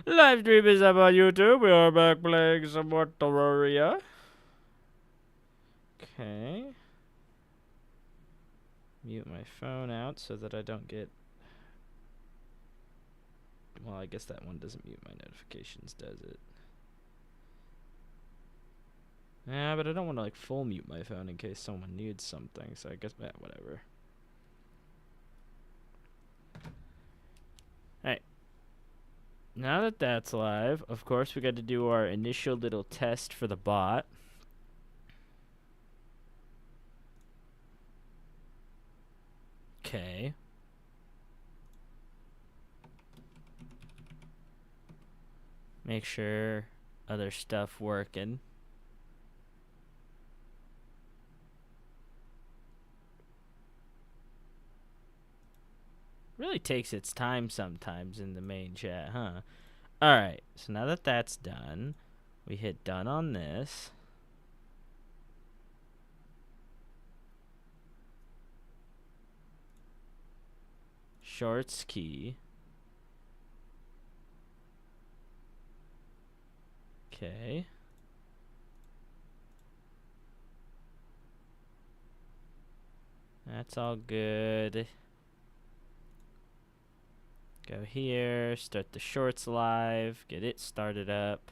Live stream is up on YouTube. We are back playing some more Terraria. Okay. Mute my phone out so that I don't get... Well, I guess that one doesn't mute my notifications, does it? Yeah, but I don't want to like full mute my phone in case someone needs something, so I guess, whatever. Alright. Now that that's live, of course we got to do our initial little test for the bot. Okay. Make sure other stuff working. Really takes its time sometimes in the main chat, huh? Alright, so now that that's done, we hit done on this. Shorts key. Okay. That's all good. Go here, start the shorts live, get it started up.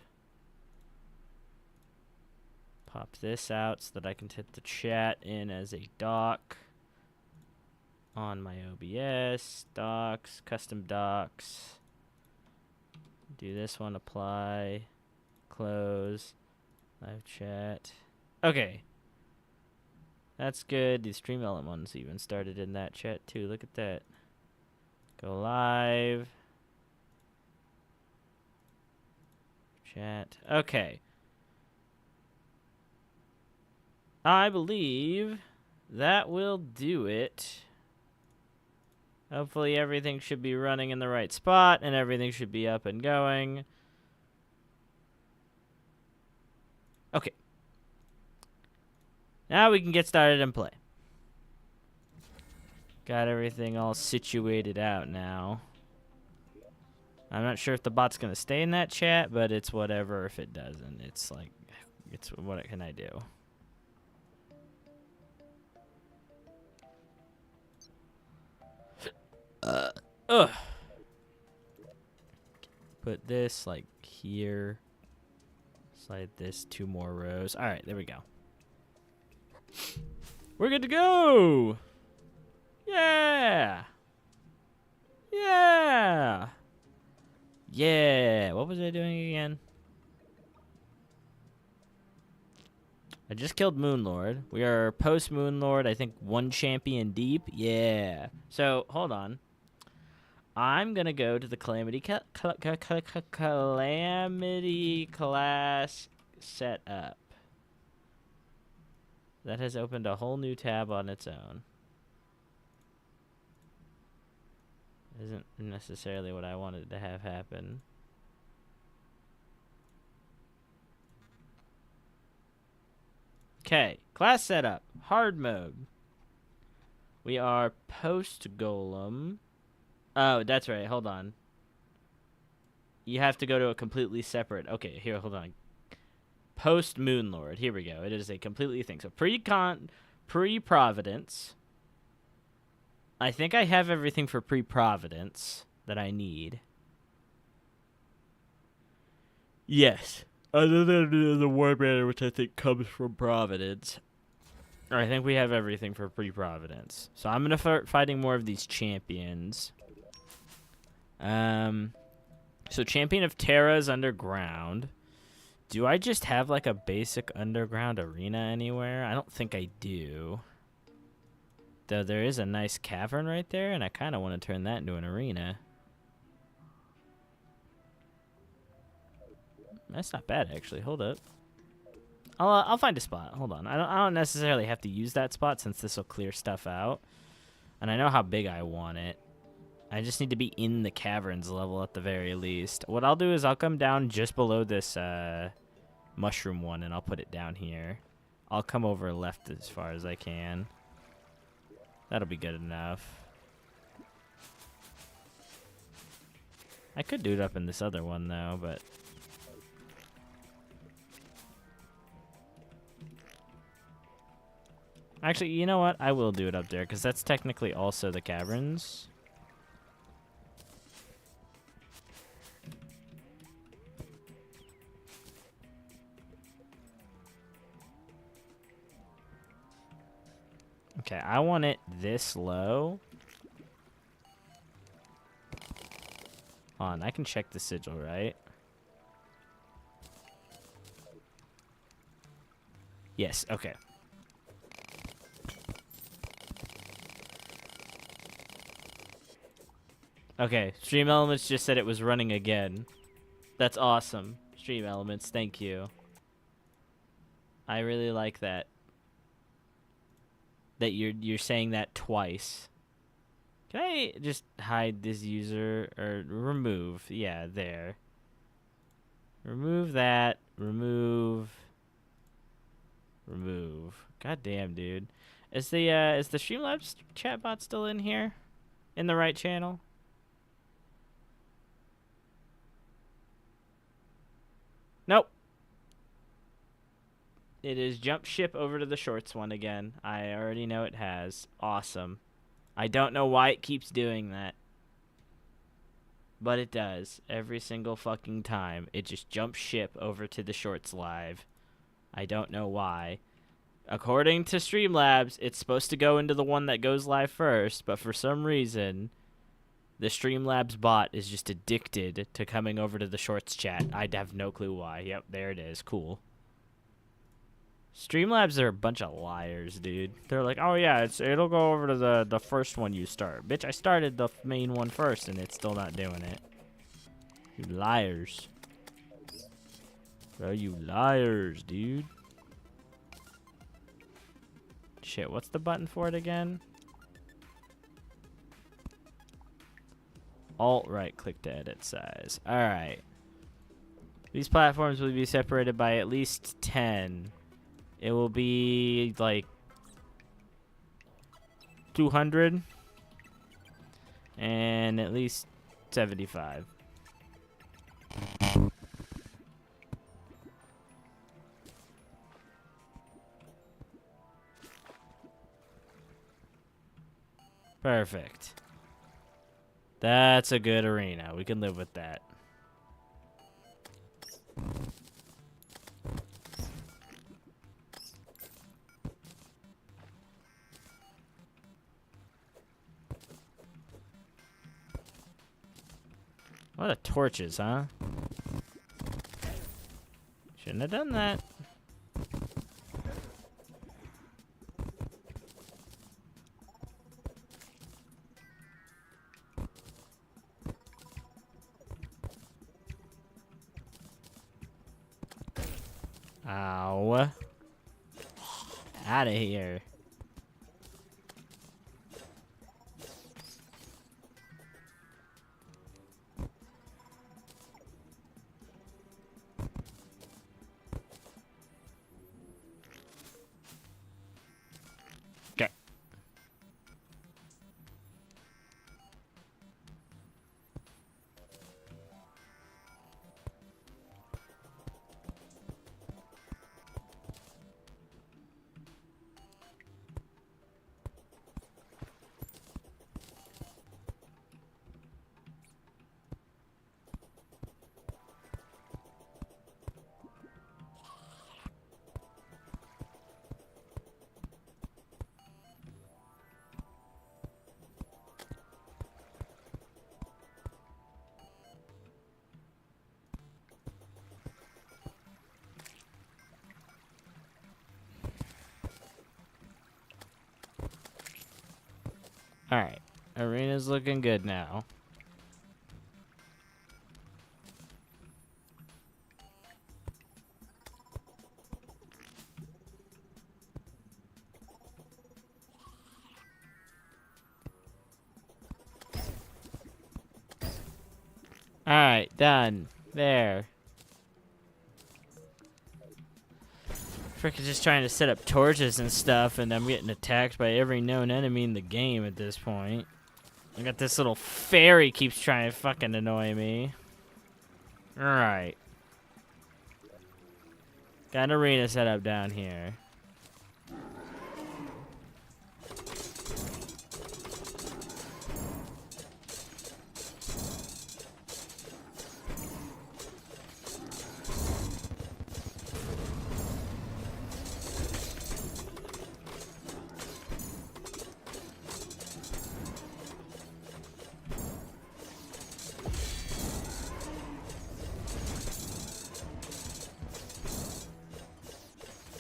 Pop this out so that I can hit the chat in as a doc. On my OBS, docs, custom docs. Do this one, apply, close, live chat. Okay. That's good. The stream element one's even started in that chat too. Look at that. Go live. Chat. Okay. I believe that will do it. Hopefully everything should be running in the right spot and everything should be up and going. Okay. Now we can get started and play. Got everything all situated out now. I'm not sure if the bot's going to stay in that chat, but it's whatever if it doesn't. It's like, it's what can I do? Ugh. Put this like here. Slide this 2 more rows. All right, there we go. We're good to go. Yeah. Yeah. Yeah. What was I doing again? I just killed Moonlord. We are post Moonlord, I think 1 champion deep. Yeah. So, hold on. I'm going to go to the Calamity Calamity class setup. That has opened a whole new tab on its own. Isn't necessarily what I wanted to have happen. Okay, class setup, hard mode. We are post Golem. Oh, that's right. Hold on. You have to go to a completely separate. Okay, here, hold on. Post Moonlord. Here we go. It is a completely thing. So pre-Providence. I think I have everything for pre-Providence that I need. Yes. Other than the War Banner, which I think comes from Providence. I think we have everything for pre-Providence. So I'm going to start fighting more of these champions. So Champion of Terra is underground. Do I just have like a basic underground arena anywhere? I don't think I do. Though there is a nice cavern right there, and I kind of want to turn that into an arena. That's not bad, actually. Hold up. I'll find a spot. Hold on. I don't necessarily have to use that spot since this will clear stuff out. And I know how big I want it. I just need to be in the caverns level at the very least. What I'll do is I'll come down just below this mushroom one, and I'll put it down here. I'll come over left as far as I can. That'll be good enough. I could do it up in this other one, though, but... Actually, you know what? I will do it up there, because that's technically also the caverns. Okay, I want it this low. On, I can check the sigil, right? Yes, okay. Okay, Stream Elements just said it was running again. That's awesome. Stream Elements, thank you. I really like that. That you're saying that twice. Can I just hide this user or remove? Yeah, there. Remove that. Remove. God damn, dude. Is the Streamlabs chatbot still in here? In the right channel? Nope. It is jump ship over to the shorts one again. I already know it has. Awesome. I don't know why it keeps doing that. But it does. Every single fucking time. It just jumps ship over to the shorts live. I don't know why. According to Streamlabs, it's supposed to go into the one that goes live first, but for some reason, the Streamlabs bot is just addicted to coming over to the shorts chat. I have no clue why. Yep, there it is. Cool. Streamlabs are a bunch of liars, dude. They're like, oh yeah, it'll go over to the first one you start. Bitch, I started the main one first, and it's still not doing it. You liars. Bro, you liars, dude. Shit, what's the button for it again? Alt right click to edit size. Alright. These platforms will be separated by at least 10. It will be like 200 and at least 75. Perfect. That's a good arena. We can live with that. What a torches, huh? Shouldn't have done that. Ow. Out of here. Okay. Alright. Arena's looking good now. Alright, done. There. Frickin' just trying to set up torches and stuff, and I'm getting attacked by every known enemy in the game at this point. I got this little fairy keeps trying to fucking annoy me. Alright. Got an arena set up down here.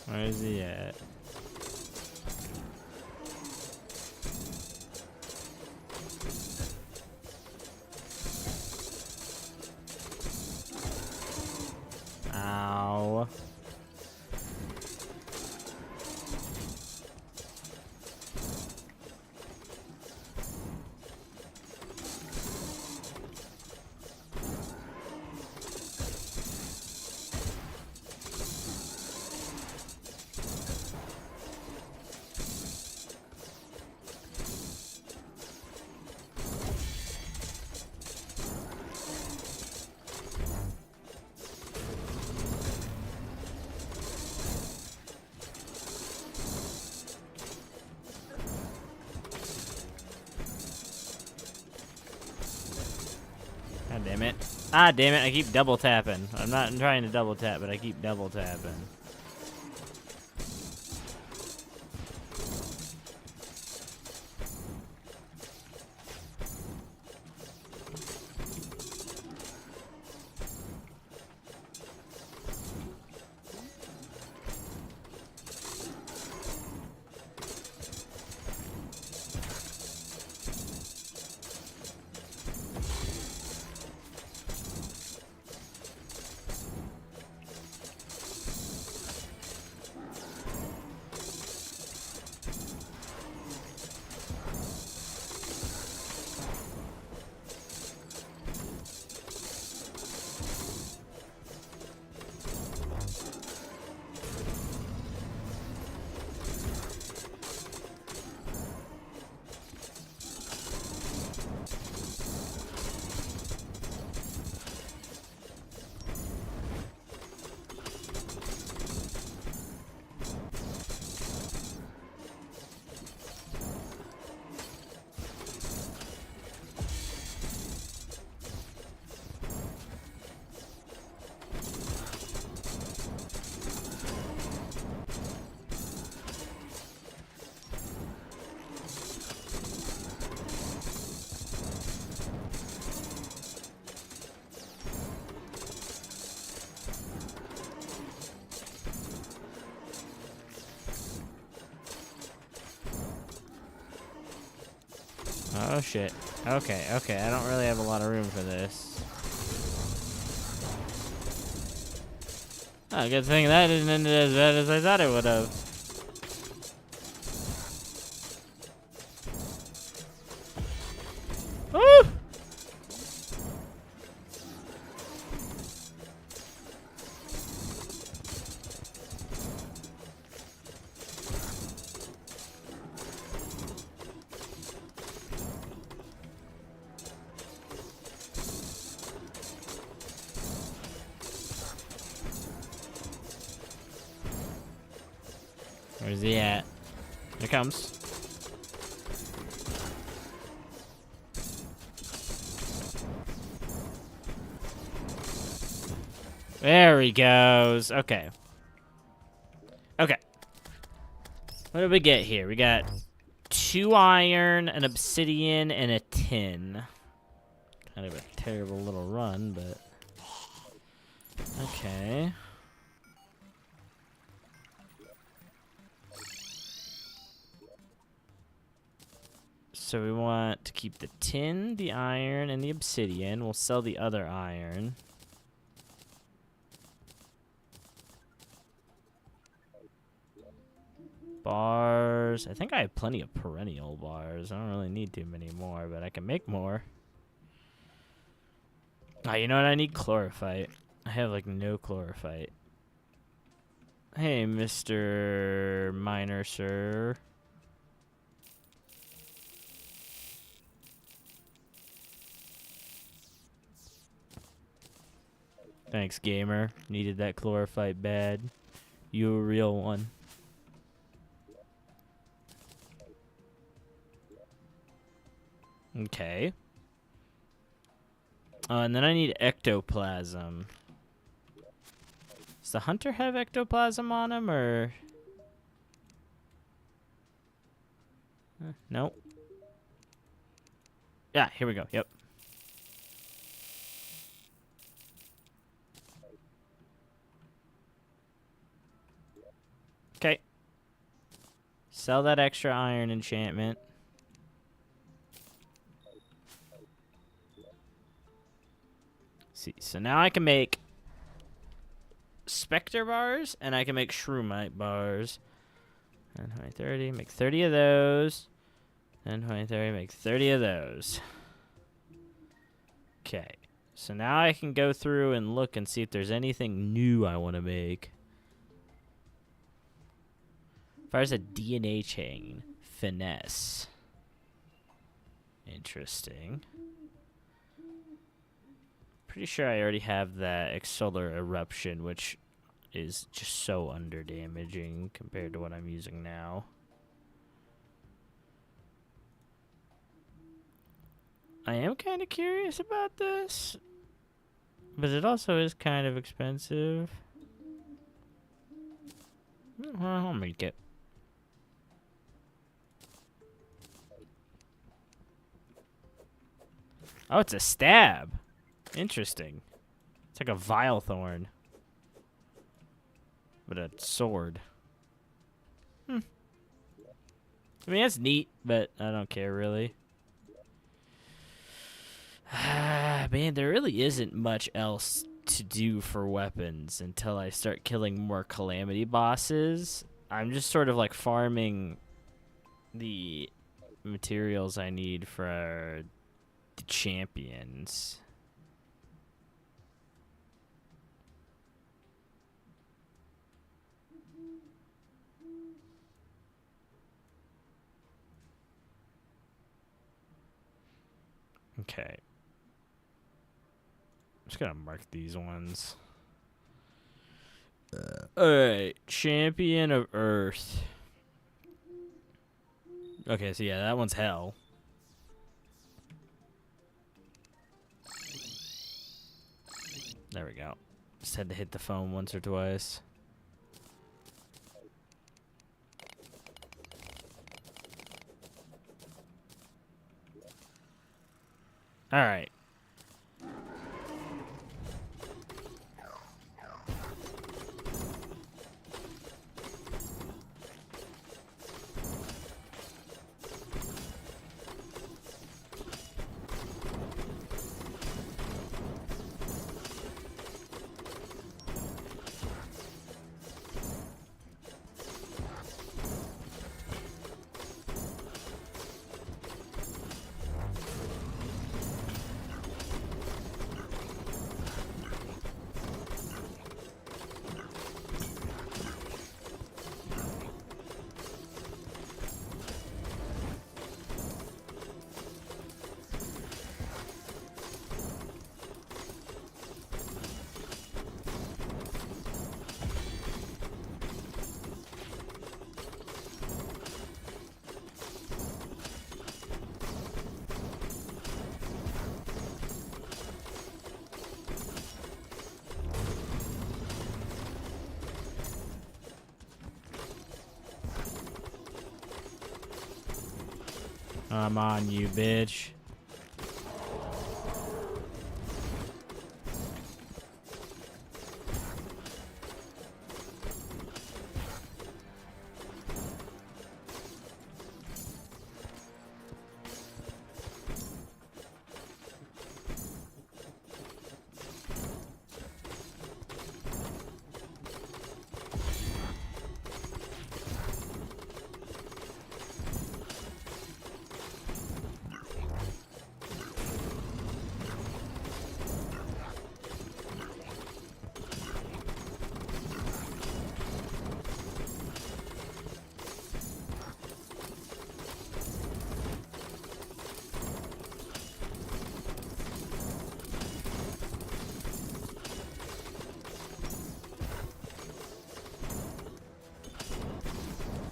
Where is he at? Ow. God damn it. Ah, damn it, I keep double tapping. I'm not trying to double tap, but I keep double tapping. Oh shit. Okay, okay, I don't really have a lot of room for this. Oh, good thing that didn't end as bad as I thought it would have. Woo! Where's he at? Here comes. There he goes. Okay. Okay. What did we get here? We got 2 iron, an obsidian, and a tin. Kind of a terrible little run, but... Okay. So we want to keep the tin, the iron, and the obsidian. We'll sell the other iron. Bars. I think I have plenty of perennial bars. I don't really need too many more, but I can make more. Ah, you know what? I need chlorophyte. I have, like, no chlorophyte. Hey, Mr. Miner, sir. Thanks, gamer. Needed that chlorophyte bad. You a real one. Okay. And then I need ectoplasm. Does the hunter have ectoplasm on him, or... Nope. Yeah, here we go. Yep. Okay. Sell that extra iron enchantment. See, so now I can make Spectre bars, and I can make Shroomite bars. And 2030, make 30 of those. And 2030, make 30 of those. Okay. So now I can go through and look and see if there's anything new I want to make. Fires a DNA chain. Finesse. Interesting. Pretty sure I already have that solar eruption, which is just so under damaging compared to what I'm using now. I am kind of curious about this, but it also is kind of expensive. Well, I'll make it. Oh, it's a stab. Interesting. It's like a vile thorn. But a sword. I mean, that's neat, but I don't care, really. Man, there really isn't much else to do for weapons until I start killing more Calamity bosses. I'm just sort of like farming the materials I need for the champions. Okay. I'm just gonna mark these ones. Alright, Champion of Earth. Okay, so yeah, that one's hell. There we go. Just had to hit the phone once or twice. Alright. I'm on you, bitch.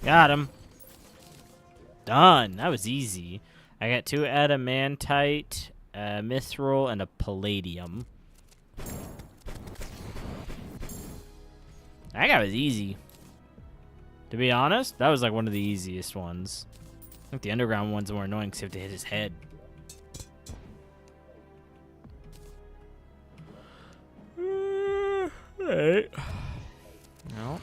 Got him. Done. That was easy. I got 2 adamantite, a mithril, and a palladium. That guy was easy. To be honest, that was like one of the easiest ones. I think the underground ones are more annoying because you have to hit his head. Alright. No.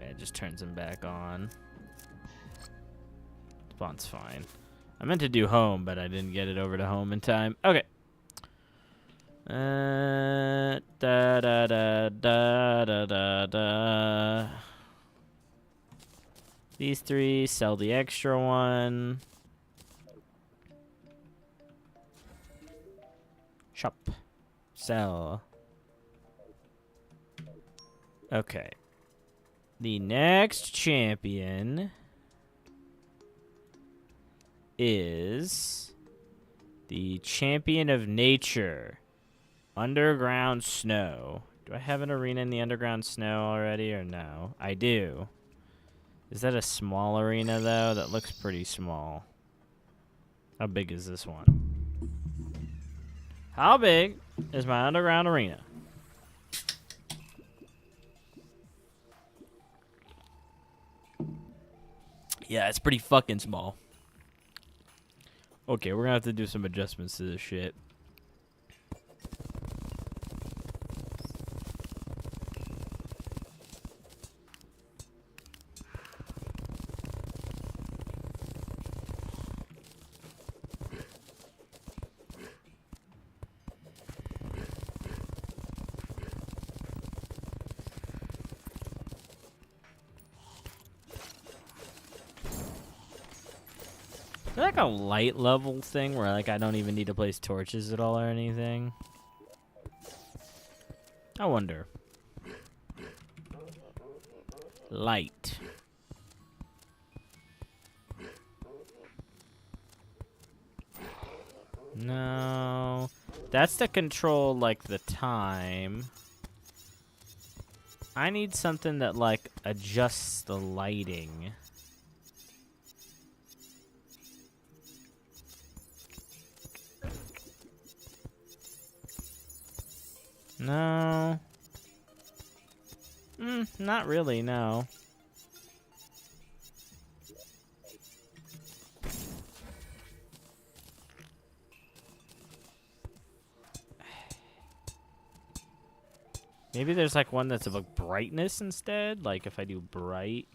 It just turns him back on. Spawn's fine. I meant to do home, but I didn't get it over to home in time. Okay. Da da da da da da da. These 3, sell the extra one. Shop. Sell. Okay. The next champion is the champion of nature, underground snow. Do I have an arena in the underground snow already or no? I do. Is that a small arena though? That looks pretty small. How big is this one? How big is my underground arena? Yeah, it's pretty fucking small. Okay, we're gonna have to do some adjustments to this shit. Is there like a light level thing where like I don't even need to place torches at all or anything? I wonder. Light. No. That's to control like the time. I need something that like adjusts the lighting. No. Not really, no. Maybe there's like one that's of like brightness instead. Like if I do bright.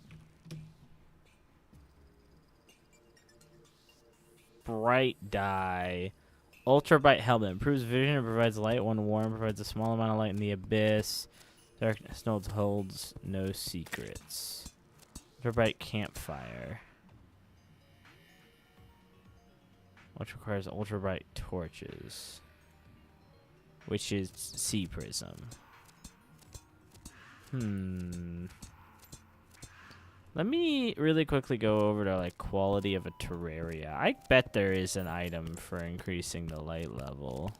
Bright dye. Ultra bright helmet. Improves vision and provides light when warm. Provides a small amount of light in the abyss. Darkness holds no secrets. Ultra bright campfire. Which requires ultra bright torches. Which is sea prism. Let me really quickly go over to like quality of a Terraria. I bet there is an item for increasing the light level.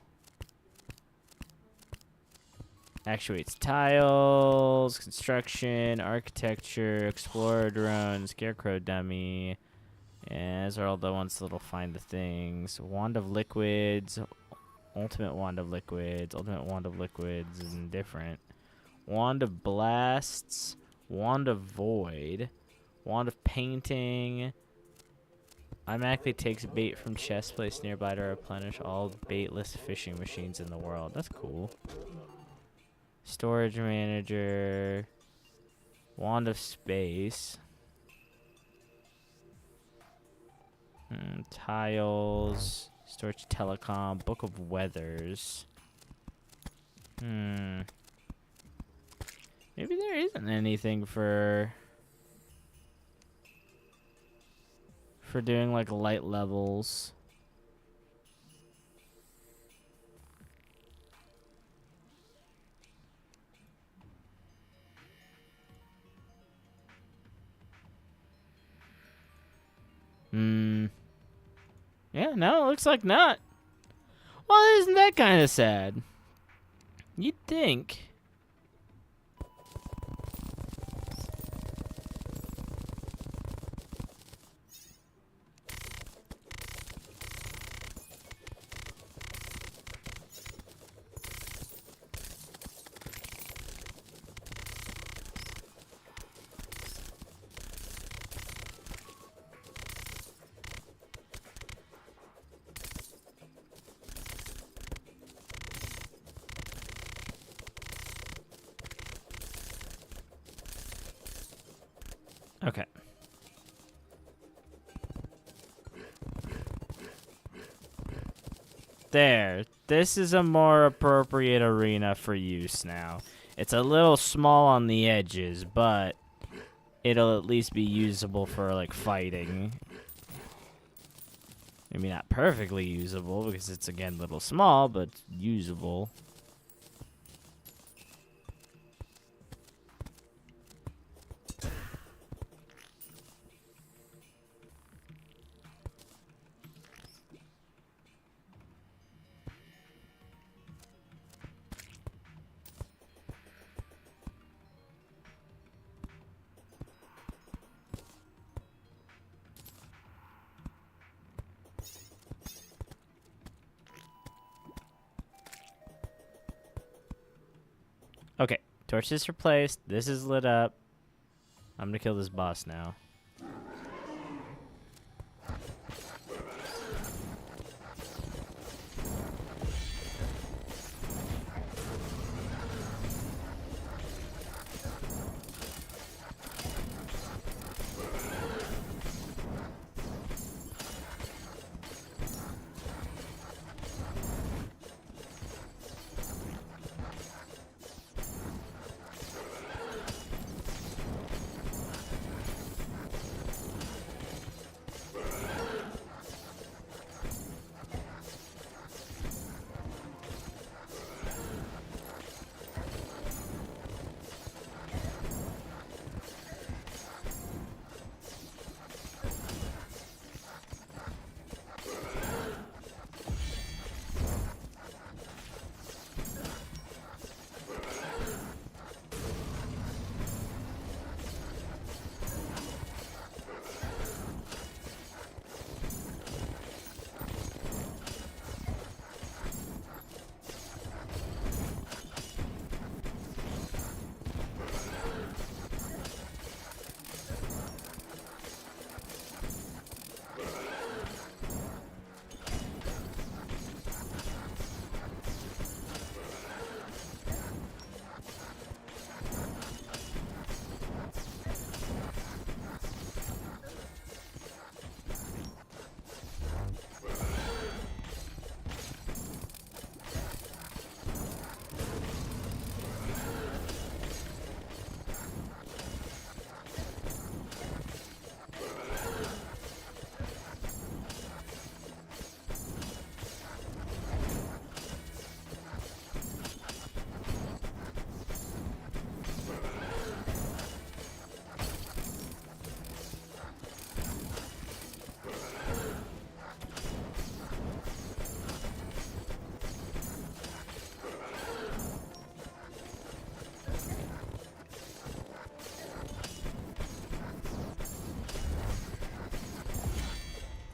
Actuates tiles, construction, architecture, explorer drone, scarecrow dummy. Yeah, those are all the ones that'll find the things. Wand of liquids, ultimate wand of liquids, and different. Wand of blasts, wand of void, wand of painting. Automatically takes bait from chests placed nearby to replenish all baitless fishing machines in the world. That's cool. Storage manager, wand of space. Tiles, storage telecom, book of weathers. Maybe there isn't anything for doing like light levels. Yeah, no, looks like not. Well, isn't that kind of sad? You'd think. Okay. There. This is a more appropriate arena for use now. It's a little small on the edges, but it'll at least be usable for, like, fighting. Maybe not perfectly usable, because it's, again, a little small, but usable. Okay, torch is replaced. This is lit up. I'm gonna kill this boss now.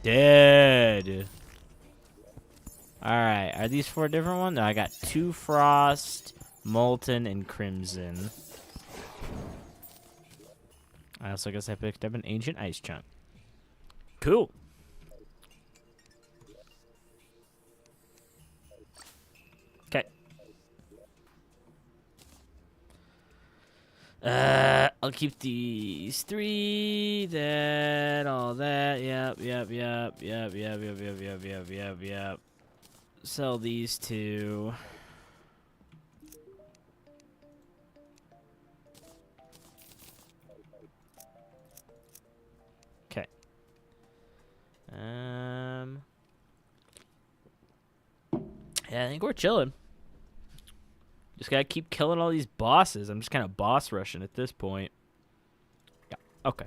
Dead. Alright, are these 4 different ones? No, I got 2 Frost, Molten, and Crimson. I also guess I picked up an Ancient Ice Chunk. Cool. Okay. I'll keep these 3, that, all that, yep. Sell these 2. Okay. Yeah, I think we're chilling. Just gotta keep killing all these bosses. I'm just kind of boss rushing at this point. Yeah, okay.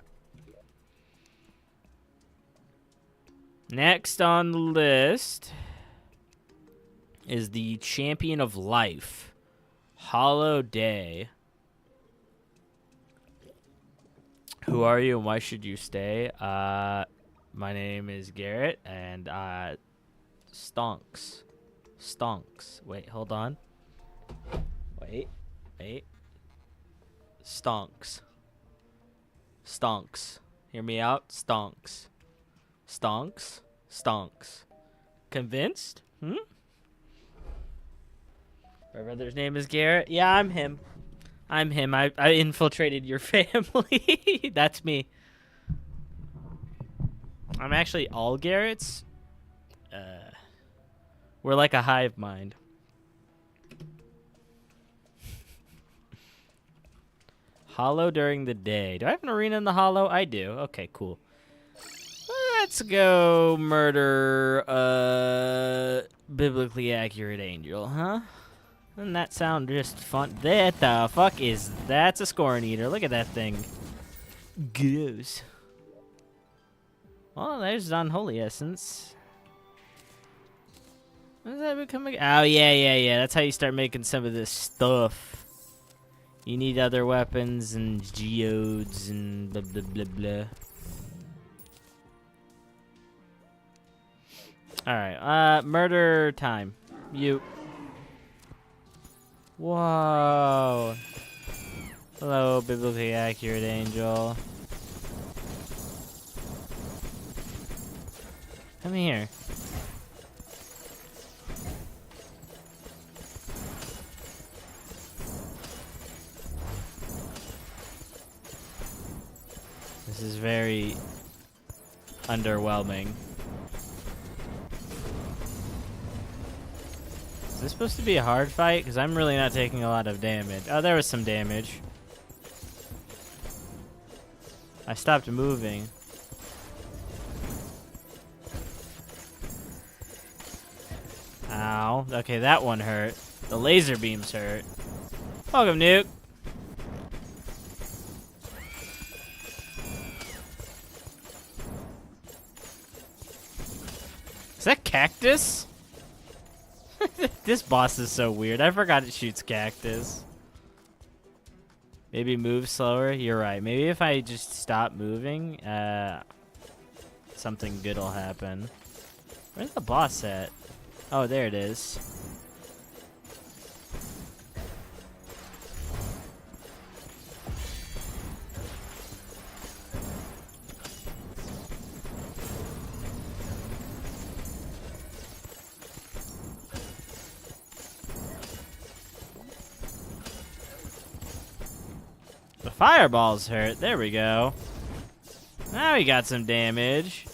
Next on the list is the Champion of Life, Hollow Day. Who are you and why should you stay? My name is Garrett, and stonks. Wait, hold on. Wait. Stonks. Hear me out. Stonks. Convinced? My brother's name is Garrett. Yeah, I'm him. I infiltrated your family. That's me. I'm actually all Garrett's. We're like a hive mind. Hollow during the day. Do I have an arena in the Hollow? I do. Okay, cool. Let's go murder biblically accurate angel, huh? Doesn't that sound just fun? What the fuck is that's a scorn eater. Look at that thing. Gross. Well, there's unholy essence. When does that become? Oh yeah. That's how you start making some of this stuff. You need other weapons and geodes and blah blah blah blah. All right, murder time. You. Whoa. Hello, biblically accurate angel. Come here. This is very underwhelming. Is this supposed to be a hard fight? Because I'm really not taking a lot of damage. Oh, there was some damage. I stopped moving. Ow. Okay, that one hurt. The laser beams hurt. Welcome, Nuke. Is that cactus? This boss is so weird. I forgot it shoots cactus. Maybe move slower. You're right. Maybe if I just stop moving, something good will happen. Where's the boss at? Oh, there it is. The fireballs hurt. There we go. Now we got some damage.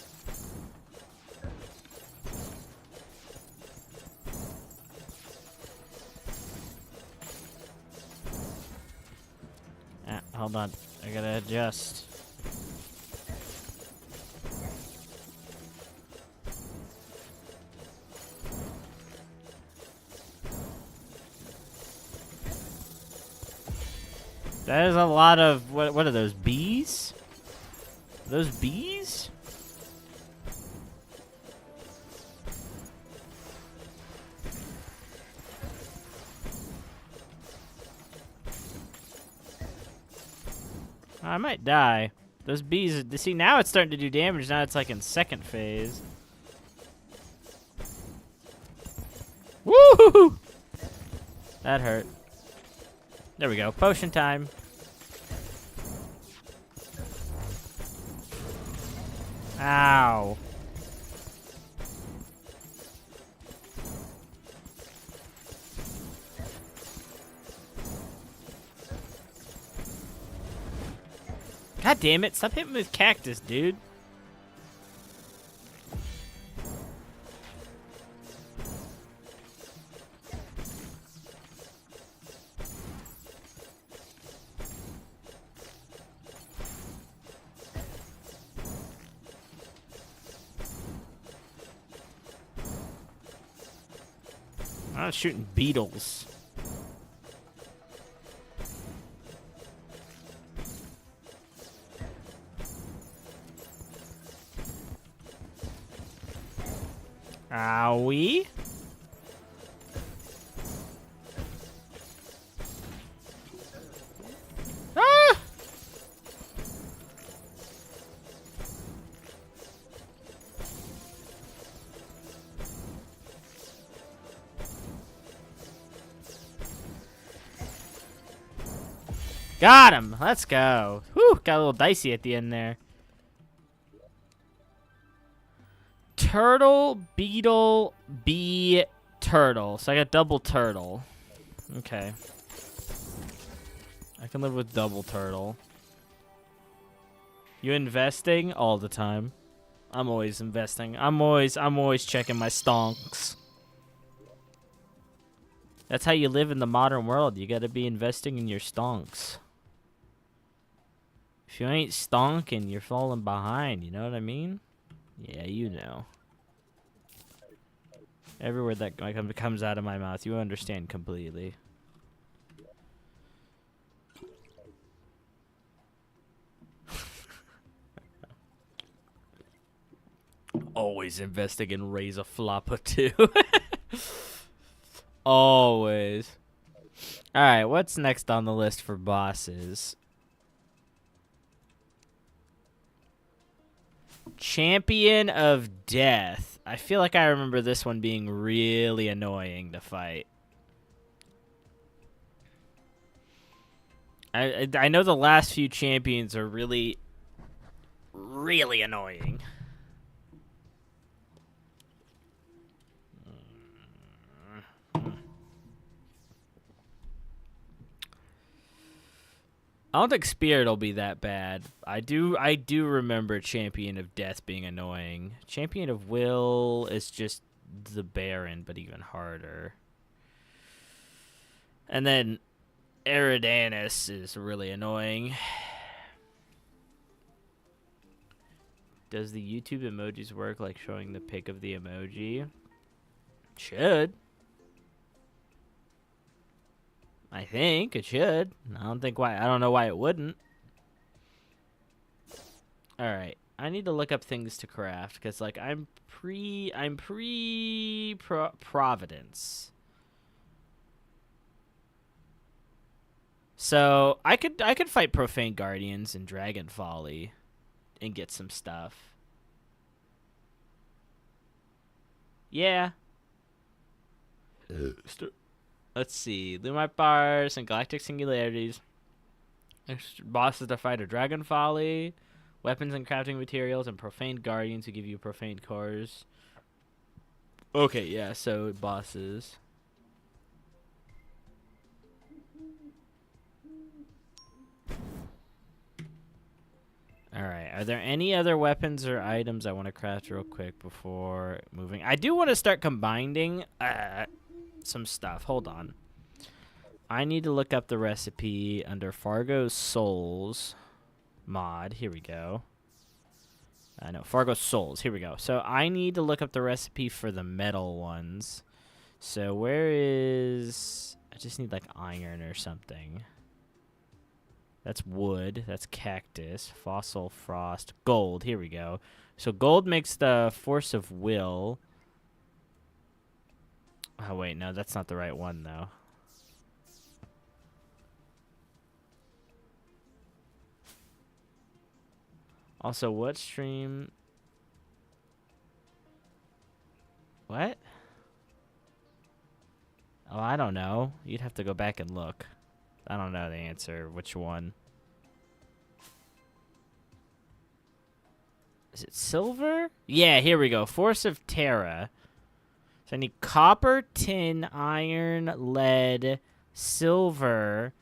Hold on. I gotta adjust. That is a lot of... What are those, bees? Are those bees? I might die. Those bees... See, now it's starting to do damage. Now it's like in second phase. Woo! That hurt. There we go. Potion time. Ow. God damn it. Stop hitting me with cactus, dude. I'm not shooting beetles. Owie. Ah! Got him. Let's go. Whew, got a little dicey at the end there. Turtle, beetle, bee, turtle. So I got double turtle. Okay. I can live with double turtle. You investing all the time? I'm always investing. I'm always checking my stonks. That's how you live in the modern world. You gotta be investing in your stonks. If you ain't stonking, you're falling behind. You know what I mean? Yeah, you know. Every word that comes out of my mouth, you understand completely. Always investing in raise a flopper too. Always. Alright, what's next on the list for bosses? Champion of Death. I feel like I remember this one being really annoying to fight. I know the last few champions are really annoying. I don't think Spirit will be that bad. I do remember Champion of Death being annoying. Champion of Will is just the Baron, but even harder. And then Eridanus is really annoying. Does the YouTube emojis work like showing the pic of the emoji? Should. I think it should. I don't know why it wouldn't. All right. I need to look up things to craft cuz like I'm pre Providence. So, I could fight Profane Guardians and Dragon Folly and get some stuff. Yeah. Let's see. Lumite Bars and Galactic Singularities. Bosses to fight are Dragon Folly, weapons and crafting materials, and Profane Guardians who give you Profane Cores. Okay, yeah, so bosses. Alright, are there any other weapons or items I want to craft real quick before moving? I do want to start combining some stuff. Hold on. I need to look up the recipe under Fargo's Souls mod. Here we go. I know, Fargo's Souls. Here we go. So I need to look up the recipe for the metal ones. So where is... I just need like iron or something. That's wood. That's cactus. Fossil frost. Gold. Here we go. So gold makes the Force of Will. Oh, wait. No, that's not the right one, though. Also, what stream... What? Oh, I don't know. You'd have to go back and look. I don't know the answer. Which one? Is it silver? Yeah, here we go. Force of Terra. So I need copper, tin, iron, lead, silver,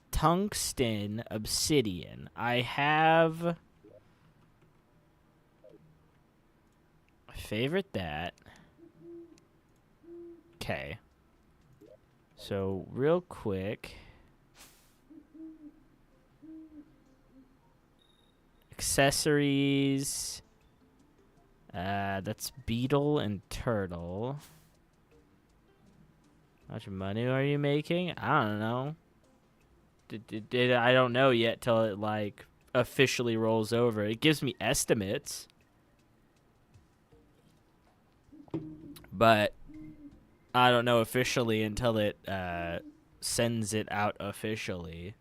tungsten, obsidian. I have... Favorite that. Okay. So, real quick... Accessories. That's beetle and turtle. How much money are you making? I don't know. I don't know yet till it like officially rolls over. It gives me estimates. but I don't know officially until it sends it out officially.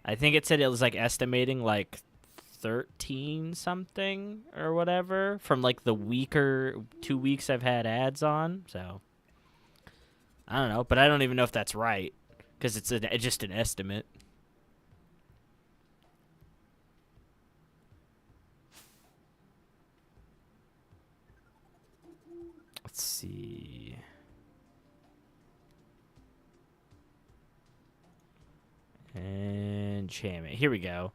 I think it said it was like estimating like 13 something or whatever from like the weaker 2 weeks I've had ads on. So I don't know, but I don't even know if that's right because it's just an estimate. Let's see. Enchantment. Here we go.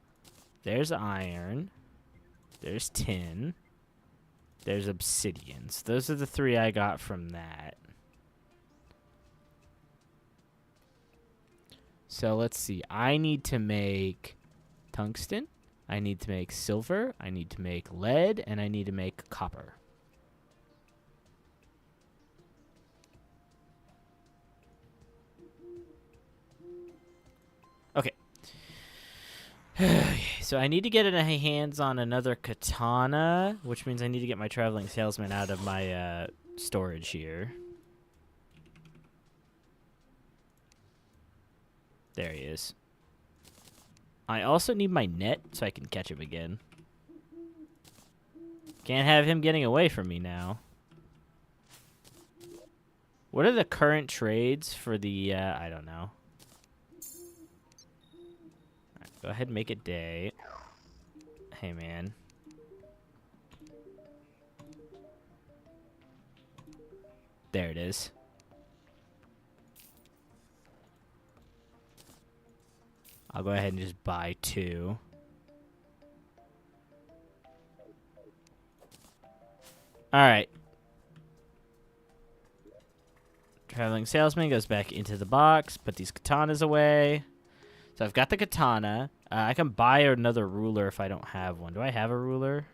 There's iron. There's tin. There's obsidians. Those are the 3 I got from that. So let's see. I need to make tungsten. I need to make silver. I need to make lead. And I need to make copper. Okay. So I need to get my hands on another katana, which means I need to get my traveling salesman out of my storage here. There he is. I also need my net so I can catch him again. Can't have him getting away from me now. What are the current trades for the, I don't know. Go ahead and make it day. Hey, man. There it is. I'll go ahead and just buy 2. Alright. Traveling salesman goes back into the box. Put these katanas away. So I've got the katana. I can buy another ruler if I don't have one. Do I have a ruler?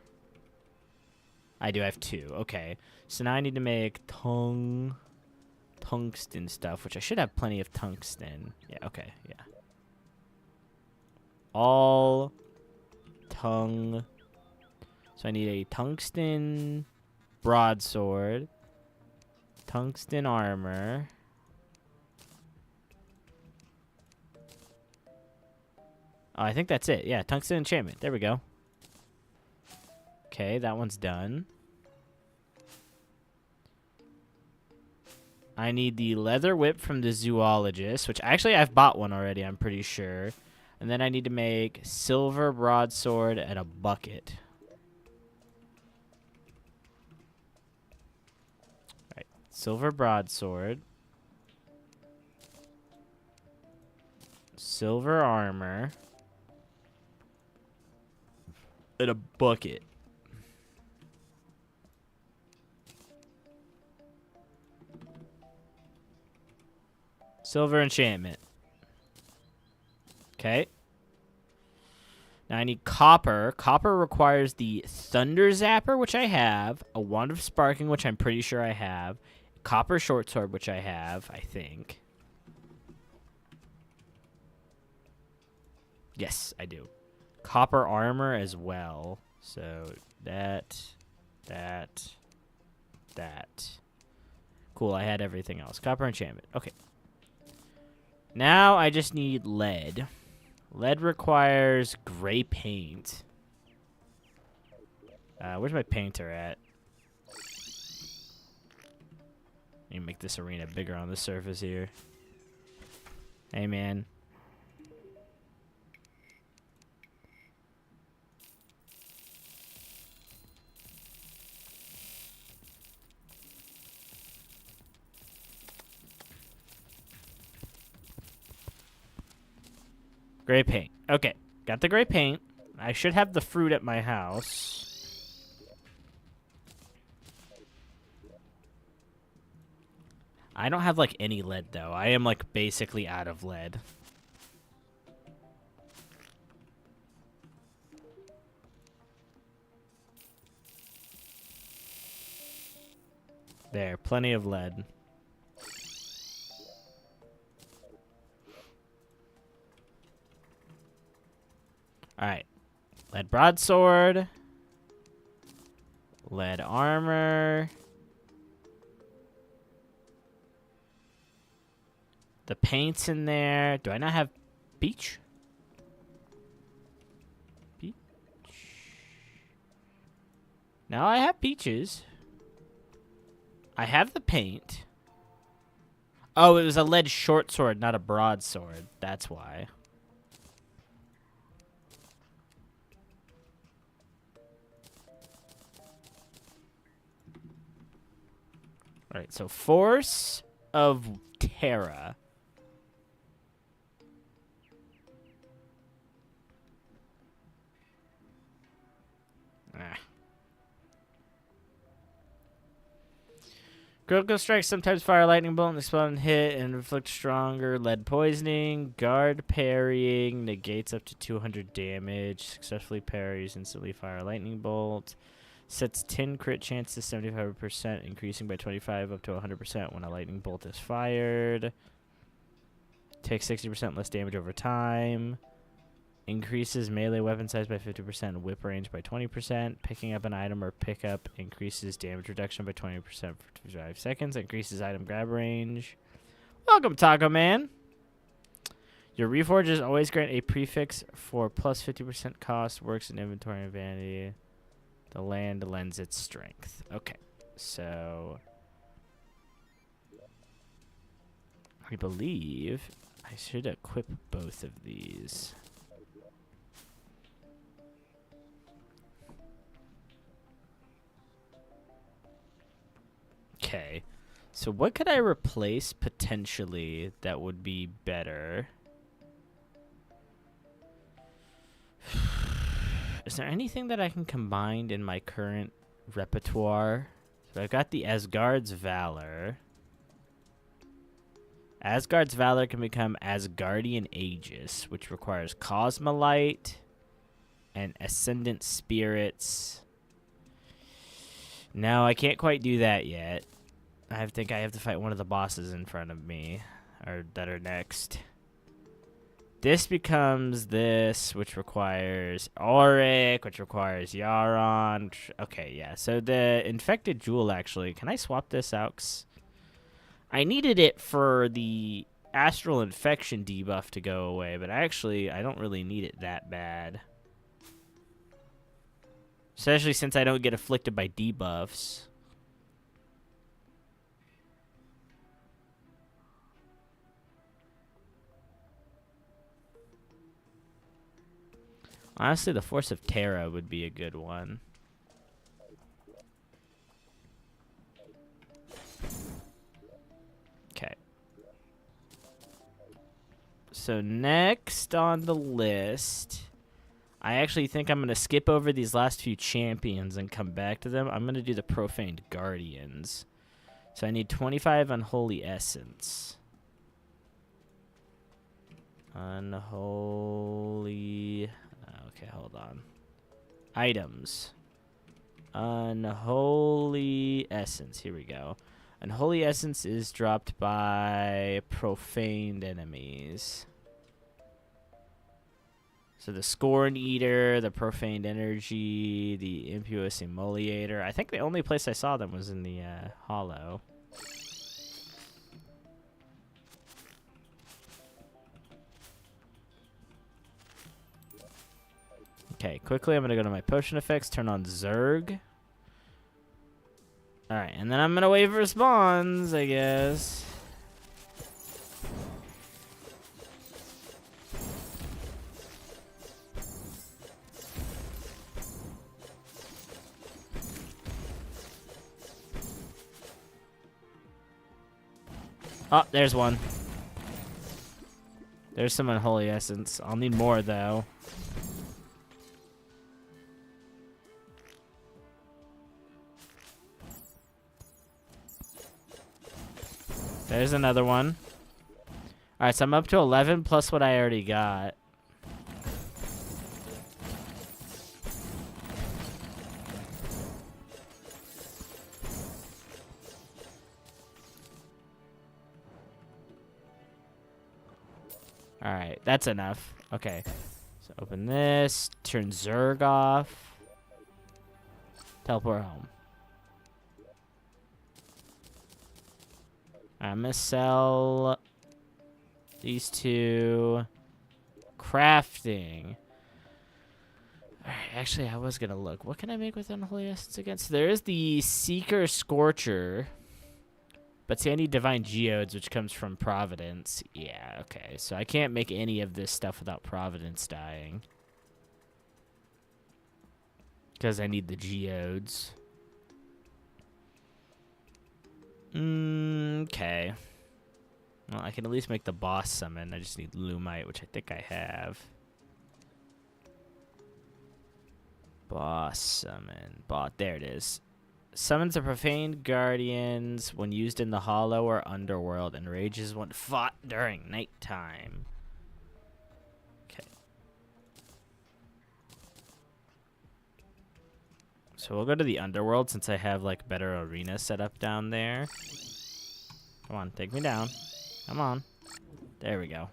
I do have 2. Okay. So now I need to make tungsten stuff, which I should have plenty of tungsten. Yeah, okay, yeah. All tung. So I need a tungsten broadsword, tungsten armor. Oh, I think that's it. Yeah, tungsten enchantment. There we go. Okay, that one's done. I need the leather whip from the zoologist, which actually I've bought one already, I'm pretty sure. And then I need to make silver broadsword and a bucket. All right, silver broadsword. Silver armor. And a bucket. Silver enchantment. Okay. Now I need copper. Copper requires the thunder zapper, which I have. A wand of sparking, which I'm pretty sure I have. Copper short sword, which I have, I think. Yes, I do. Copper armor as well. So that. Cool, I had everything else. Copper enchantment. Okay. Now I just need lead. Lead requires gray paint. Where's my painter at? Let me make this arena bigger on the surface here. Hey, man. Gray paint. Okay, got the gray paint. I should have the fruit at my house. I don't have, like, any lead, though. I am, like, basically out of lead. There, plenty of lead. Alright. Lead broadsword. Lead armor. The paint's in there. Do I not have peach? Peach. Now I have peaches. I have the paint. Oh, it was a lead short sword, not a broadsword. That's why. All right, so Force of Terra. Critical strike, sometimes fire a lightning bolt and explode and hit and inflict stronger lead poisoning. Guard parrying, negates up to 200 damage. Successfully parries, instantly fire a lightning bolt. Sets 10 crit chance to 75%, increasing by 25 up to 100% when a lightning bolt is fired. Takes 60% less damage over time. Increases melee weapon size by 50% and whip range by 20%. Picking up an item or pickup increases damage reduction by 20% for 5 seconds. Increases item grab range. Welcome, Taco Man. Your reforges always grant a prefix for plus 50% cost. Works in inventory and vanity. The land lends its strength. Okay, so I believe I should equip both of these. Okay, so what could I replace potentially that would be better? Is there anything that I can combine in my current repertoire? So I've got the Asgard's Valor. Asgard's Valor can become Asgardian Aegis, which requires Cosmolite and Ascendant Spirits. No, I can't quite do that yet. I think I have to fight one of the bosses in front of me, or that are next. This becomes this, which requires Auric, which requires Yaron. Okay, yeah. So the Infected Jewel, actually, can I swap this out? 'Cause I needed it for the Astral Infection debuff to go away, but actually, I don't really need it that bad. Especially since I don't get afflicted by debuffs. Honestly, the Force of Terra would be a good one. Okay. So next on the list, I actually think I'm going to skip over these last few champions and come back to them. I'm going to do the Profaned Guardians. So I need 25 Unholy Essence. Unholy... Okay, hold on. Items. Unholy Essence. Here we go. Unholy Essence is dropped by profaned enemies. So the Scorn Eater, the Profaned Energy, the Impious Emoliator. I think the only place I saw them was in the Hollow. Okay, quickly I'm going to go to my potion effects, turn on Zerg. Alright, and then I'm going to wait for spawns, I guess. Oh, there's one. There's some Unholy Essence. I'll need more, though. There's another one. Alright, so I'm up to 11 plus what I already got. Alright, that's enough. Okay. So open this. Turn Zerg off. Teleport home. I'm gonna sell These two. Crafting. Alright, actually, I was going to look. What can I make with Unholy Essence again? So there is the Seeker Scorcher. But see, I need Divine Geodes, which comes from Providence. Yeah, okay. So I can't make any of this stuff without Providence dying. Because I need the Geodes. Okay. Well, I can at least make the boss summon. I just need Lumite, which I think I have. Boss summon. There it is. Summons the profaned guardians when used in the hollow or underworld, and rages when fought during nighttime. Okay. So we'll go to the underworld since I have like better arena set up down there. Come on, take me down. Come on. There we go.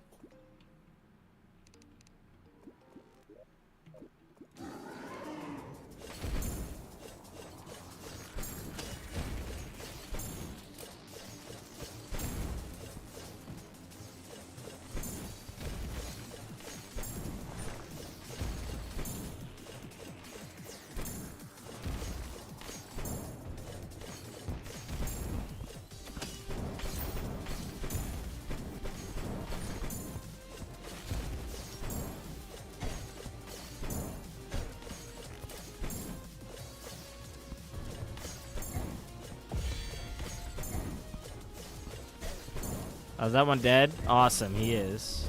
Oh, is that one dead? Awesome, he is.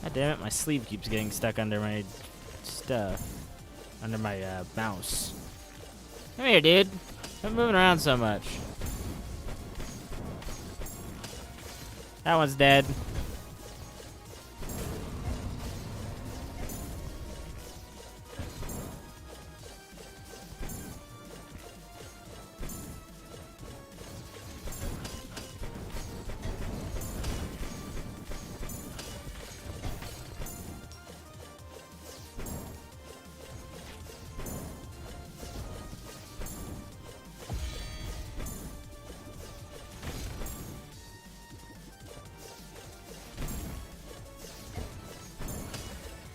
God damn it, my sleeve keeps getting stuck under my stuff. Under my mouse. Come here, dude. Stop moving around so much. That one's dead.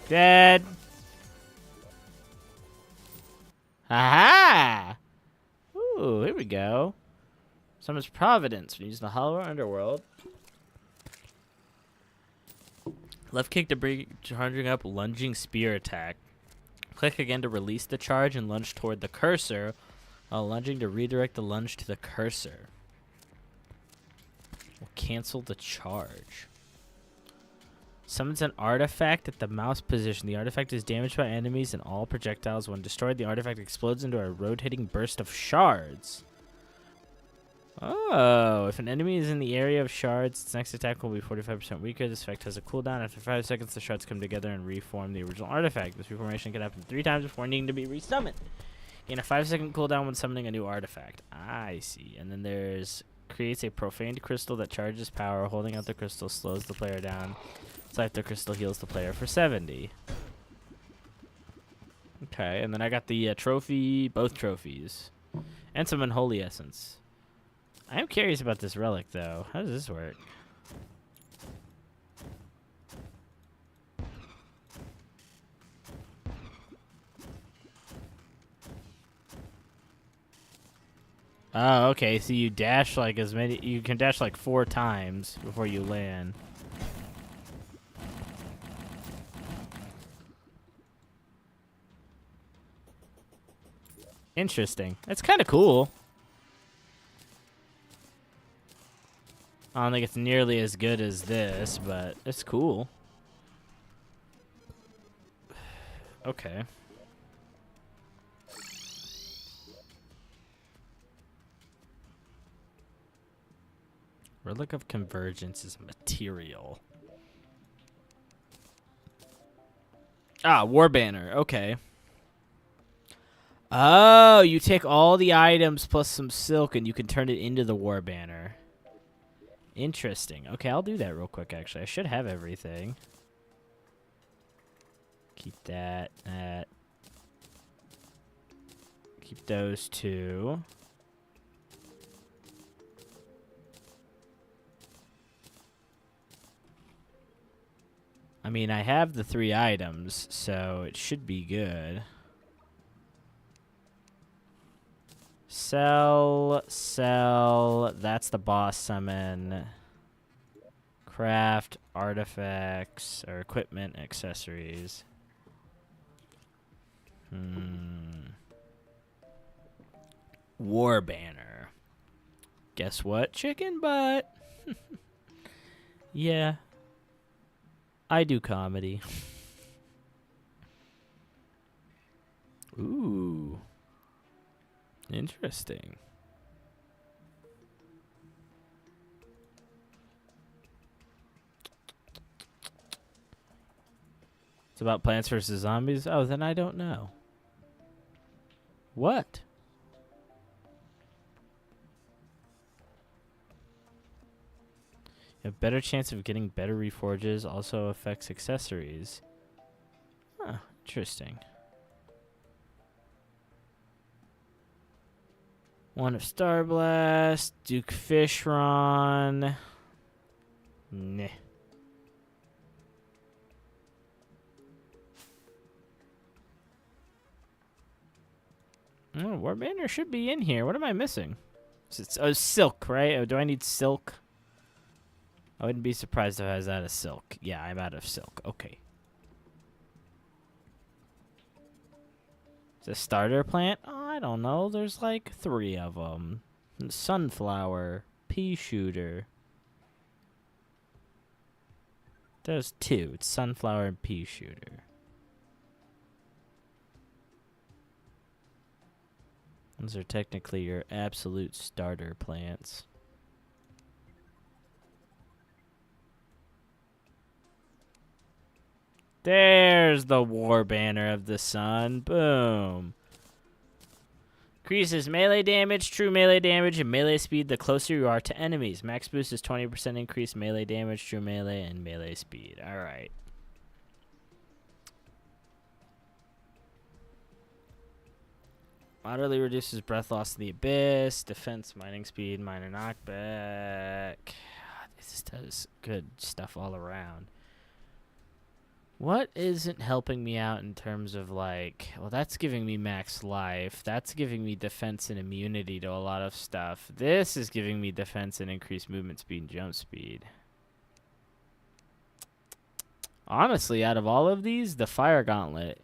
Dead. Aha! Ooh, here we go. Summons Providence when using the hollow or underworld. Left click to bring charging up lunging spear attack. Click again to release the charge and lunge toward the cursor, while lunging to redirect the lunge to the cursor. We'll cancel the charge. Summons an artifact at the mouse position. The artifact is damaged by enemies and all projectiles. When destroyed, the artifact explodes into a rotating burst of shards. Oh, if an enemy is in the area of shards, its next attack will be 45% weaker. This effect has a cooldown. After 5 seconds, the shards come together and reform the original artifact. This reformation can happen 3 times before needing to be resummoned. Gain a 5-second cooldown when summoning a new artifact. I see. And then there's creates a profaned crystal that charges power. Holding out the crystal slows the player down. So if the crystal heals the player for 70. Okay, and then I got the trophy, both trophies, and some unholy essence. I am curious about this relic, though. How does this work? Oh, okay. So you dash like as many. You can dash like 4 times before you land. Interesting. That's kind of cool. I don't think it's nearly as good as this, but it's cool. Okay. Relic of Convergence is material. Ah, War Banner. Okay. Oh, you take all the items plus some silk and you can turn it into the War Banner. Interesting. Okay, I'll do that real quick, actually. I should have everything. Keep that. Keep those 2. I mean, I have the 3 items, so it should be good. Sell, sell. That's the boss summon. Craft artifacts or equipment accessories. War banner. Guess what? Chicken butt. Yeah. I do comedy. Ooh. Interesting. It's about Plants vs. Zombies? Oh, then I don't know. What? A better chance of getting better reforges also affects accessories. Huh, interesting. One of Star Blast, Duke Fishron. Nah. Oh, War Banner should be in here. What am I missing? Oh, silk, right? Oh, do I need silk? I wouldn't be surprised if I was out of silk. Yeah, I'm out of silk. Okay. It's a starter plant? Oh, I don't know. There's like 3 of them. Sunflower, pea shooter. There's 2. It's sunflower and pea shooter. Those are technically your absolute starter plants. There's the War Banner of the Sun. Boom. Increases melee damage, true melee damage, and melee speed the closer you are to enemies. Max boost is 20% increased melee damage, true melee, and melee speed. Alright. Moderately reduces breath loss in the abyss, defense, mining speed, minor knockback. This does good stuff all around. What isn't helping me out in terms of, like, well, that's giving me max life. That's giving me defense and immunity to a lot of stuff. This is giving me defense and increased movement speed and jump speed. Honestly, out of all of these, the Fire Gauntlet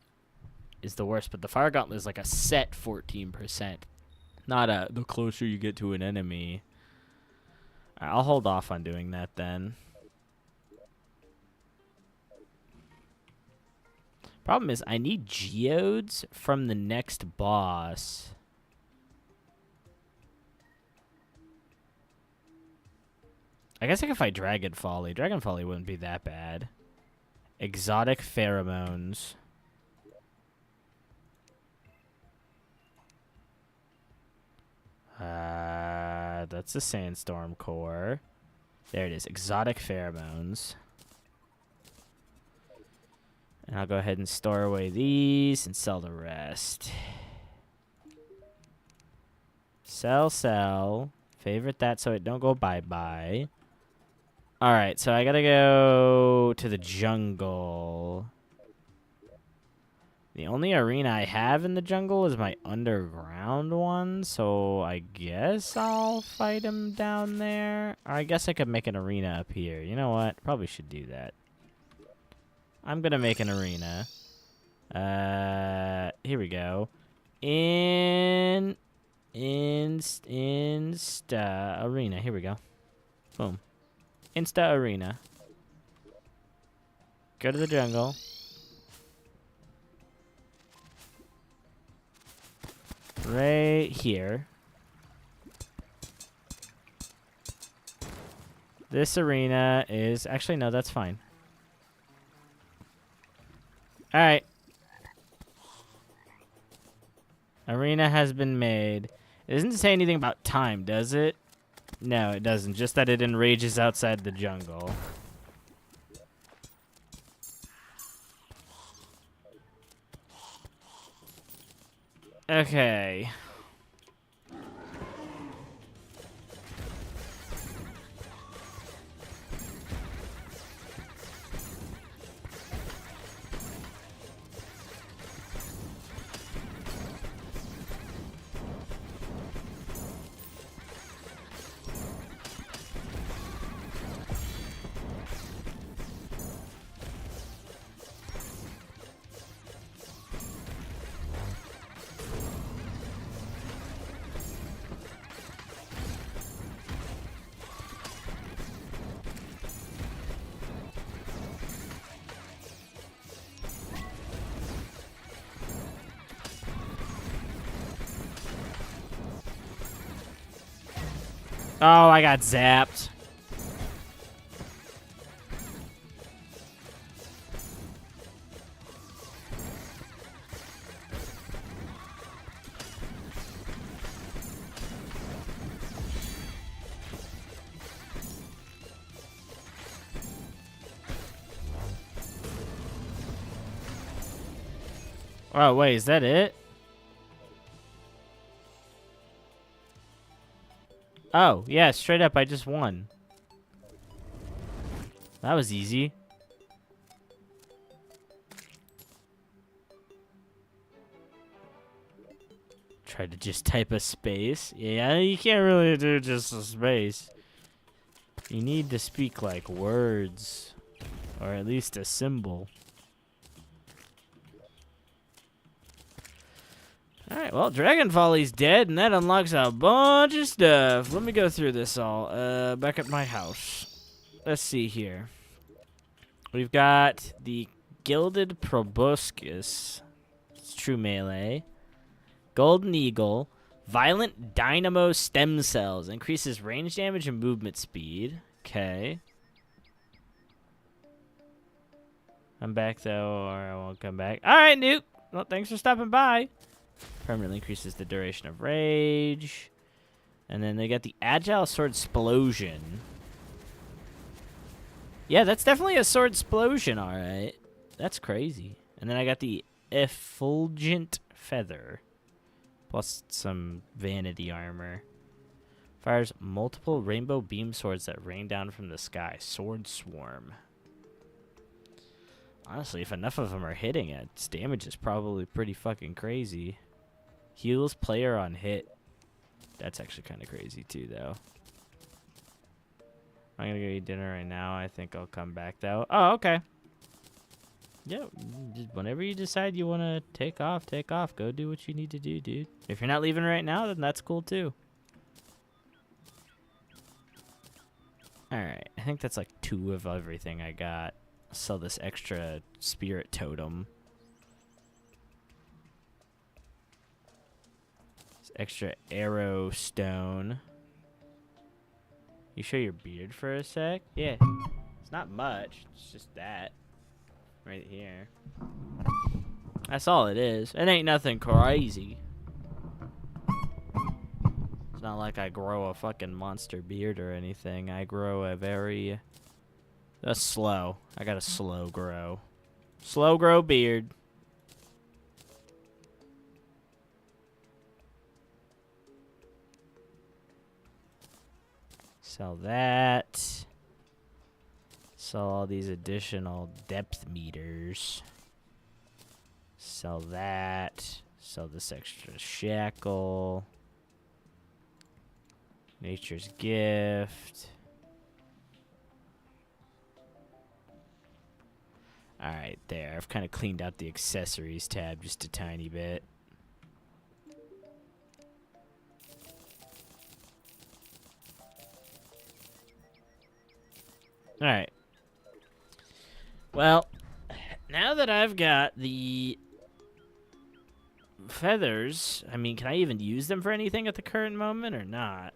is the worst. But the Fire Gauntlet is like a set 14%. Not a the closer you get to an enemy. All right, I'll hold off on doing that then. Problem is, I need geodes from the next boss. I guess I could fight Dragon Folly. Dragon Folly wouldn't be that bad. Exotic pheromones. That's a sandstorm core. There it is. Exotic pheromones. And I'll go ahead and store away these and sell the rest. Sell, sell. Favorite that so it don't go bye-bye. Alright, so I gotta go to the jungle. The only arena I have in the jungle is my underground one, so I guess I'll fight him down there. Or I guess I could make an arena up here. You know what? Probably should do that. I'm gonna make an arena. Here we go. Insta arena. Here we go. Boom. Insta arena. Go to the jungle. Right here. This arena is actually no, that's fine. Alright. Arena has been made. It doesn't say anything about time, does it? No, it doesn't. Just that it enrages outside the jungle. Okay. Oh, I got zapped. Oh, wait, is that it? Oh, yeah, straight up, I just won. That was easy. Tried to just type a space. Yeah, you can't really do just a space. You need to speak like words. Or at least a symbol. Alright, well, Dragon Volley's dead, and that unlocks a bunch of stuff. Let me go through this all. Back at my house. Let's see here. We've got the Gilded Proboscis. It's true melee. Golden Eagle. Violent Dynamo Stem Cells. Increases range damage and movement speed. Okay. I'm back, though, or I won't come back. Alright, Nuke. Well, thanks for stopping by. Permanently increases the duration of rage. And then they got the Agile Sword Explosion. Yeah, that's definitely a sword explosion, alright. That's crazy. And then I got the Effulgent Feather. Plus some vanity armor. Fires multiple rainbow beam swords that rain down from the sky. Sword Swarm. Honestly, if enough of them are hitting it, its damage is probably pretty fucking crazy. Heals player on hit. That's actually kind of crazy too, though. I'm gonna go eat dinner right now. I think I'll come back, though. Oh, okay. Yeah, whenever you decide you want to take off, take off. Go do what you need to do, dude. If you're not leaving right now, then that's cool, too. Alright, I think that's like 2 of everything I got. I'll sell this extra spirit totem. This extra arrow stone. You show your beard for a sec? Yeah. It's not much. It's just that. Right here. That's all it is. It ain't nothing crazy. It's not like I grow a fucking monster beard or anything. I grow a very... That's slow. I got a slow grow. Slow grow beard. Sell that. Sell all these additional depth meters. Sell that. Sell this extra shackle. Nature's gift. Alright, there. I've kind of cleaned out the accessories tab just a tiny bit. Alright. Well, now that I've got the feathers, I mean, can I even use them for anything at the current moment or not?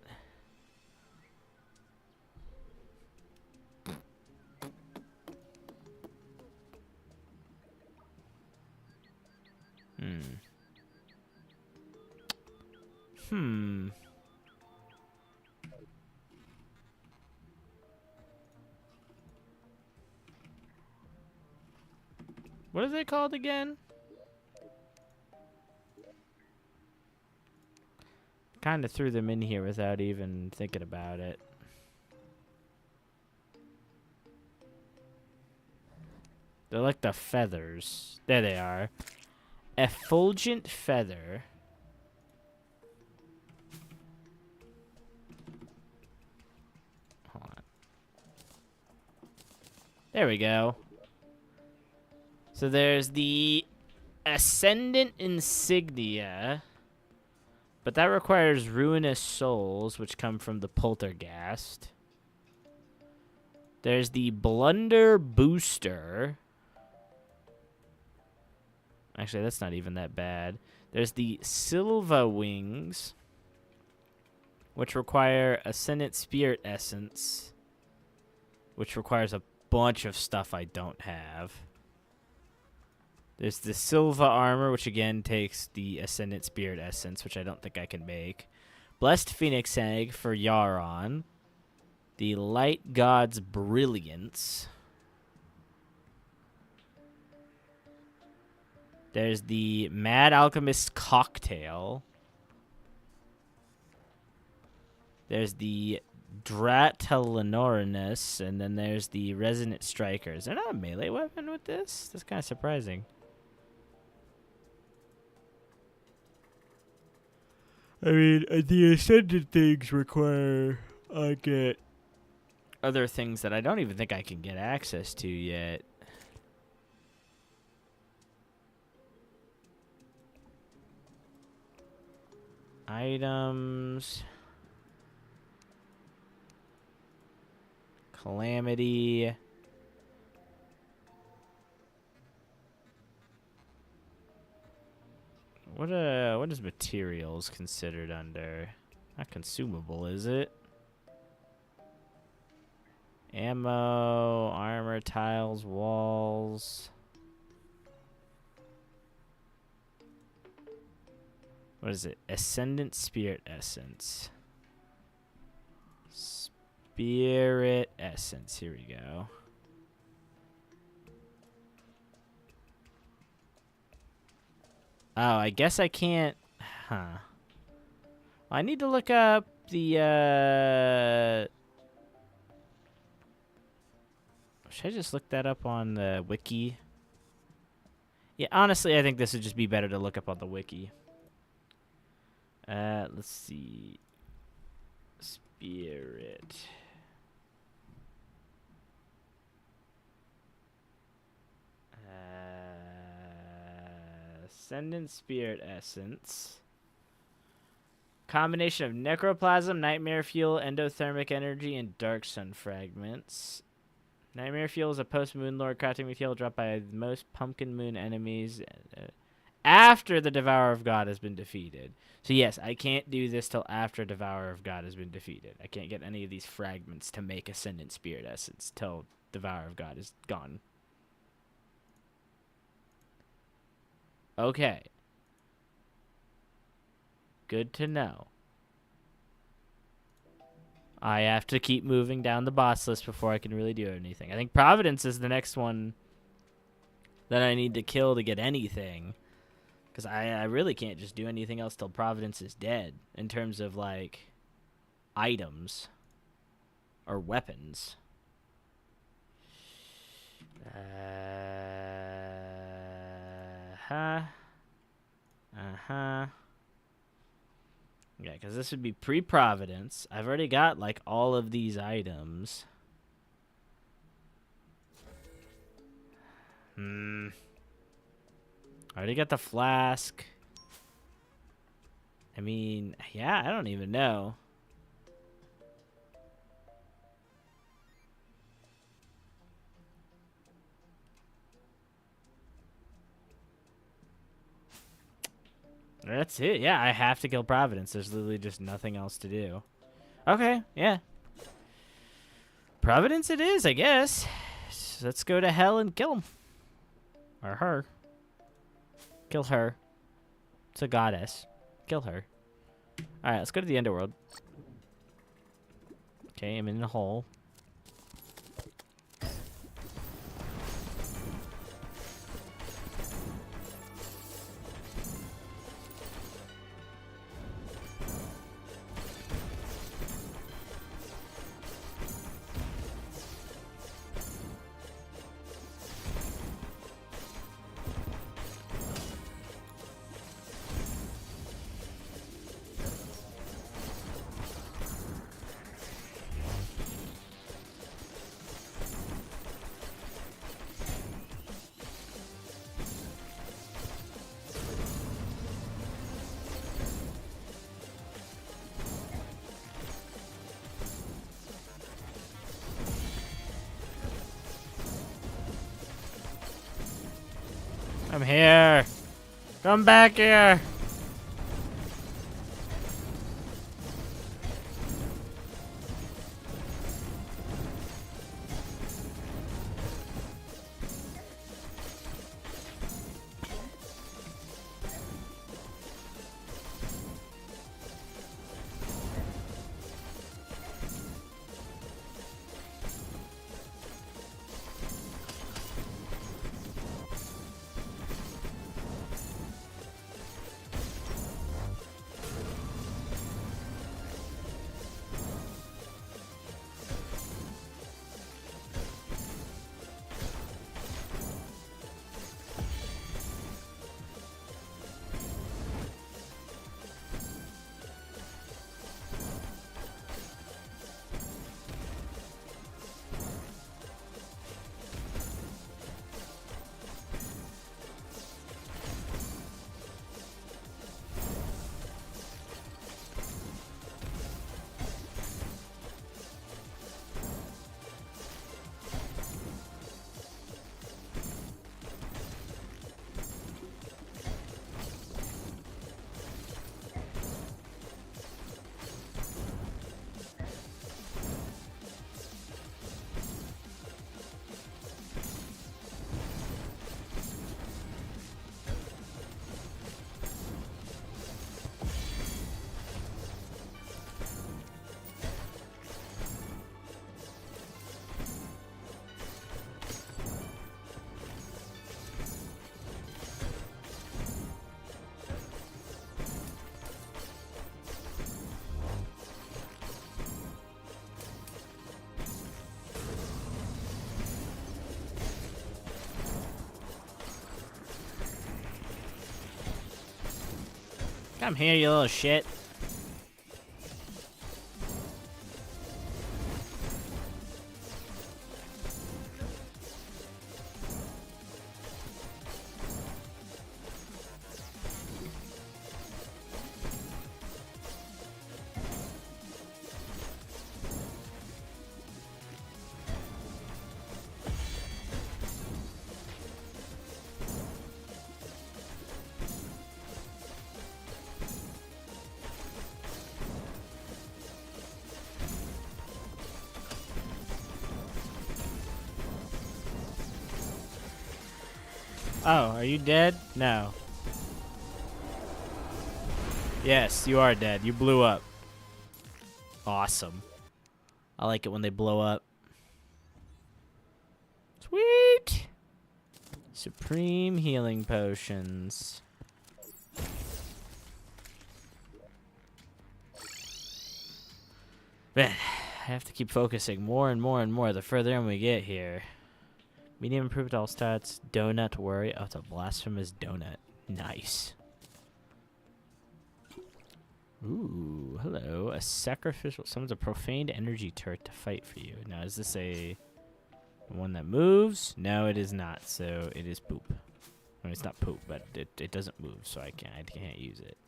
What are they called again? Kind of threw them in here without even thinking about it. They're like the feathers. There they are. Effulgent feather. Hold on. There we go. So there's the Ascendant Insignia. But that requires Ruinous Souls, which come from the Poltergeist. There's the Blunder Booster. Actually, that's not even that bad. There's the Silva Wings. which require Ascendant Spirit Essence, which requires a bunch of stuff I don't have. There's the Silva Armor, which again takes the Ascendant Spirit Essence, which I don't think I can make. Blessed Phoenix Egg for Yaron. The Light God's Brilliance. There's the Mad Alchemist's Cocktail. There's the Dratellinorinus, and then there's the Resonant Striker. Is there not a melee weapon with this? That's kind of surprising. I mean, the Ascended things require I get other things that I don't even think I can get access to yet. Items. Calamity. What is materials considered under? Not consumable, is it? Ammo, armor, tiles, walls. What is it? Ascendant Spirit Essence. Spirit Essence. Here we go. Oh, I guess I can't. Huh. I need to look up the. Should I just look that up on the wiki? Yeah, honestly, I think this would just be better to look up on the wiki. Let's see. Spirit. Ascendant Spirit Essence. Combination of Necroplasm, Nightmare Fuel, Endothermic Energy, and Dark Sun Fragments. Nightmare Fuel is a post-Moon Lord crafting material dropped by most Pumpkin Moon enemies after the Devourer of God has been defeated. So yes, I can't do this till after Devourer of God has been defeated. I can't get any of these fragments to make Ascendant Spirit Essence till Devourer of God is gone. Okay. Good to know. I have to keep moving down the boss list before I can really do anything. I think Providence is the next one that I need to kill to get anything. Because I really can't just do anything else till Providence is dead. In terms of, like, items. Or weapons. Yeah, because this would be pre-Providence. I've already got, like, all of these items. I already got the flask. I mean, yeah, I don't even know. That's it. Yeah, I have to kill Providence. There's literally just nothing else to do. Okay, yeah. Providence it is, I guess. So let's go to hell and kill him. Or her. Kill her. It's a goddess. Kill her. Alright, let's go to the Underworld. Okay, I'm in the hole. I'm here. Come back here. Come here, you little shit. Oh, are you dead? No. Yes, you are dead. You blew up. Awesome. I like it when they blow up. Sweet! Supreme healing potions. Man, I have to keep focusing more and more and more the further in we get here. Medium improved all stats. Donut worry. Oh, it's a blasphemous donut. Nice. Ooh, hello. A sacrificial. Summons a profaned energy turret to fight for you. Now, is this a one that moves? No, it is not. So it is poop. I mean, it's not poop, but it doesn't move, so I can't use it.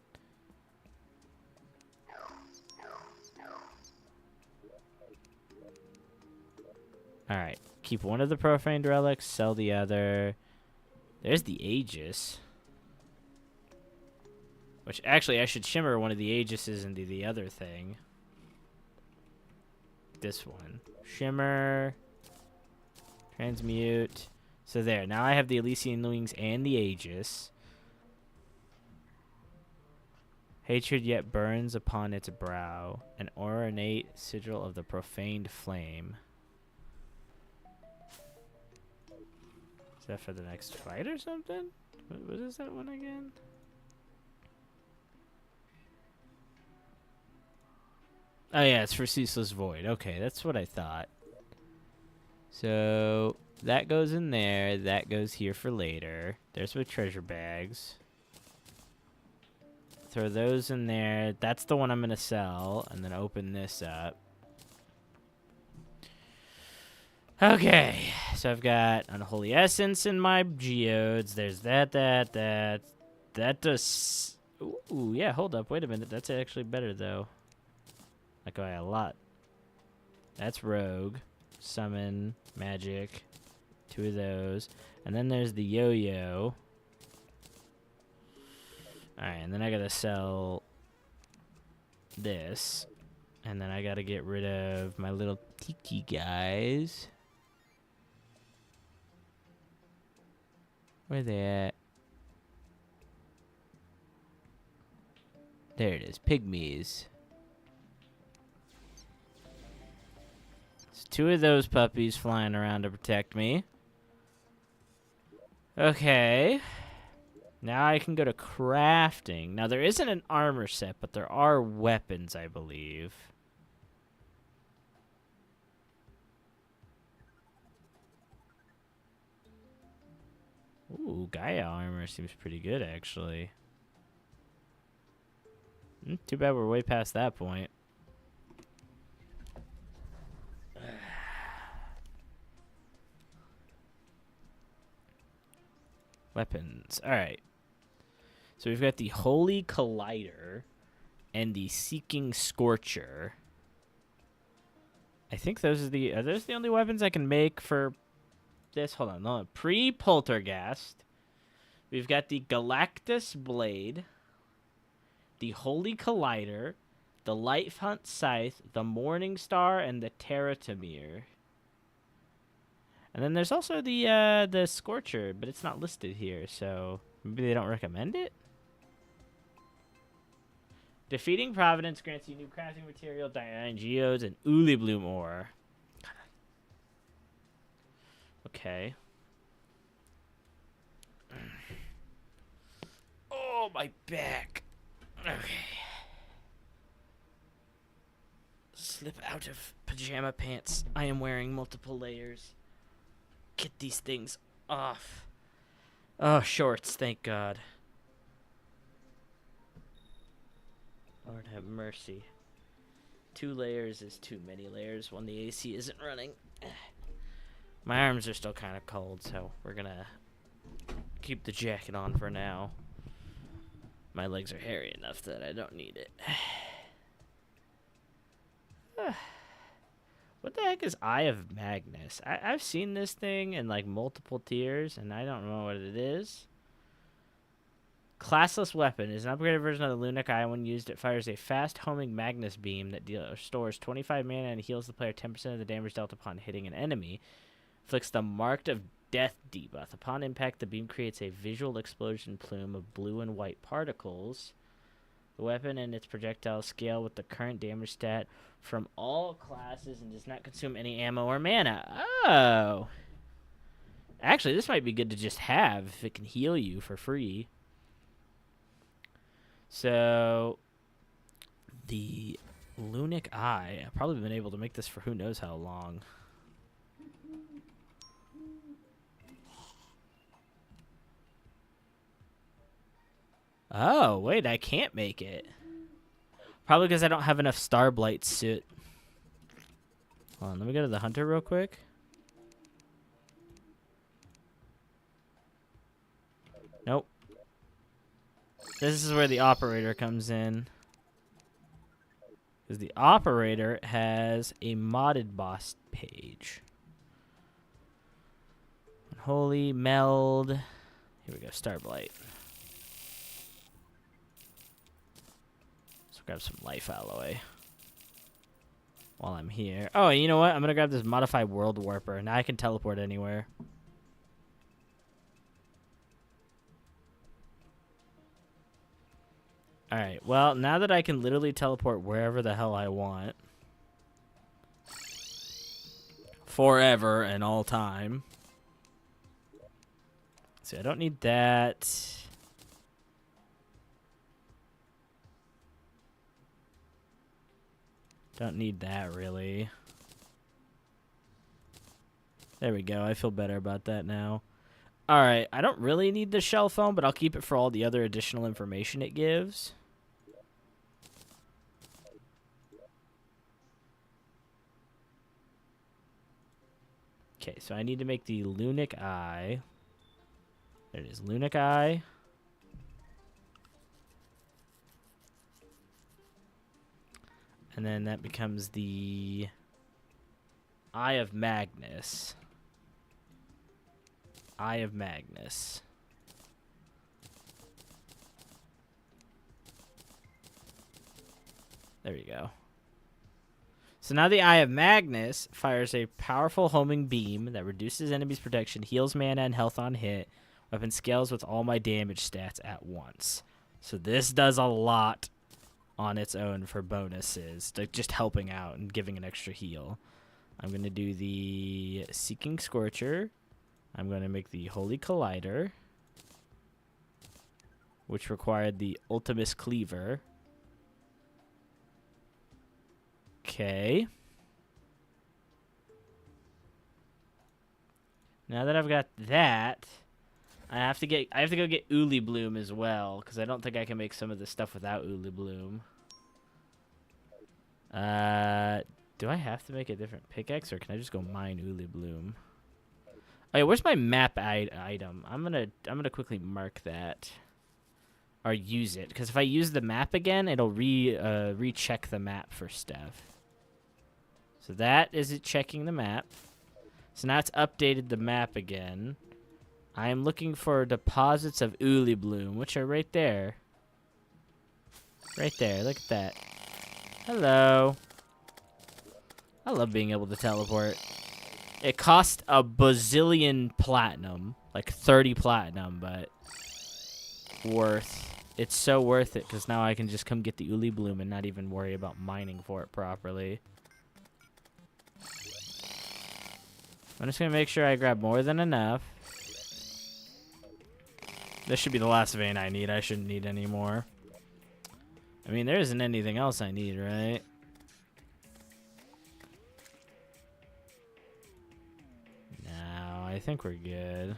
All right. Keep one of the profaned relics. Sell the other. There's the Aegis. Which, actually, I should shimmer one of the Aegises into the other thing. This one. Shimmer. Transmute. So there. Now I have the Elysian Wings and the Aegis. Hatred yet burns upon its brow. An ornate sigil of the profaned flame. Is that for the next fight or something? What is that one again? Oh yeah, it's for Ceaseless Void. Okay, that's what I thought. So that goes in there. That goes here for later. There's my treasure bags. Throw those in there. That's the one I'm going to sell. And then open this up. Okay. So I've got Unholy Essence in my geodes. There's that. That does... Ooh, yeah, hold up. Wait a minute. That's actually better, though. Like, by a lot. That's Rogue. Summon. Magic. 2 of those. And then there's the Yo-Yo. Alright, and then I gotta sell this. And then I gotta get rid of my little tiki guys. Where they at? There it is. Pygmies. There's 2 of those puppies flying around to protect me. Okay. Now I can go to crafting. Now, there isn't an armor set, but there are weapons, I believe. Ooh, Gaia armor seems pretty good, actually. Too bad we're way past that point. Weapons. Alright. So we've got the Holy Collider and the Seeking Scorcher. I think those are those the only weapons I can make for this? Hold on, no. Pre-Poltergeist. We've got the Galactus Blade, the Holy Collider, the Light Hunt Scythe, the Morning Star, and the Terratamir. And then there's also the Scorcher, but it's not listed here, so maybe they don't recommend it? Defeating Providence grants you new crafting material, Diane Geodes, and Uli Bloom ore. Okay. Oh, my back. Okay. Slip out of pajama pants. I am wearing multiple layers. Get these things off. Oh, shorts, thank God. Lord have mercy. 2 layers is too many layers when the AC isn't running. My arms are still kind of cold, so we're gonna keep the jacket on for now. My legs are hairy enough that I don't need it. What the heck is Eye of Magnus? I've seen this thing in like multiple tiers, and I don't know what it is. Classless weapon is an upgraded version of the Runic Eye. When used, it fires a fast homing Magnus beam that stores 25 mana and heals the player 10% of the damage dealt upon hitting an enemy. Inflicts the Marked of Death debuff. Upon impact, the beam creates a visual explosion plume of blue and white particles. The weapon and its projectiles scale with the current damage stat from all classes and does not consume any ammo or mana. Oh! Actually, this might be good to just have if it can heal you for free. So, the Runic Eye. I've probably been able to make this for who knows how long. Oh, wait, I can't make it. Probably because I don't have enough Starblight suit. Hold on, let me go to the hunter real quick. Nope. This is where the operator comes in. Because the operator has a modded boss page. Holy meld. Here we go, Starblight. Let's grab some life alloy while I'm here. Oh, you know what? I'm going to grab this modified world warper. Now I can teleport anywhere. Alright, well, now that I can literally teleport wherever the hell I want. Forever and all time. See, I don't need that. Don't need that, really. There we go. I feel better about that now. Alright, I don't really need the shell phone, but I'll keep it for all the other additional information it gives. Okay, so I need to make the Runic Eye. There it is, Runic Eye. And then that becomes the Eye of Magnus. Eye of Magnus. There you go. So now the Eye of Magnus fires a powerful homing beam that reduces enemies' protection, heals mana and health on hit. Weapon scales with all my damage stats at once. So this does a lot on its own for bonuses, like just helping out and giving an extra heal. I'm going to do the Seeking Scorcher. I'm going to make the Holy Collider, which required the Ultimus Cleaver. Okay. Now that I've got that, I have to go get Uli Bloom as well, because I don't think I can make some of this stuff without Uli Bloom. Do I have to make a different pickaxe, or can I just go mine Uli Bloom? Oh yeah, where's my map item? I'm gonna quickly mark that, or use it, because if I use the map again, it'll recheck the map for stuff. So that is it checking the map. So now it's updated the map again. I am looking for deposits of Uli Bloom, which are right there. Right there, look at that. Hello. I love being able to teleport. It cost a bazillion platinum, like 30 platinum, but worth. It's so worth it, because now I can just come get the Uli Bloom and not even worry about mining for it properly. I'm just going to make sure I grab more than enough. This should be the last vein I need. I shouldn't need any more. I mean, there isn't anything else I need, right? No, I think we're good.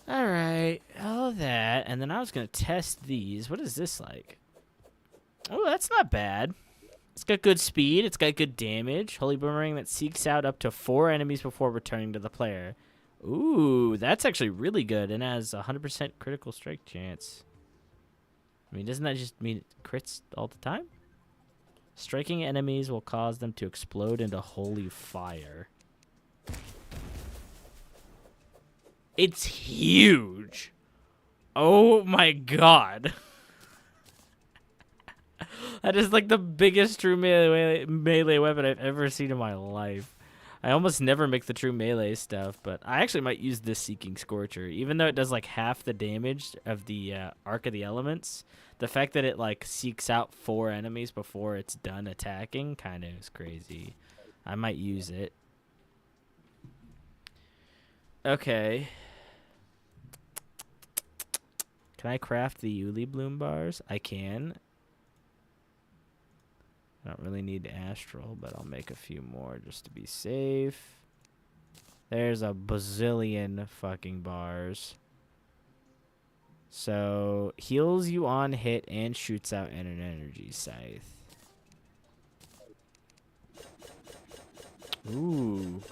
Alright, all that. And then I was going to test these. What is this like? Oh, that's not bad. It's got good speed. It's got good damage. Holy Boomerang that seeks out up to 4 enemies before returning to the player. Ooh, that's actually really good and has 100% critical strike chance. I mean, doesn't that just mean it crits all the time? Striking enemies will cause them to explode into holy fire. It's huge. Oh my god. That is like the biggest true melee weapon I've ever seen in my life. I almost never make the true melee stuff, but I actually might use this Seeking Scorcher. Even though it does like half the damage of the Arc of the Elements, the fact that it like seeks out 4 enemies before it's done attacking kind of is crazy. I might use it. Okay. Can I craft the Uli Bloom bars? I can. I don't really need Astral, but I'll make a few more just to be safe. There's a bazillion fucking bars. So, heals you on hit and shoots out an energy scythe. Ooh.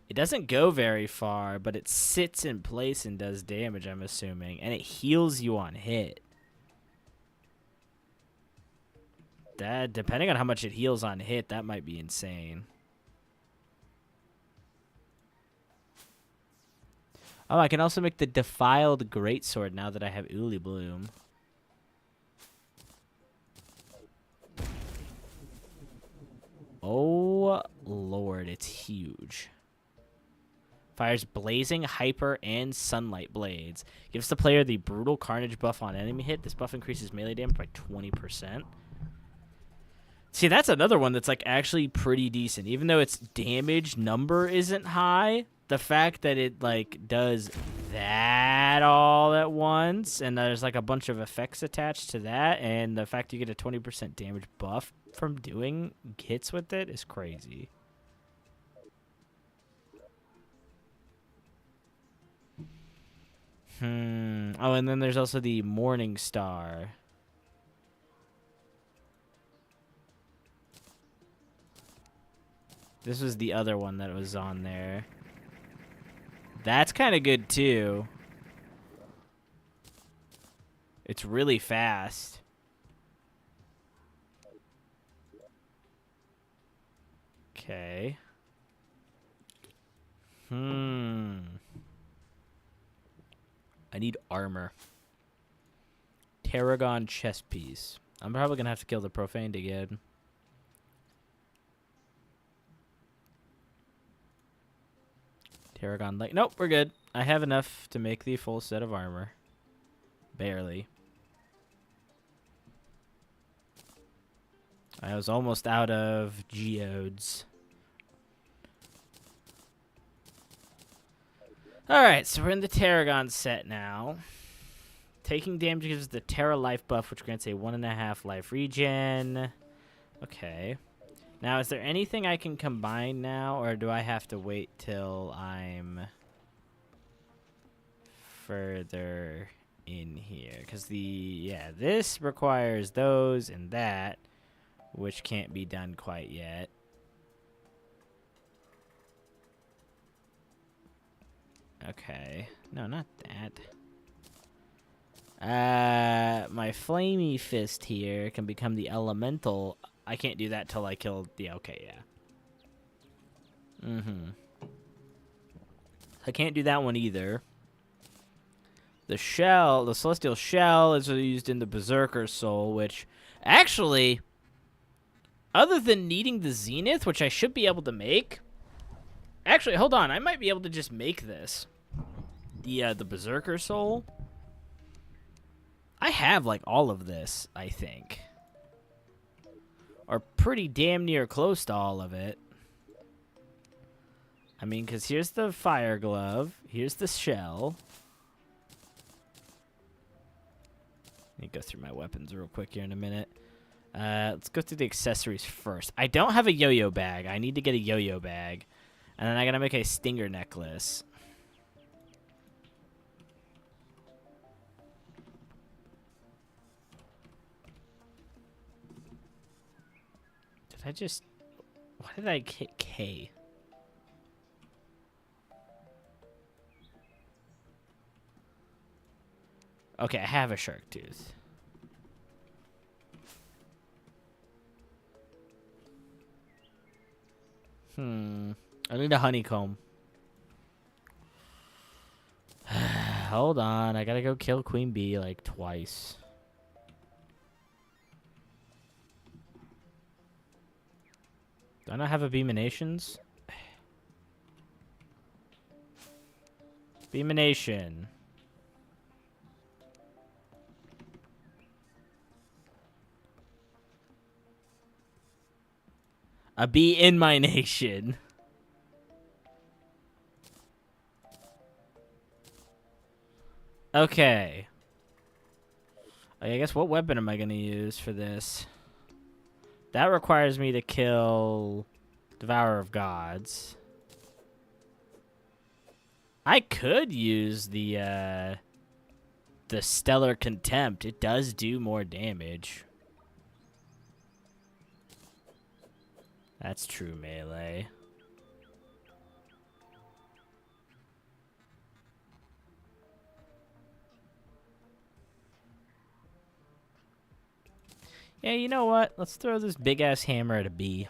It doesn't go very far, but it sits in place and does damage, I'm assuming. And it heals you on hit. That, depending on how much it heals on hit, that might be insane. Oh, I can also make the Defiled Greatsword now that I have Uli Bloom. Oh, Lord, it's huge. Fires Blazing, Hyper, and Sunlight Blades. Gives the player the Brutal Carnage buff on enemy hit. This buff increases melee damage by 20%. See, that's another one that's like actually pretty decent. Even though its damage number isn't high, the fact that it like does that all at once, and there's like a bunch of effects attached to that, and the fact you get a 20% damage buff from doing hits with it is crazy. Oh, and then there's also the Morning Star. This was the other one that was on there. That's kind of good, too. It's really fast. Okay. I need armor. Tarragon chest piece. I'm probably going to have to kill the Profaned again. Tarragon light. Nope, we're good. I have enough to make the full set of armor. Barely. I was almost out of geodes. Alright, so we're in the Tarragon set now. Taking damage gives the Terra life buff, which grants a 1.5 life regen. Okay. Now, is there anything I can combine now, or do I have to wait till I'm further in here? Because this requires those and that, which can't be done quite yet. Okay. No, not that. My Flamey Fist here can become the Elemental. I can't do that till I kill the... Okay, yeah. I can't do that one either. The shell, the Celestial Shell is used in the Berserker Soul, which actually, other than needing the Zenith, which I should be able to make... Actually, hold on. I might be able to just make this. The Berserker Soul. I have, like, all of this, I think. Or pretty damn near close to all of it. I mean, because here's the Fire Glove. Here's the shell. Let me go through my weapons real quick here in a minute. Let's go through the accessories first. I don't have a yo-yo bag. I need to get a yo-yo bag. And then I gotta make a stinger necklace. I just... Why did I hit K? Okay, I have a shark tooth. I need a honeycomb. Hold on, I gotta go kill Queen Bee like twice. Do I not have a Beaminations? Beamination. A bee in my nation. Okay. I guess what weapon am I going to use for this? That requires me to kill Devourer of Gods. I could use the Stellar Contempt. It does do more damage. That's true melee. Yeah, you know what? Let's throw this big-ass hammer at a bee.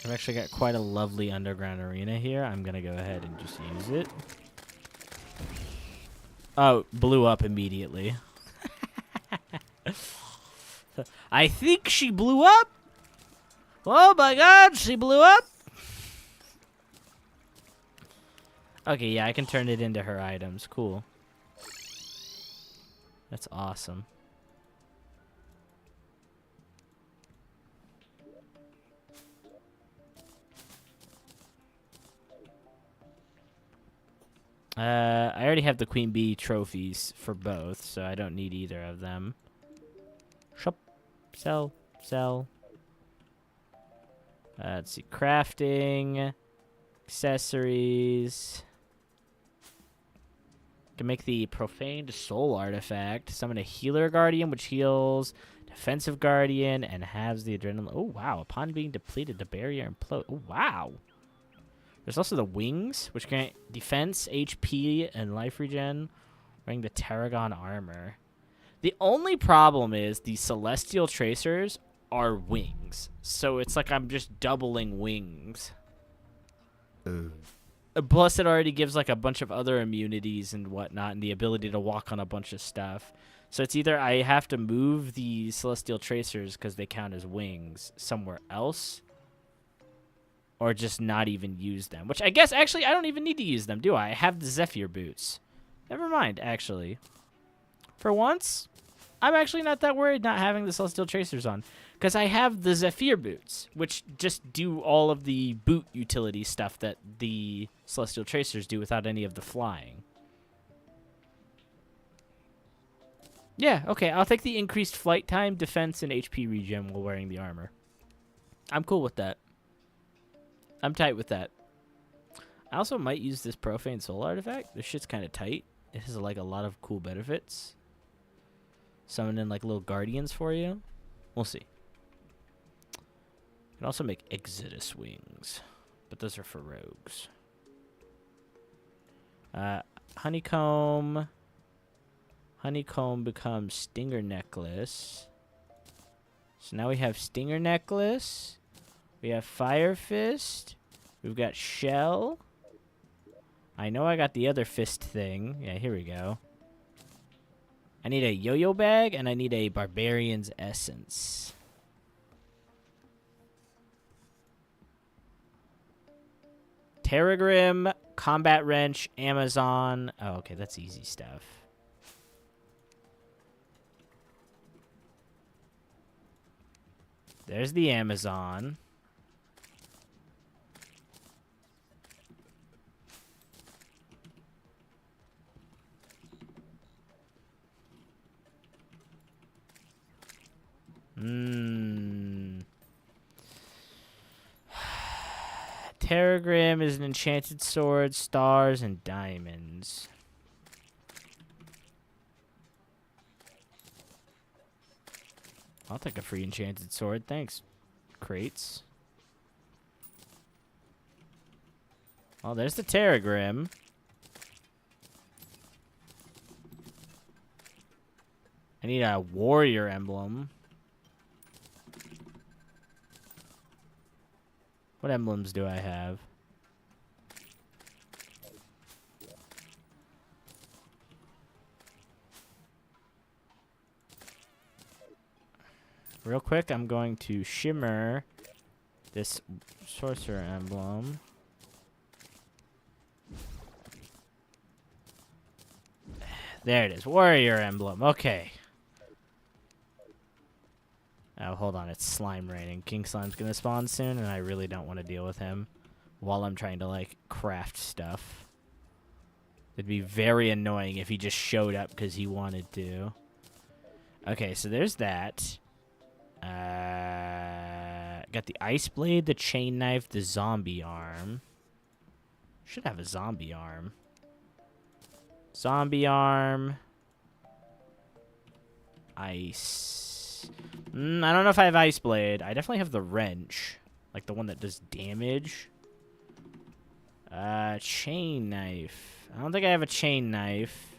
I've actually got quite a lovely underground arena here. I'm going to go ahead and just use it. Oh, blew up immediately. I think she blew up. Oh my god, she blew up. Okay, yeah, I can turn it into her items. Cool. That's awesome. I already have the Queen Bee trophies for both, so I don't need either of them. Shop. Sell. Sell. Let's see. Crafting. Accessories. Can make the Profaned Soul artifact. Summon a Healer Guardian, which heals Defensive Guardian and has the Adrenaline. Oh, wow. Upon being depleted, the barrier implode. Oh, wow. There's also the Wings, which grant defense, HP, and life regen, wearing the Tarragon armor. The only problem is the Celestial Tracers are wings. So it's like I'm just doubling wings. Plus, it already gives like a bunch of other immunities and whatnot, and the ability to walk on a bunch of stuff. So it's either I have to move the Celestial Tracers because they count as wings somewhere else, or just not even use them. Which I guess, actually, I don't even need to use them, do I? I have the Zephyr boots. Never mind, actually. For once, I'm actually not that worried not having the Celestial Tracers on, because I have the Zephyr boots, which just do all of the boot utility stuff that the Celestial Tracers do without any of the flying. Yeah, okay, I'll take the increased flight time, defense, and HP regen while wearing the armor. I'm cool with that. I'm tight with that. I also might use this Profane Soul artifact. This shit's kind of tight. It has like a lot of cool benefits. Summoning like little guardians for you. We'll see. You can also make Exodus wings, but those are for rogues. Honeycomb. Honeycomb becomes Stinger Necklace. So now we have Stinger Necklace. We have Fire Fist. We've got Shell. I know I got the other fist thing. Yeah, here we go. I need a yo-yo bag, and I need a Barbarian's Essence. Terragrim, Combat Wrench, Amazon. Oh, okay, that's easy stuff. There's the Amazon. Terragrim is an enchanted sword, stars, and diamonds. I'll take a free enchanted sword. Thanks, crates. Oh, there's the Terraria. I need a warrior emblem. What emblems do I have? Real quick, I'm going to shimmer this sorcerer emblem. There it is. Warrior emblem. Okay. Oh, hold on. It's slime raining. King Slime's going to spawn soon, and I really don't want to deal with him while I'm trying to, like, craft stuff. It'd be very annoying if he just showed up because he wanted to. Okay, so there's that. Got the ice blade, the chain knife, the zombie arm. Should have a zombie arm. Zombie arm. Ice. I don't know if I have ice blade. I definitely have the wrench. Like the one that does damage. Chain knife. I don't think I have a chain knife.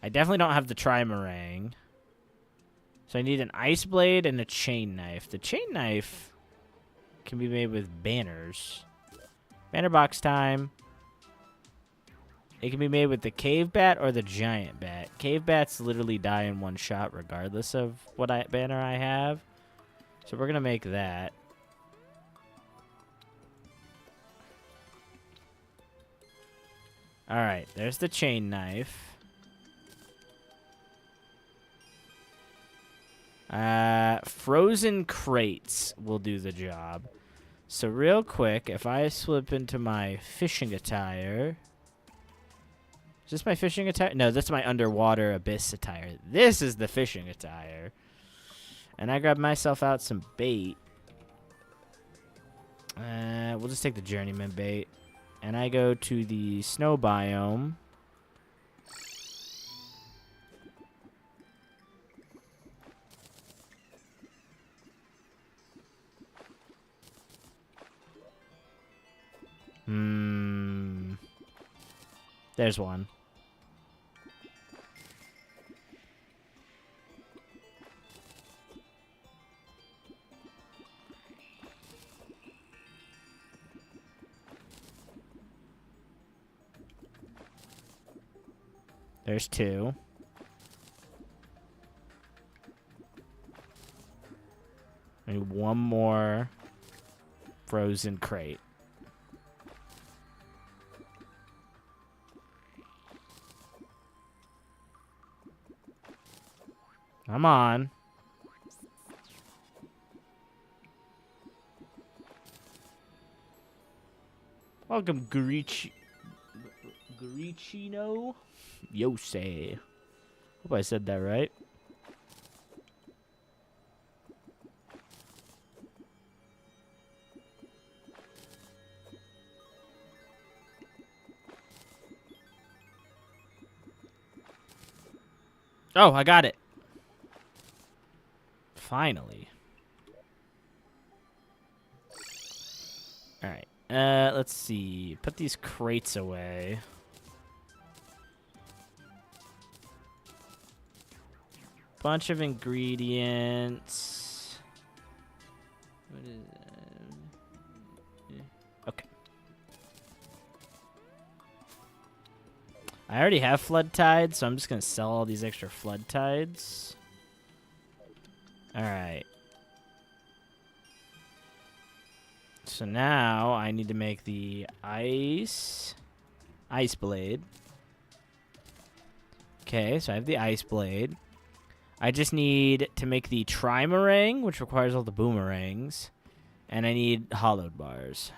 I definitely don't have the trimarang. So I need an ice blade and a chain knife. The chain knife can be made with banners. Banner box time. It can be made with the cave bat or the giant bat. Cave bats literally die in one shot regardless of what banner I have. So we're going to make that. Alright, there's the chain knife. Frozen crates will do the job. So real quick, if I slip into my fishing attire... Is this my fishing attire? No, that's my underwater abyss attire. This is the fishing attire. And I grab myself out some bait. We'll just take the journeyman bait. And I go to the snow biome. There's one. There's two. I need one more frozen crate. Come on. Welcome, Guricino. Yosei. Hope I said that right. Oh, I got it. Finally. All right. Let's see. Put these crates away. Bunch of ingredients. What is that? Okay. I already have flood tides, so I'm just gonna sell all these extra flood tides. All right. So now I need to make the ice blade. Okay, so I have the ice blade. I just need to make the trimarang, which requires all the boomerangs. And I need hollowed bars.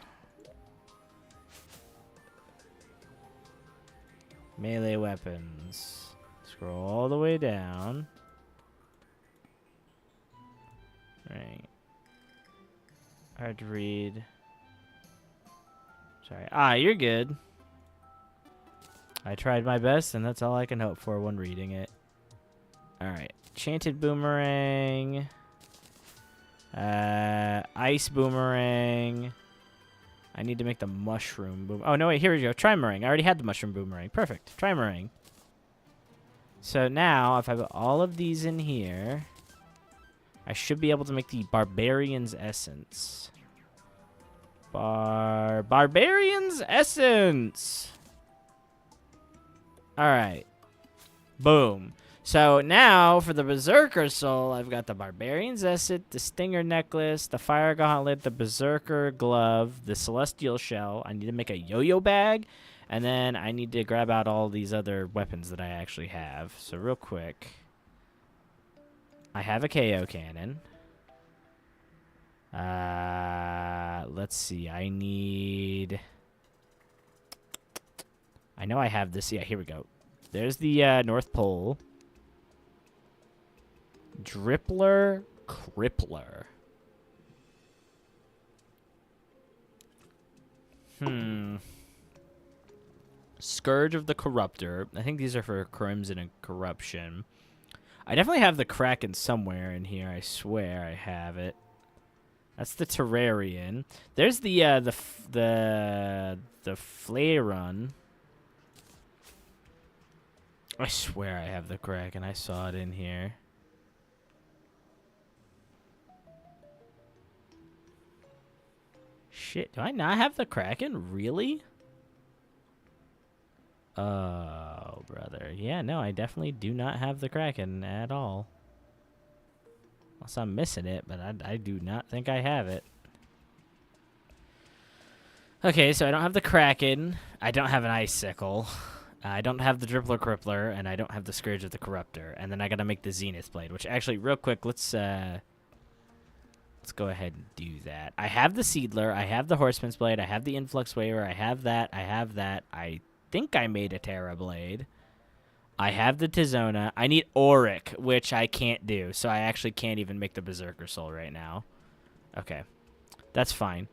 Melee weapons. Scroll all the way down. Right. Hard to read. Sorry. Ah, you're good. I tried my best, and that's all I can hope for when reading it. Alright. Enchanted boomerang. Ice boomerang. I need to make the mushroom boom. Oh, no, wait. Here we go. Trimarang. I already had the mushroom boomerang. Perfect. Trimarang. So now, if I put all of these in here, I should be able to make the Barbarian's Essence. Barbarian's Essence! Alright. Boom. So now, for the Berserker Soul, I've got the Barbarian's Essence, the Stinger Necklace, the Fire Gauntlet, the Berserker Glove, the Celestial Shell. I need to make a yo-yo bag, and then I need to grab out all these other weapons that I actually have. So real quick, I have a KO cannon. Let's see. I know I have this. Yeah, here we go. There's the North Pole. Drippler Crippler. Scourge of the Corruptor. I think these are for Crimson and Corruption. I definitely have the Kraken somewhere in here. I swear I have it. That's the Terrarian. There's the Flareon. I swear I have the Kraken. I saw it in here. Shit, do I not have the Kraken? Really? Oh, brother. Yeah, no, I definitely do not have the Kraken at all. Unless I'm missing it, but I do not think I have it. Okay, so I don't have the Kraken. I don't have an Icicle. I don't have the Drippler Crippler, and I don't have the Scourge of the Corruptor. And then I gotta make the Zenith Blade, which actually, real quick, let's go ahead and do that. I have the Seedler, I have the Horseman's Blade, I have the Influx Waver, I have that, I think I made a Terra Blade. I have the Tizona. I need Auric, which I can't do, so I actually can't even make the Berserker Soul right now. Okay. That's fine.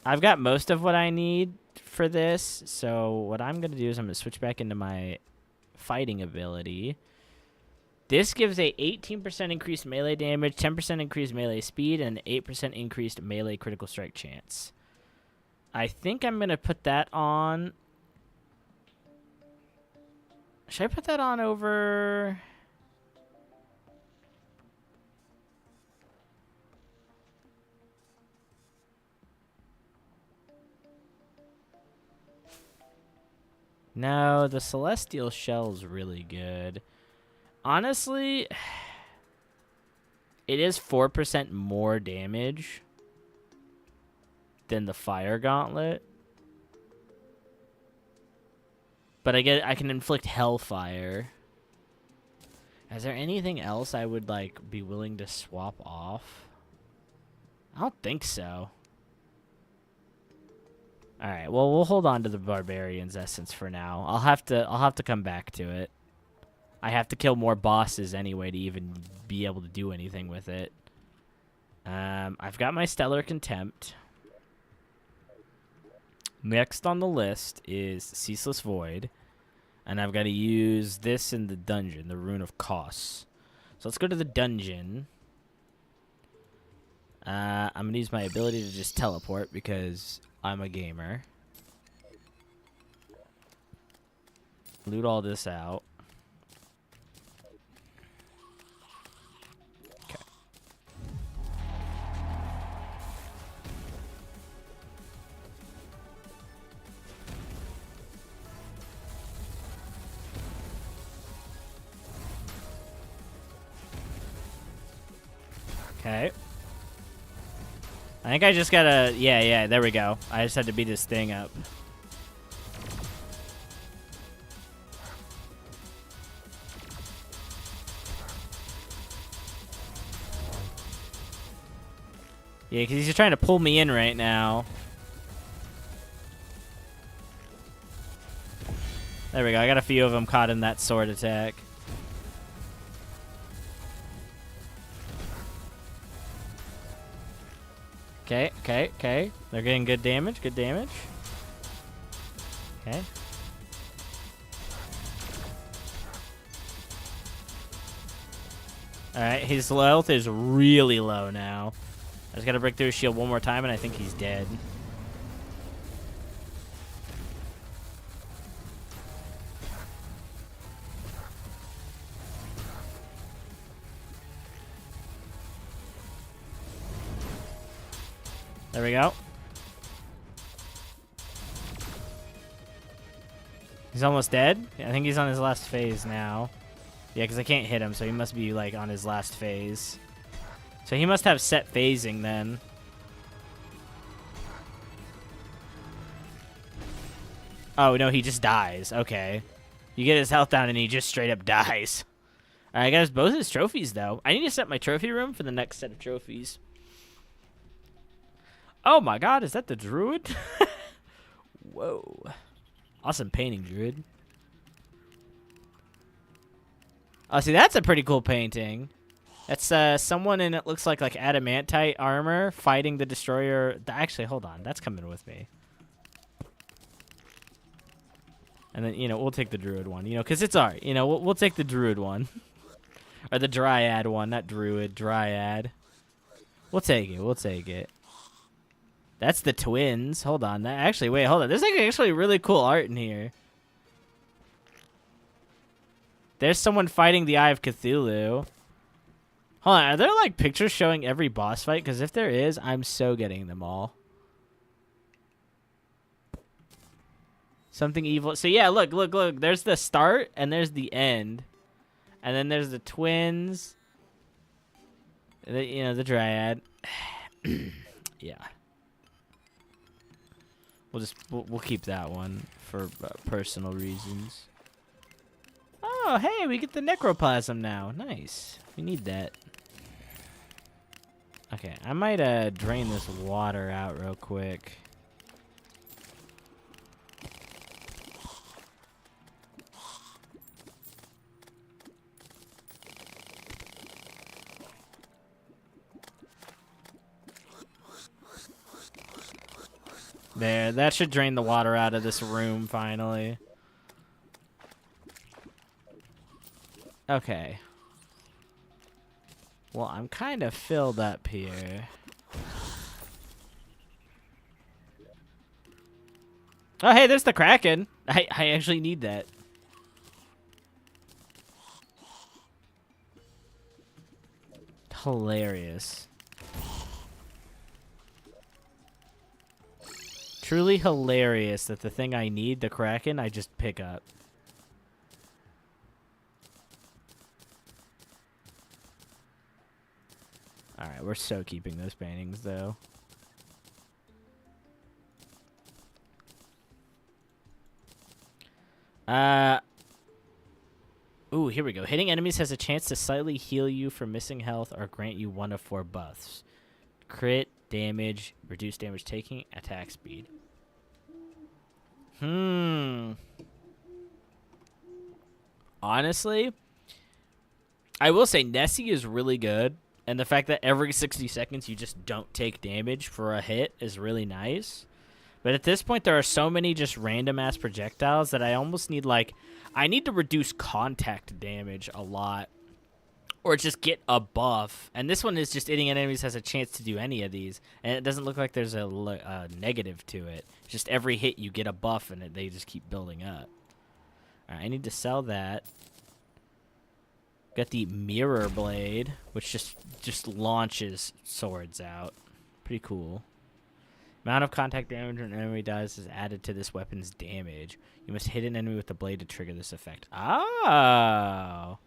I've got most of what I need for this, so what I'm going to do is I'm going to switch back into my fighting ability. This gives a 18% increased melee damage, 10% increased melee speed, and 8% increased melee critical strike chance. I think I'm going to put that on... Should I put that on over... No, the Celestial Shell's really good. Honestly, it is 4% more damage than the Fire Gauntlet. But I can inflict Hellfire. Is there anything else I would like be willing to swap off? I don't think so. All right, well we'll hold on to the Barbarian's Essence for now. I'll have to come back to it. I have to kill more bosses anyway to even be able to do anything with it. I've got my Stellar Contempt. Next on the list is Ceaseless Void. And I've got to use this in the dungeon, the Rune of Kos. So let's go to the dungeon. I'm going to use my ability to just teleport because I'm a gamer. Loot all this out. Okay. Okay. I think I just gotta... Yeah, there we go. I just had to beat this thing up. Yeah, because he's trying to pull me in right now. There we go. I got a few of them caught in that sword attack. Okay. They're getting good damage. Okay. Alright, his health is really low now. I just gotta break through his shield one more time, and I think he's dead. There we go. He's almost dead. I think he's on his last phase now. Yeah, because I can't hit him, so he must be, like, on his last phase. So he must have set phasing then. Oh, no, he just dies. Okay. You get his health down and he just straight up dies. All right, I got both his trophies, though. I need to set my trophy room for the next set of trophies. Oh, my God. Is that the druid? Whoa. Awesome painting, druid. Oh, see, that's a pretty cool painting. That's someone in, it looks like adamantite armor fighting the destroyer. Actually, hold on. That's coming with me. And then, you know, we'll take the druid one, you know, because it's art. You know, we'll take the druid one. Or the dryad one, not druid, dryad. We'll take it. We'll take it. That's the twins. Hold on. Actually, wait, hold on. There's actually really cool art in here. There's someone fighting the Eye of Cthulhu. Hold on. Are there, like, pictures showing every boss fight? Because if there is, I'm so getting them all. Something evil. So, yeah, look. There's the start, and there's the end. And then there's the twins. You know, the dryad. Yeah. We'll keep that one for personal reasons. Oh, hey, we get the necroplasm now. Nice. We need that. Okay, I might drain this water out real quick. There, that should drain the water out of this room finally. Okay. Well, I'm kind of filled up here. Oh, hey, there's the Kraken. I actually need that. Hilarious. Truly hilarious that the thing I need, the Kraken, I just pick up. Alright, we're so keeping those paintings, though. Ooh, here we go. Hitting enemies has a chance to slightly heal you for missing health or grant you 1 of 4 buffs. Crit, damage, reduce damage taking, attack speed. Honestly, I will say Nessie is really good. And the fact that every 60 seconds you just don't take damage for a hit is really nice. But at this point, there are so many just random-ass projectiles that I almost need, like... I need to reduce contact damage a lot. Or just get a buff. And this one is just hitting enemies has a chance to do any of these. And it doesn't look like there's a negative to it. Just every hit you get a buff and they just keep building up. Alright, I need to sell that. Got the mirror blade, which just launches swords out. Pretty cool. Amount of contact damage an enemy does is added to this weapon's damage. You must hit an enemy with the blade to trigger this effect. Oh!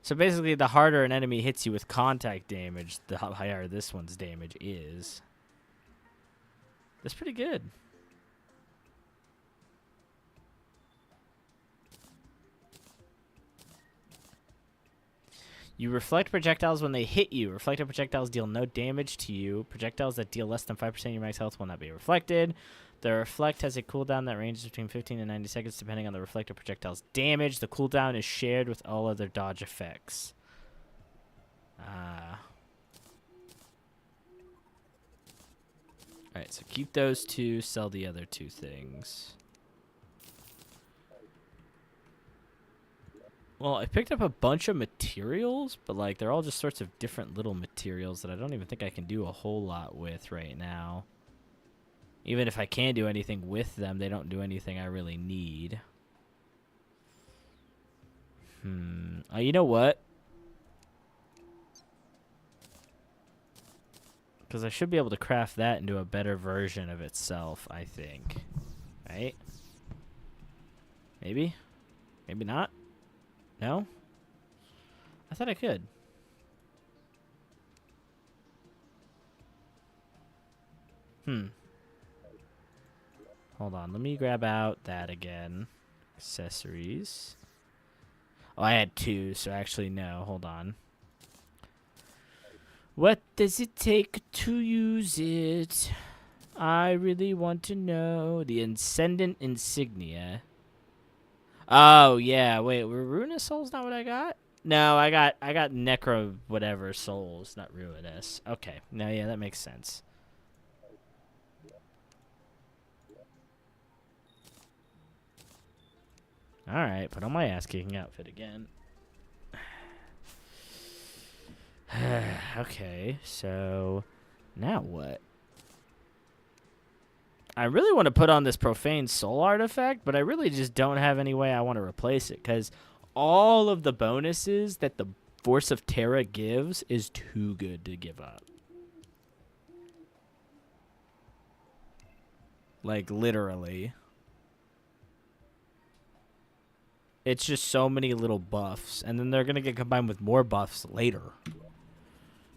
So basically, the harder an enemy hits you with contact damage, the higher this one's damage is. That's pretty good. You reflect projectiles when they hit you. Reflected projectiles deal no damage to you. Projectiles that deal less than 5% of your max health will not be reflected. The reflect has a cooldown that ranges between 15 and 90 seconds depending on the reflected projectile's damage. The cooldown is shared with all other dodge effects. Alright, so keep those 2, sell the other 2 things. Well, I picked up a bunch of materials, but like they're all just sorts of different little materials that I don't even think I can do a whole lot with right now. Even if I can do anything with them, they don't do anything I really need. You know what? Because I should be able to craft that into a better version of itself, I think. Right? Maybe? Maybe not? No? I thought I could. Hold on. Let me grab out that again. Accessories. Oh, I had 2, so actually no. Hold on. What does it take to use it? I really want to know. The Ascendant Insignia. Oh, yeah. Wait, were Ruinous Souls not what I got? No, I got Necro whatever souls, not Ruinous. Okay. No, yeah, that makes sense. Alright, put on my ass-kicking outfit again. Okay, so now what? I really want to put on this Profane Soul artifact, but I really just don't have any way I want to replace it, because all of the bonuses that the Force of Terra gives is too good to give up. Like, literally. It's just so many little buffs, and then they're going to get combined with more buffs later.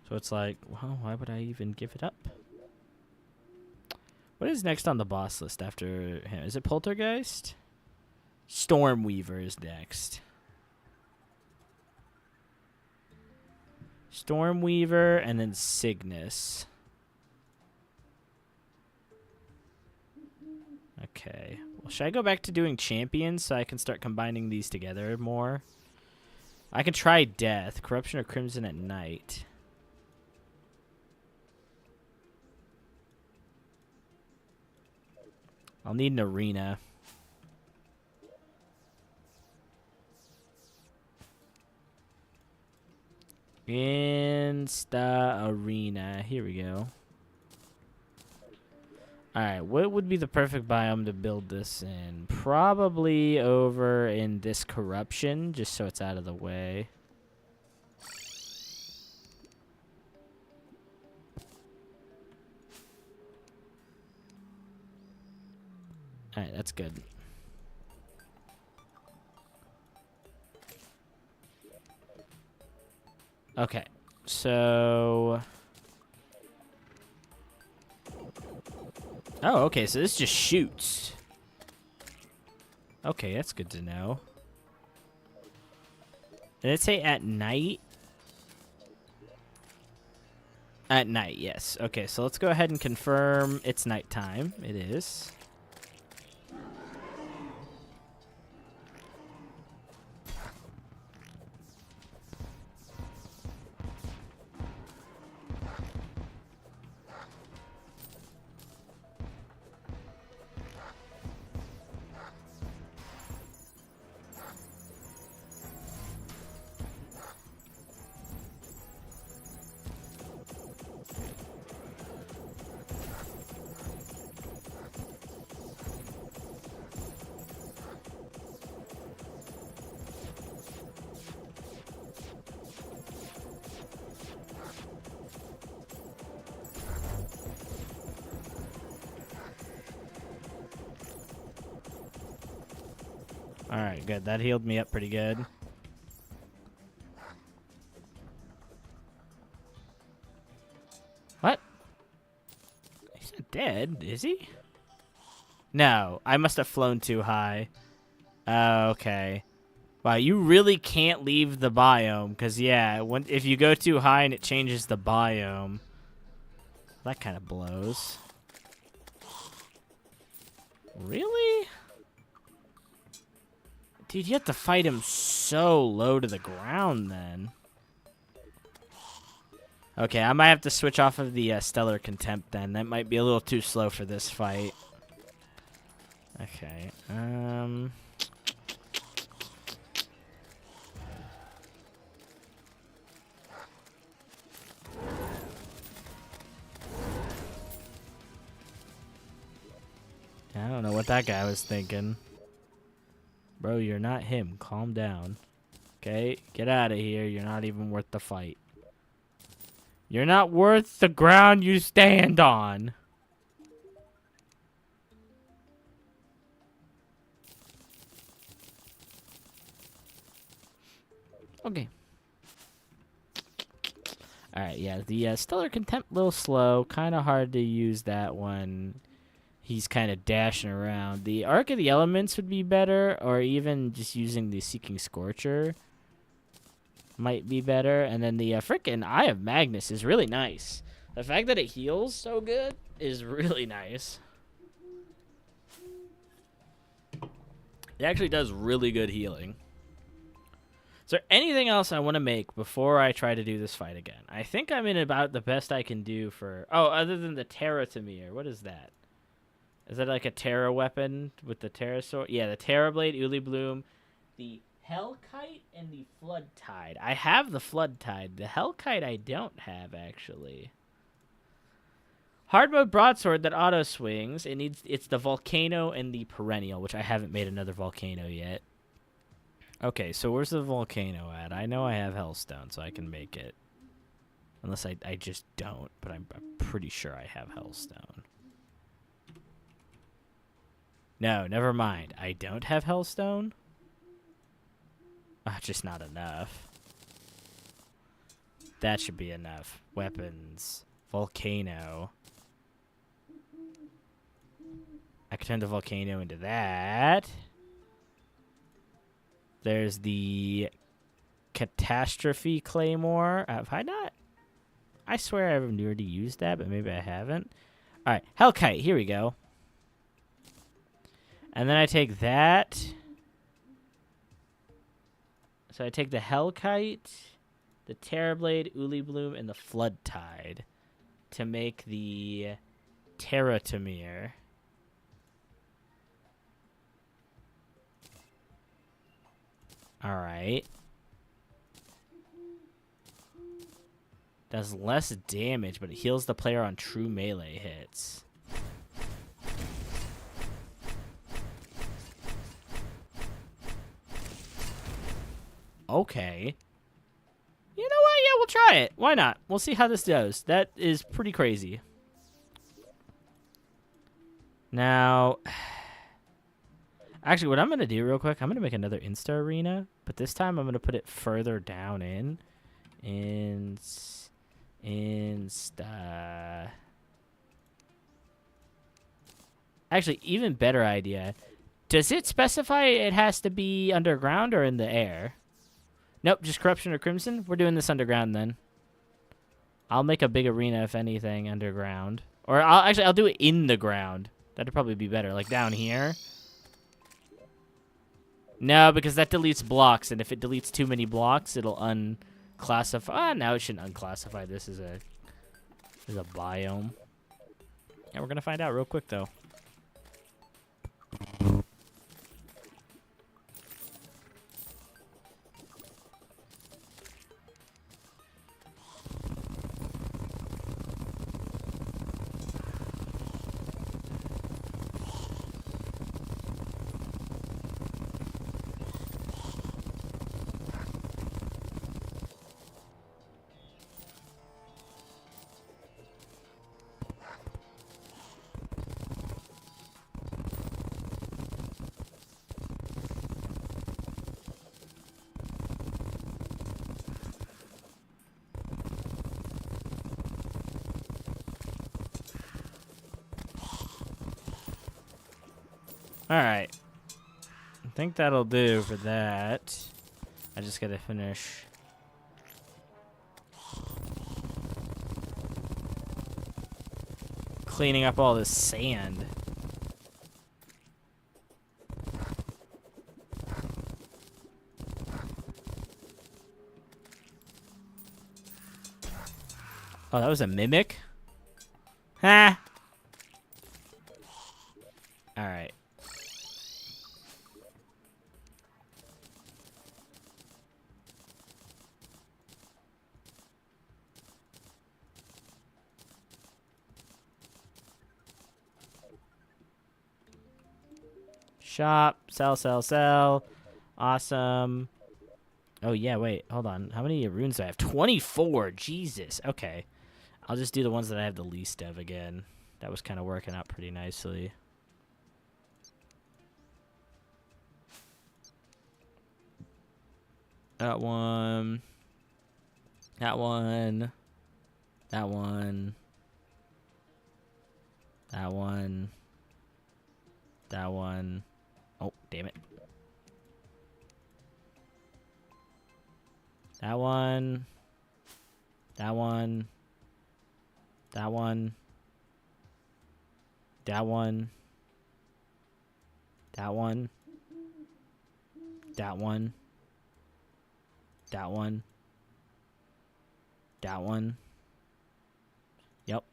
So it's like, well, why would I even give it up? What is next on the boss list after him? Is it Poltergeist? Stormweaver is next. Stormweaver and then Cygnus. Okay. Well, should I go back to doing champions so I can start combining these together more? I can try Death, Corruption, or Crimson at night. I'll need an arena. Insta arena. Here we go. Alright, what would be the perfect biome to build this in? Probably over in this corruption, just so it's out of the way. Alright, that's good. Okay, so... Oh, okay, so this just shoots. Okay, that's good to know. Did it say at night? At night, yes. Okay, so let's go ahead and confirm it's nighttime. It is. Alright, good. That healed me up pretty good. What? He's not dead, is he? No, I must have flown too high. Oh, okay. Wow, you really can't leave the biome, because, yeah, if you go too high and it changes the biome, that kind of blows. Really? Dude, you have to fight him so low to the ground, then. Okay, I might have to switch off of the Stellar Contempt, then. That might be a little too slow for this fight. Okay, what that guy was thinking. Bro, you're not him. Calm down. Okay? Get out of here. You're not even worth the fight. You're not worth the ground you stand on. Okay. Alright, yeah. The Stellar Contempt, a little slow. Kind of hard to use that one. He's kind of dashing around. The Arc of the Elements would be better, or even just using the Seeking Scorcher might be better. And then the frickin' Eye of Magnus is really nice. The fact that it heals so good is really nice. It actually does really good healing. Is there anything else I want to make before I try to do this fight again? I think I'm in about the best I can do for... Oh, other than the Terra Tamir. What is that? Is that like a Terra weapon with the Terra sword? Yeah, the Terra Blade, Uli Bloom, the Hellkite, and the Flood Tide. I have the Flood Tide. The Hellkite I don't have, actually. Hard mode broadsword that auto swings. It's the Volcano and the Perennial, which I haven't made another Volcano yet. Okay, so where's the Volcano at? I know I have Hellstone, so I can make it. Unless I just don't, but I'm pretty sure I have Hellstone. No, never mind. I don't have Hellstone? Just not enough. That should be enough. Weapons. Volcano. I can turn the Volcano into that. There's the Catastrophe Claymore. Have I not? I swear I've already used that, but maybe I haven't. Alright, Hellkite. Here we go. And then I take that. So I take the Hellkite, the Terrorblade, Uli Bloom, and the Flood Tide to make the Terra Tamir. Alright. Does less damage, but it heals the player on true melee hits. Okay. You know what? Yeah, we'll try it. Why not? We'll see how this goes. That is pretty crazy. Now, actually, what I'm going to do real quick, I'm going to make another Insta Arena, but this time I'm going to put it further down in. Insta. Actually, even better idea. Does it specify it has to be underground or in the air? Nope, just Corruption or Crimson. We're doing this underground then. I'll make a big arena, if anything, underground. Or I'll do it in the ground. That'd probably be better, like down here. No, because that deletes blocks, and if it deletes too many blocks, it'll unclassify. No, it shouldn't unclassify this as a biome. Yeah, we're gonna find out real quick though. Alright. I think that'll do for that. I just gotta finish. Cleaning up all this sand. Oh, that was a mimic? Ha! Alright. Shop. Sell, sell, sell. Awesome. Oh, yeah, wait. Hold on. How many runes do I have? 24. Jesus. Okay. I'll just do the ones that I have the least of again. That was kind of working out pretty nicely. That one. That one. That one. That one. That one. Oh, damn it. That one. That one. That one. That one. That one. That one. That one. That one. Yep.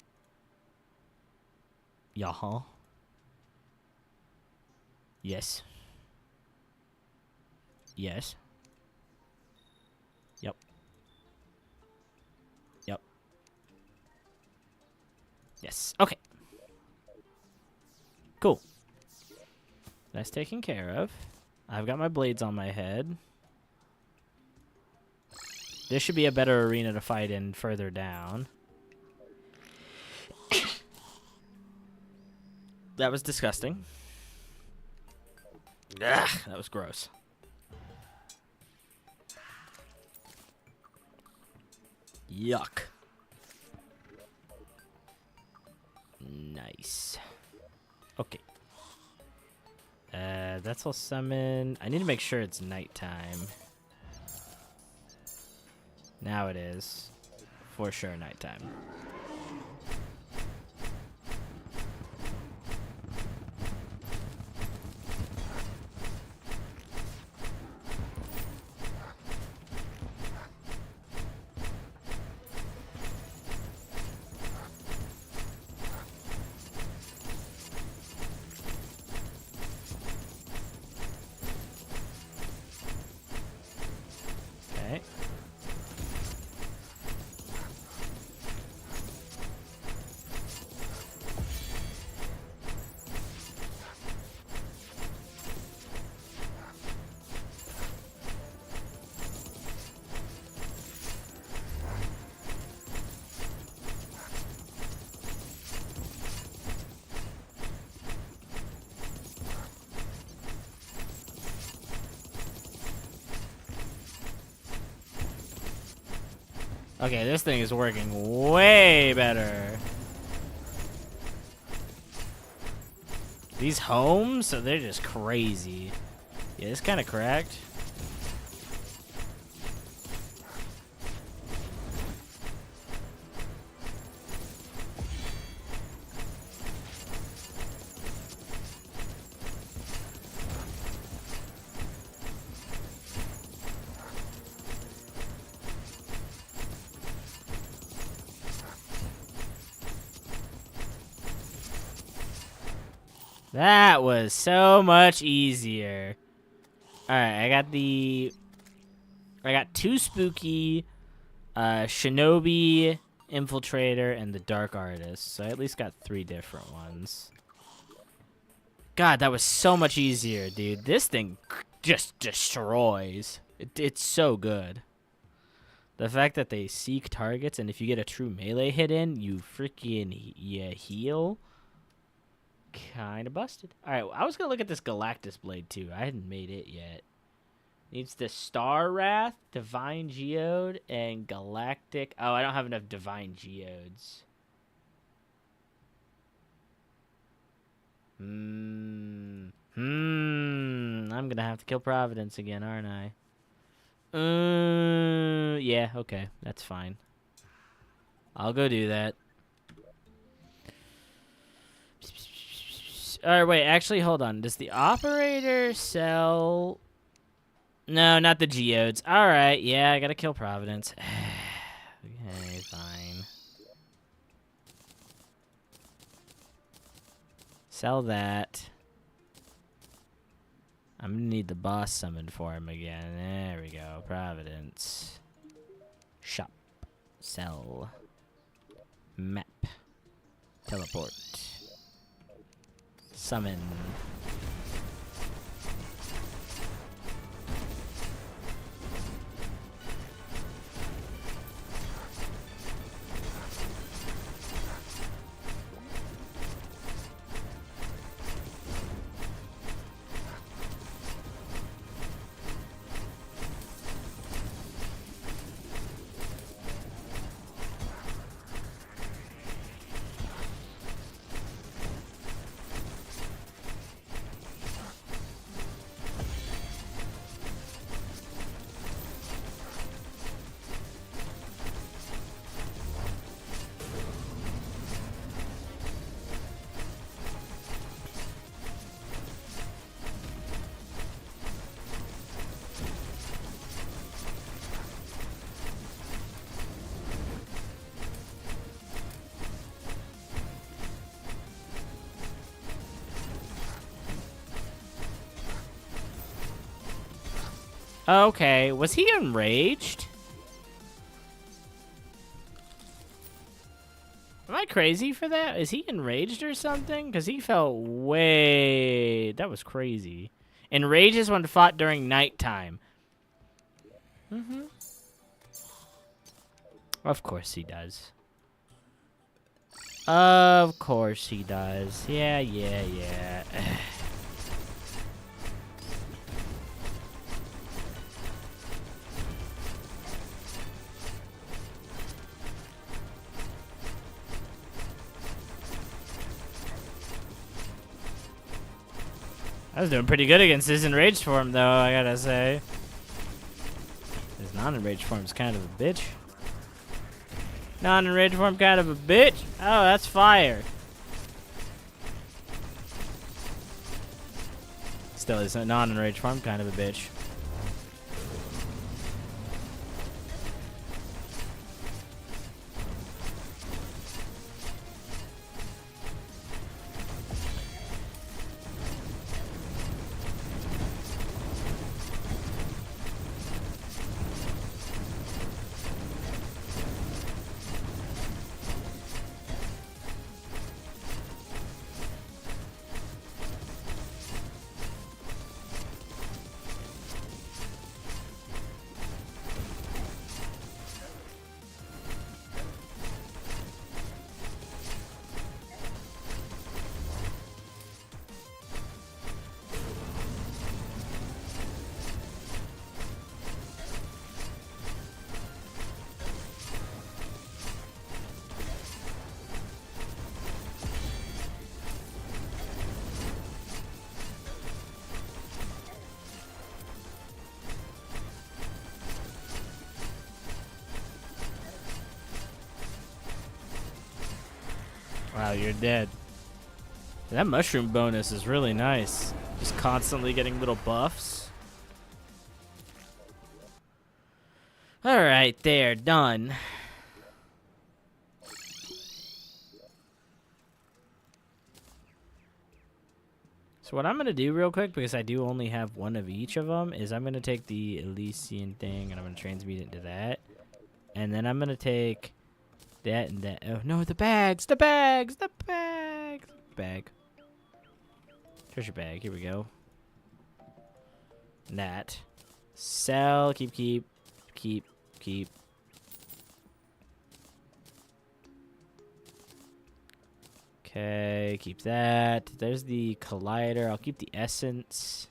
Yaha. Yes. Yes. Yep. Yep. Yes. Okay. Cool. That's taken care of. I've got my blades on my head. This should be a better arena to fight in further down. That was disgusting. Ugh, that was gross. Yuck. Nice. Okay. That's all summon. I need to make sure it's nighttime. Now it is. For sure nighttime. Okay, this thing is working way better. These homes, so they're just crazy. Yeah, it's kind of cracked. That was so much easier. Alright, I got two spooky, shinobi, infiltrator, and the dark artist. So I at least got 3 different ones. God, that was so much easier, dude. This thing just destroys. It's so good. The fact that they seek targets, and if you get a true melee hit in, you freaking heal. Kind of busted. All right, I was going to look at this Galactus blade, too. I hadn't made it yet. Needs the Star Wrath, Divine Geode, and Galactic. Oh, I don't have enough Divine Geodes. I'm going to have to kill Providence again, aren't I? Yeah, okay. That's fine. I'll go do that. Alright, wait, actually, hold on. Does the operator sell... No, not the geodes. Alright, yeah, I gotta kill Providence. Okay, fine. Sell that. I'm gonna need the boss summoned for him again. There we go, Providence. Shop. Sell. Map. Teleport. Summon. Okay, was he enraged? Am I crazy for that? Is he enraged or something? Because he felt way... That was crazy. Enraged is when fought during nighttime. Mm-hmm. Of course he does. Of course he does. Yeah, yeah, yeah. I was doing pretty good against his enraged form, though, I gotta say. His non-enraged form's kind of a bitch. Non-enraged form kind of a bitch? Oh, that's fire. Still, is a non-enraged form kind of a bitch. Wow, you're dead. That mushroom bonus is really nice. Just constantly getting little buffs. Alright, there, done. So what I'm going to do real quick, because I do only have one of each of them, is I'm going to take the Elysian thing, and I'm going to transmute it into that. And then I'm going to take that and that. Oh, no, the bags! The bags! The bags! Bag. Treasure bag. Here we go. That. Sell. Keep. Okay, keep that. There's the collider. I'll keep the essence.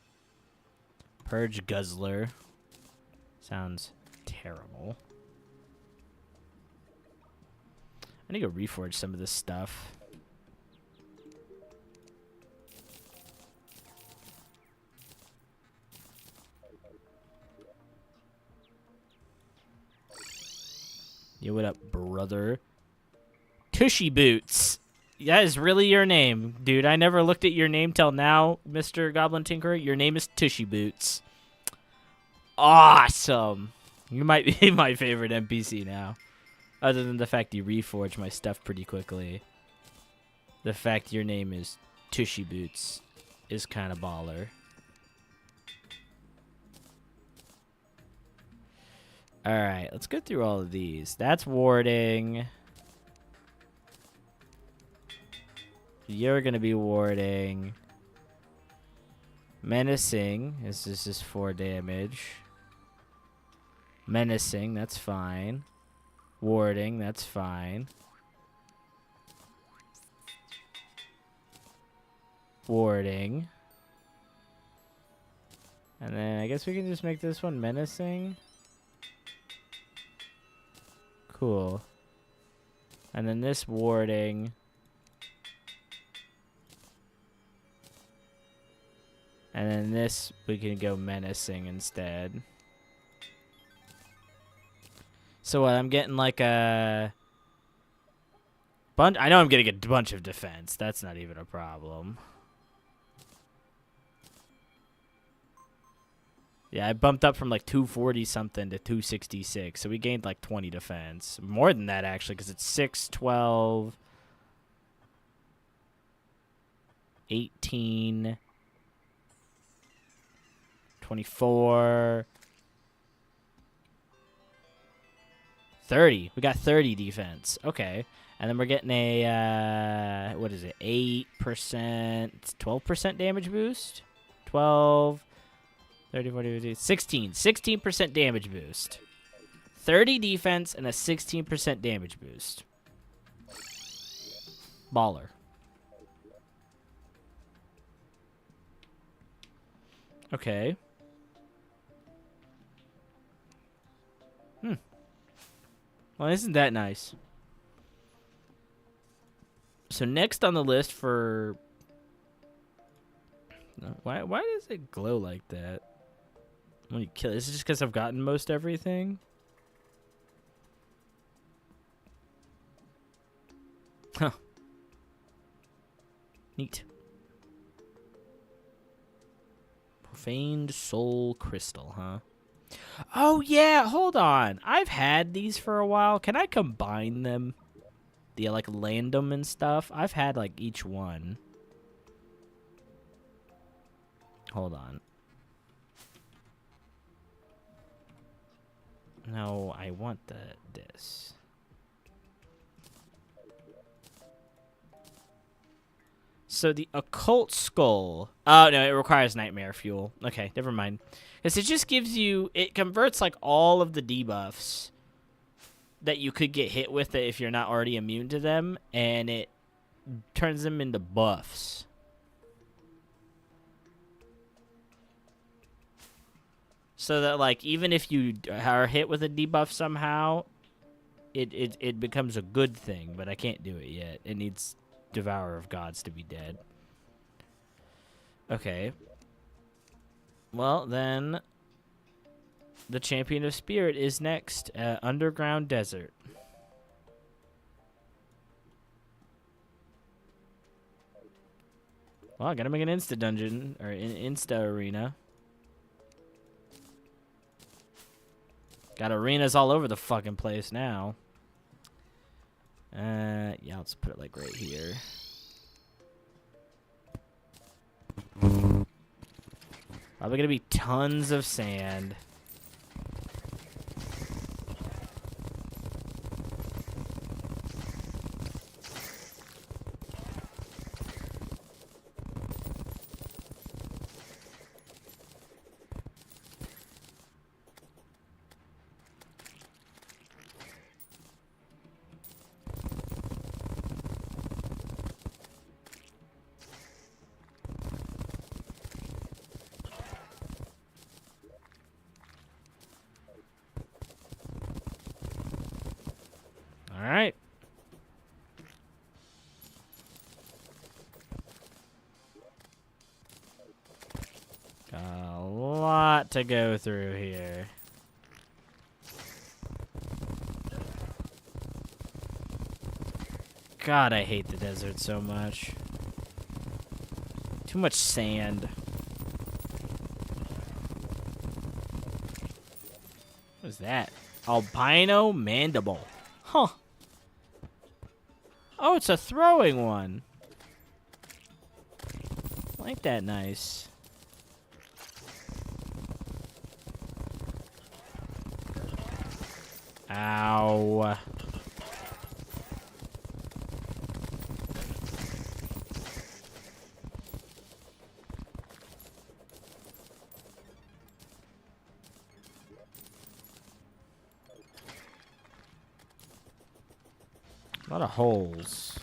Purge guzzler. Sounds terrible. I need to go reforge some of this stuff. Yo, what up, brother? Tushy Boots. That is really your name, dude. I never looked at your name till now, Mr. Goblin Tinkerer. Your name is Tushy Boots. Awesome. You might be my favorite NPC now. Other than the fact you reforge my stuff pretty quickly. The fact your name is Tushy Boots is kind of baller. Alright, let's go through all of these. That's warding. You're going to be warding. Menacing. This is just 4 damage. Menacing, that's fine. Warding, that's fine. Warding. And then I guess we can just make this one menacing. Cool. And then this warding. And then this, we can go menacing instead. So what, I'm getting like a bunch. I know I'm getting a bunch of defense. That's not even a problem. Yeah, I bumped up from like 240 something to 266. So we gained like 20 defense. More than that, actually, because it's 6, 12, 18, 24, 30. We got 30 defense. Okay. And then we're getting a, what is it, 8%, 12% damage boost? 12, 30, 40, 50, 16. 16% damage boost. 30 defense and a 16% damage boost. Baller. Okay. Well, isn't that nice? So next on the list for... Why does it glow like that? When you kill it? Is it just because I've gotten most everything? Huh. Neat. Profaned Soul Crystal, huh? Oh, yeah, hold on. I've had these for a while. Can I combine them? The, like, land them and stuff? I've had, like, each one. Hold on. No, I want this. So the Occult Skull. Oh, no, it requires Nightmare Fuel. Okay, never mind. Because it just gives you... It converts, like, all of the debuffs that you could get hit with it if you're not already immune to them, and it turns them into buffs. So that, like, even if you are hit with a debuff somehow, it becomes a good thing, but I can't do it yet. It needs Devourer of Gods to be dead. Okay. Well, then, the Champion of Spirit is next. Underground Desert. Well, I gotta make an Insta dungeon, or an Insta arena. Got arenas all over the fucking place now. Yeah, let's put it like right here. Probably gonna be tons of sand. All right. Got a lot to go through here. God, I hate the desert so much. Too much sand. What is that? Albino mandible. Huh. Oh, it's a throwing one. Like that nice. Ow. A lot of holes.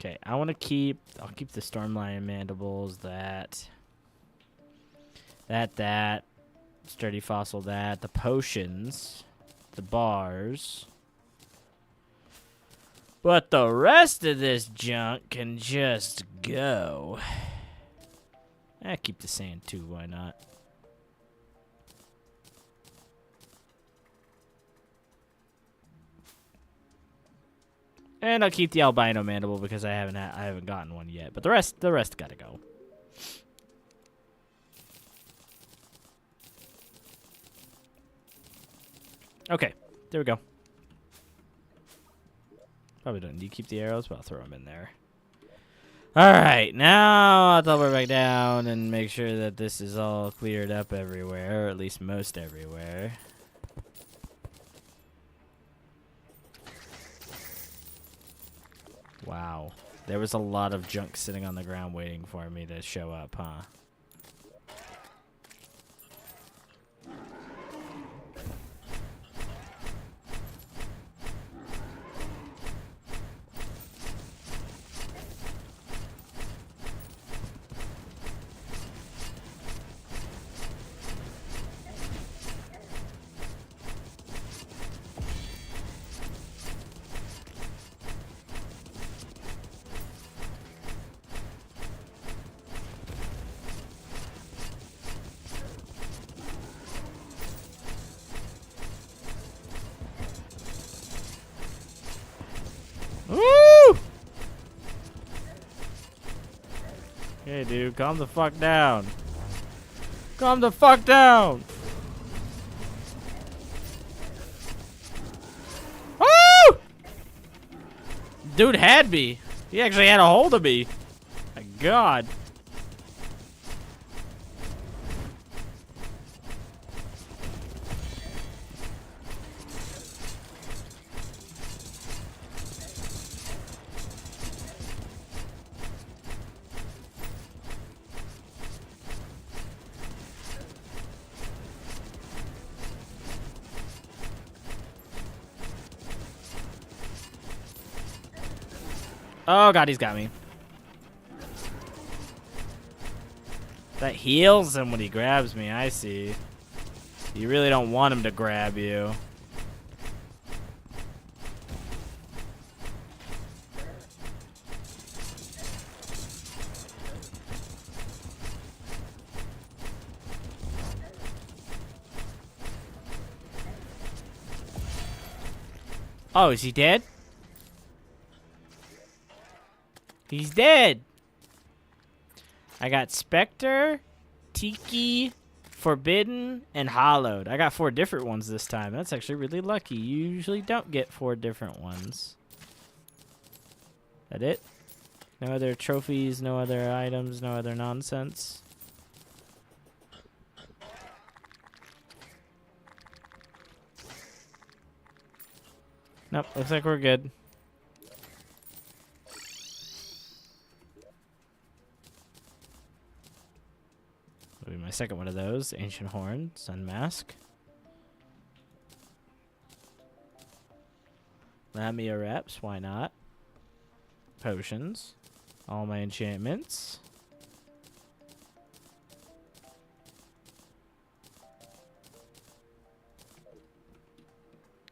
Okay, I want to keep... I'll keep the Stormlion Mandibles, that. Sturdy Fossil, that. The potions. The bars. But the rest of this junk can just go. Keep the sand too, why not? And I'll keep the albino mandible because I haven't gotten one yet. But the rest gotta go. Okay, there we go. Probably don't need to keep the arrows, but I'll throw them in there. Alright, now I'll double back down and make sure that this is all cleared up everywhere, or at least most everywhere. Wow. There was a lot of junk sitting on the ground waiting for me to show up, huh? Woo! Okay, dude, calm the fuck down. Calm the fuck down. Woo! Dude had me. He actually had a hold of me. My God. Oh God, he's got me. That heals him when he grabs me, I see. You really don't want him to grab you. Oh, is he dead? He's dead. I got Spectre, Tiki, Forbidden, and Hollowed. I got 4 different ones this time. That's actually really lucky. You usually don't get 4 different ones. That it? No other trophies, no other items, no other nonsense. Nope, looks like we're good. That'll be my second one of those. Ancient Horn, Sun Mask. Lamia Reps, why not? Potions. All my enchantments.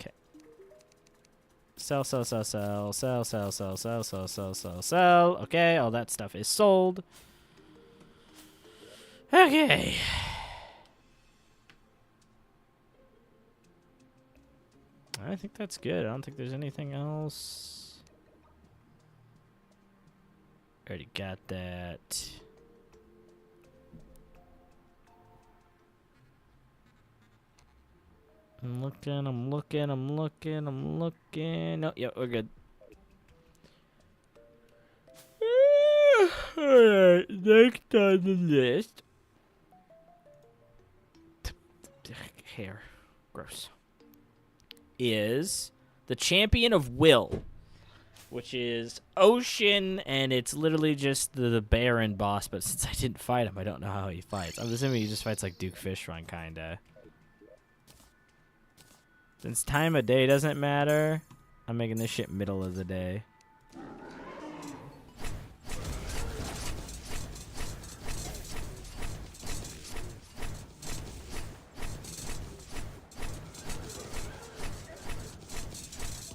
Okay. Sell, sell, sell, sell, sell, sell, sell, sell, sell, sell, sell, sell. Okay, all that stuff is sold. Okay. I think that's good. I don't think there's anything else. Already got that. I'm looking, I'm looking, I'm looking, I'm looking. No, yeah, we're good. Alright, next on the list. Hair. Gross. Is the Champion of Will, which is Ocean, and it's literally just the Baron boss, but since I didn't fight him, I don't know how he fights. I'm assuming he just fights like Duke Fishron, kinda. Since time of day doesn't matter, I'm making this shit middle of the day.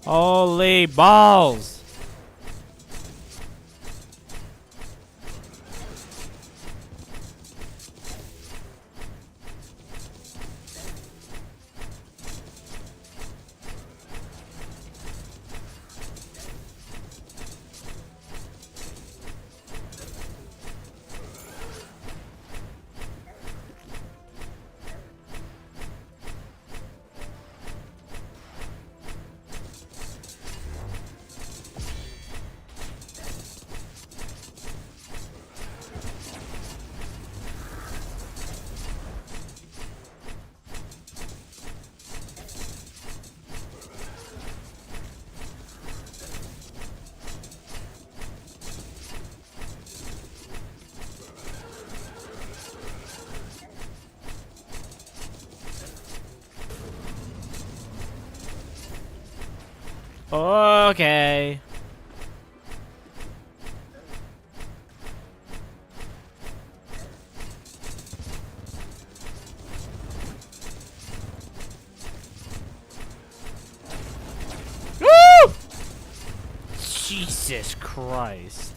Holy balls! Okay. Woo! Jesus Christ.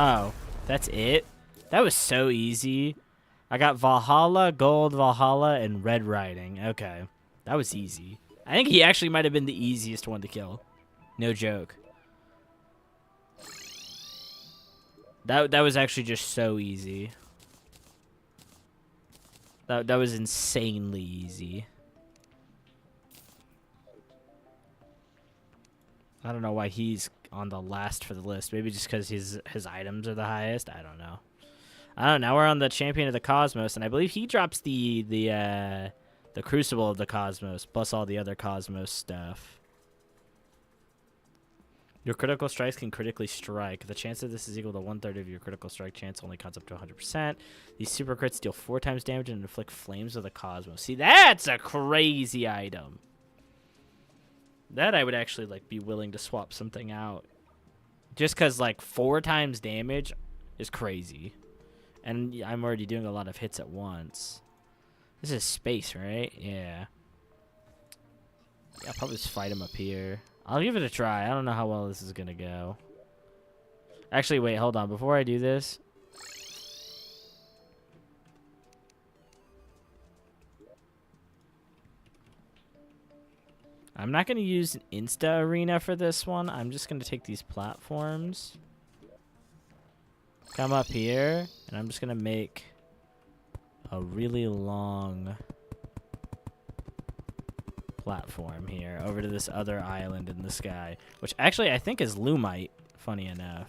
Oh, that's it? That was so easy. I got Valhalla, Gold Valhalla, and Red Riding. Okay. That was easy. I think he actually might have been the easiest one to kill. No joke. That was actually just so easy. That was insanely easy. I don't know why he's on the last for the list. Maybe just because his items are the highest. I don't know. Now we're on the Champion of the Cosmos, and I believe he drops the Crucible of the Cosmos plus all the other Cosmos stuff. Your critical strikes can critically strike. The chance of this is equal to 1/3 of your critical strike chance. Only counts up to 100%. These super crits deal 4 times damage and inflict flames of the cosmos. See, that's a crazy item. That I would actually like be willing to swap something out. Just because like 4 times damage is crazy. And I'm already doing a lot of hits at once. This is space, right? Yeah. I'll probably just fight him up here. I'll give it a try. I don't know how well this is going to go. Actually, wait, hold on. Before I do this. I'm not going to use an Insta Arena for this one. I'm just going to take these platforms. Come up here. And I'm just going to make a really long platform here over to this other island in the sky, which actually I think is Lumite, funny enough.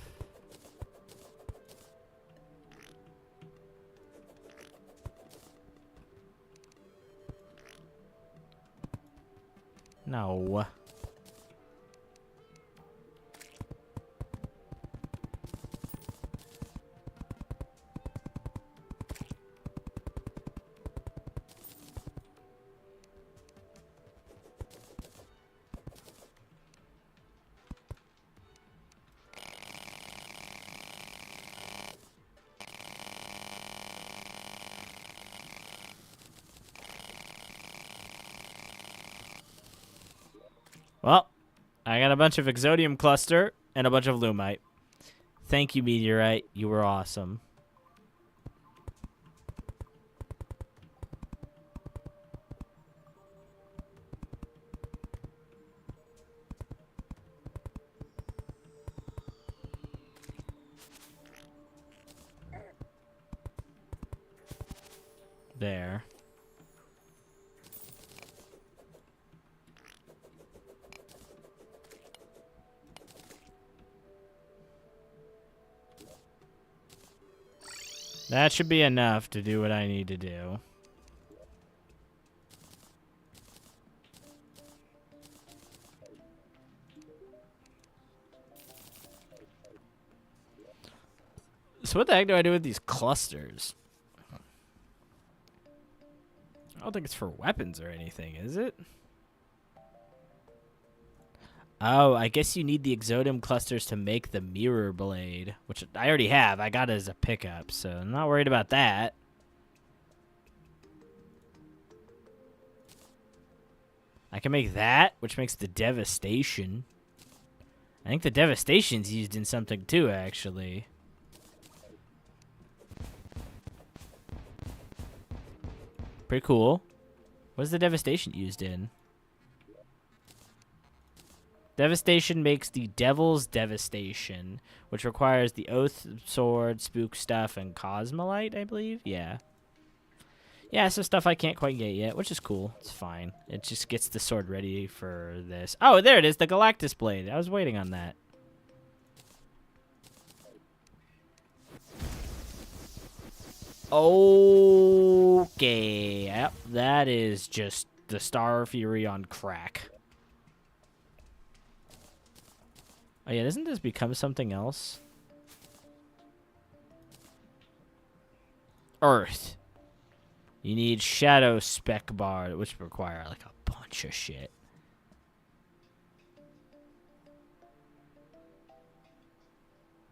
No. Well, I got a bunch of Exodium Cluster and a bunch of Lumite. Thank you, Meteorite. You were awesome. There. That should be enough to do what I need to do. So what the heck do I do with these clusters? I don't think it's for weapons or anything, is it? Oh, I guess you need the Exodium clusters to make the mirror blade, which I already have. I got it as a pickup, so I'm not worried about that. I can make that, which makes the Devastation. I think the Devastation's used in something too, actually. Pretty cool. What is the Devastation used in? Devastation makes the Devil's Devastation, which requires the Oath Sword, Spook Stuff, and Cosmolite, I believe. Yeah. Yeah, so stuff I can't quite get yet, which is cool. It's fine. It just gets the sword ready for this. Oh, there it is, the Galactus Blade. I was waiting on that. Oh. Okay. Yep, that is just the Star Fury on crack. Oh yeah, doesn't this become something else? Earth. You need Shadow Spec Bar, which require like a bunch of shit.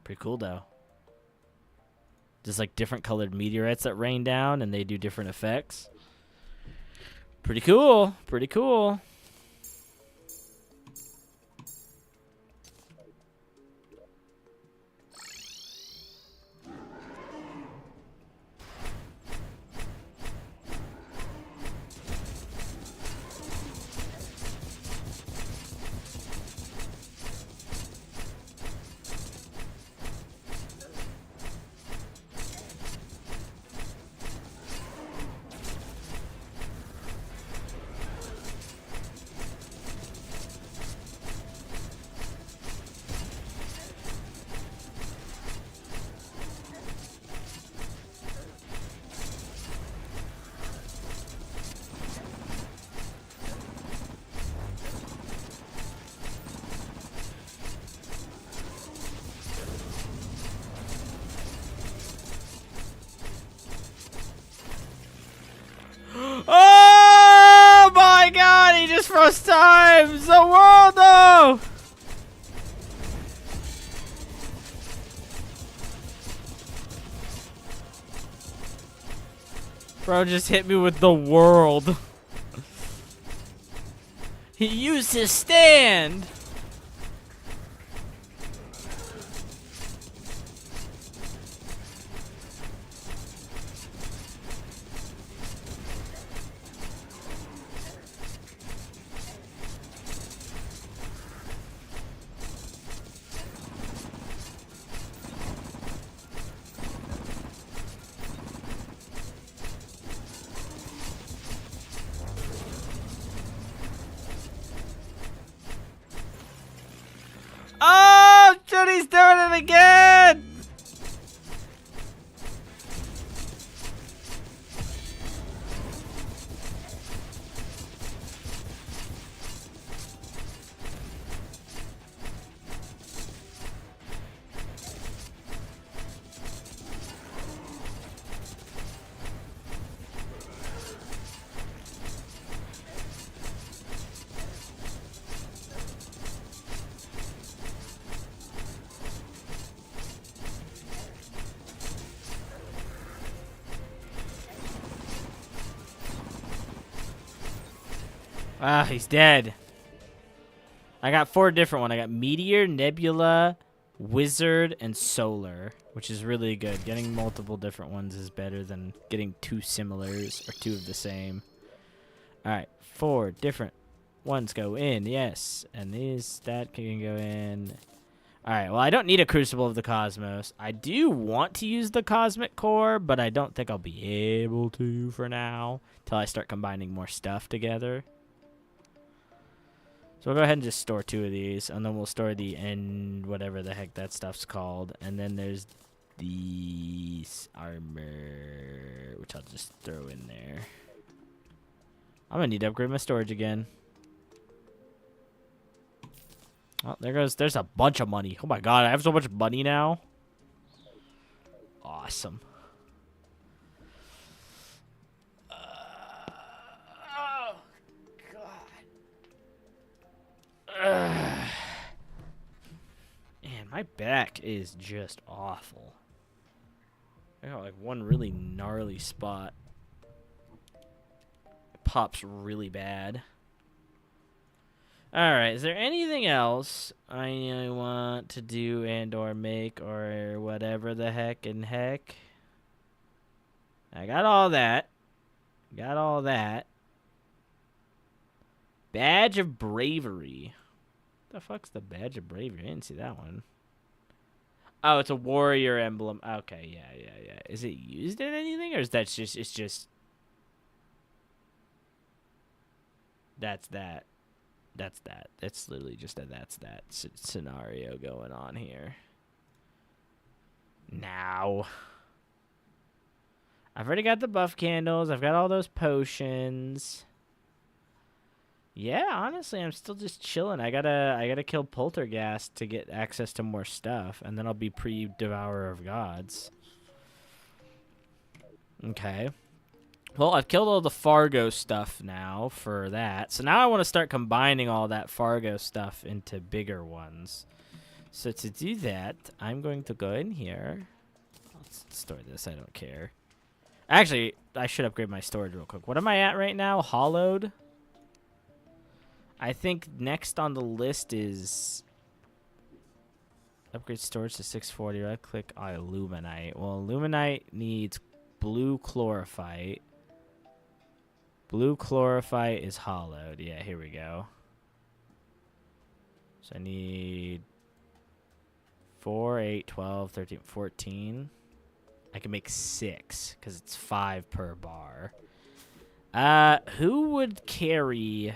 Pretty cool though. There's like different colored meteorites that rain down and they do different effects. Pretty cool. Pretty cool. Oh my god, he just froze times! The world though! Bro just hit me with the world. He used his stand! Oh, shit, he's doing it again! Ah, he's dead. I got 4 different ones. I got Meteor, Nebula, Wizard, and Solar, which is really good. Getting multiple different ones is better than getting 2 similars or 2 of the same. Alright, 4 different ones go in, yes. And that can go in. Alright, well, I don't need a Crucible of the Cosmos. I do want to use the Cosmic Core, but I don't think I'll be able to for now, till I start combining more stuff together. So we'll go ahead and just store 2 of these, and then we'll store the end, whatever the heck that stuff's called. And then there's the armor, which I'll just throw in there. I'm gonna need to upgrade my storage again. Oh, there's a bunch of money. Oh my god, I have so much money now. Awesome. Oh, God. Man, my back is just awful. I got like one really gnarly spot. It pops really bad. Alright, is there anything else I want to do and or make or whatever the heck and heck? I got all that. Got all that. Badge of Bravery. What the fuck's the Badge of Bravery? I didn't see that one. Oh, it's a warrior emblem. Okay, yeah. Is it used in anything, or is that just, it's just... That's that. That's that. It's literally just a that's that scenario going on here. Now. I've already got the buff candles. I've got all those potions. Yeah, honestly, I'm still just chilling. I gotta kill Poltergeist to get access to more stuff, and then I'll be pre-Devourer of Gods. Okay. Well, I've killed all the Fargo stuff now for that. So now I want to start combining all that Fargo stuff into bigger ones. So to do that, I'm going to go in here. Let's store this. I don't care. Actually, I should upgrade my storage real quick. What am I at right now? Hollowed? I think next on the list is upgrade storage to 640. Right click on Illuminite. Well, Illuminite needs blue chlorophyte. Blue chlorophyte is hollowed. Yeah, here we go. So I need 4, 8, 12, 13, 14. I can make 6 because it's 5 per bar. Who would carry...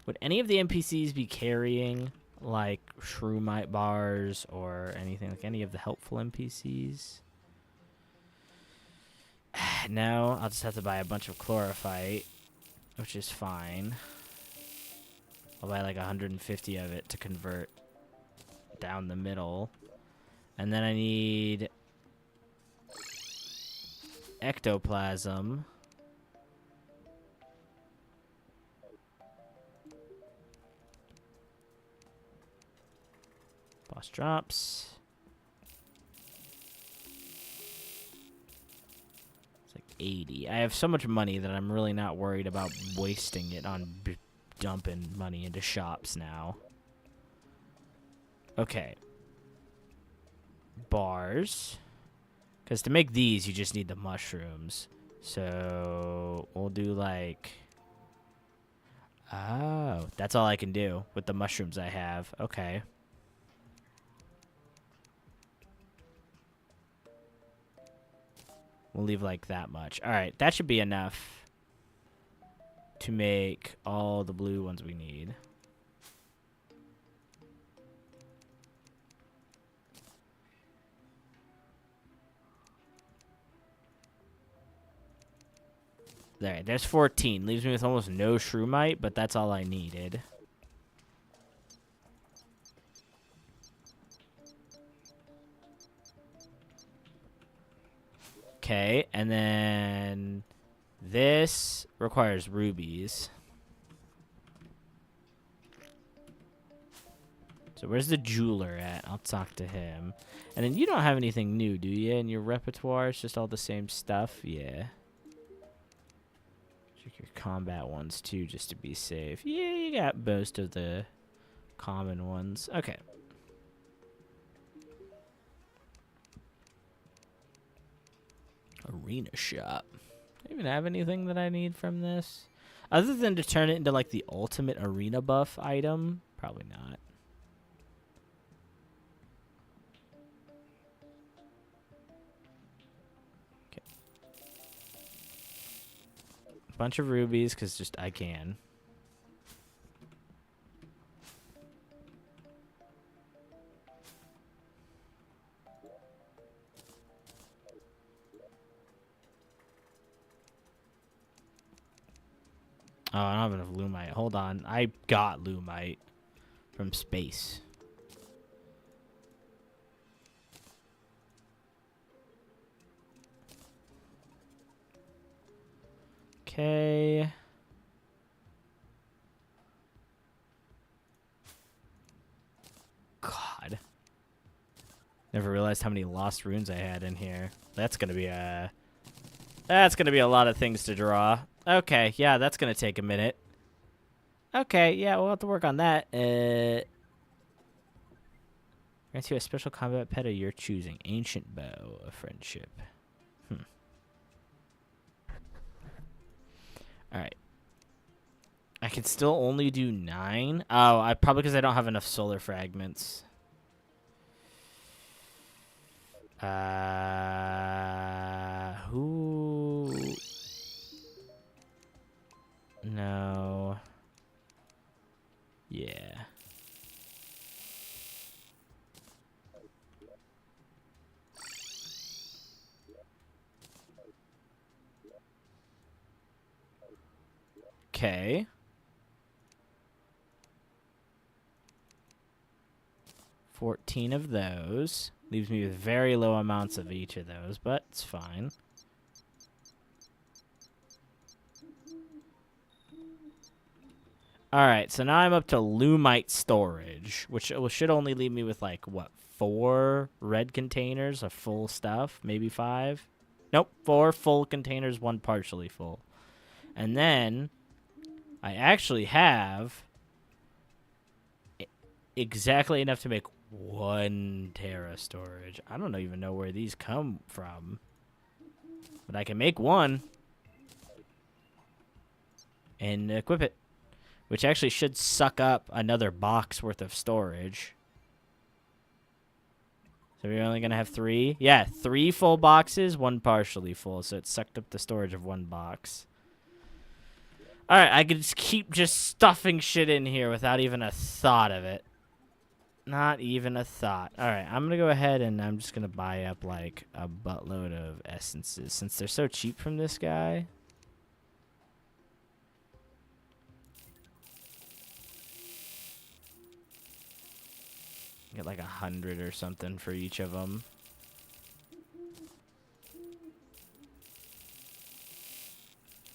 Would any of the NPCs be carrying, like, Shroomite bars or anything? Like, any of the helpful NPCs? No, I'll just have to buy a bunch of chlorophyte, which is fine. I'll buy, like, 150 of it to convert down the middle. And then I need ectoplasm. Boss drops. It's like 80. I have so much money that I'm really not worried about wasting it on dumping money into shops now. Okay. Bars. Because to make these, you just need the mushrooms. So we'll do like... Oh, that's all I can do with the mushrooms I have. Okay. We'll leave like that much. All right, that should be enough to make all the blue ones we need. There, there's 14. Leaves me with almost no Shroomite, but that's all I needed. Okay, and then this requires rubies. So where's the jeweler at? I'll talk to him. And then you don't have anything new, do you, in your repertoire? It's just all the same stuff? Yeah. Check your combat ones, too, just to be safe. Yeah, you got most of the common ones. Okay. Arena shop. Do I even have anything that I need from this? Other than to turn it into, like, the ultimate arena buff item? Probably not. Okay. Bunch of rubies, because just I can. Oh, I don't have enough Lumite. Hold on. I got Lumite from space. Okay. God. Never realized how many lost runes I had in here. That's gonna be a lot of things to draw. Okay, yeah, that's gonna take a minute. Okay, yeah, we'll have to work on that. Grants you a special combat pet of your choosing. Ancient bow of friendship. Alright. I can still only do 9. Oh, probably because I don't have enough solar fragments. Who... No. Yeah. Okay. $14 of those. Leaves me with very low amounts of each of those, but it's fine. Alright, so now I'm up to Lumite storage, which should only leave me with, like, what, 4 red containers of full stuff? Maybe 5? Nope, 4 full containers, 1 partially full. And then I actually have exactly enough to make 1 Terra storage. I don't even know where these come from, but I can make 1 and equip it, which actually should suck up another box worth of storage. So we're only going to have 3? Yeah, 3 full boxes, 1 partially full, so it sucked up the storage of 1 box. Alright, I could just keep stuffing shit in here without even a thought of it. Not even a thought. Alright, I'm going to go ahead and I'm just going to buy up, like, a buttload of essences, since they're so cheap from this guy. Get like 100 or something for each of them.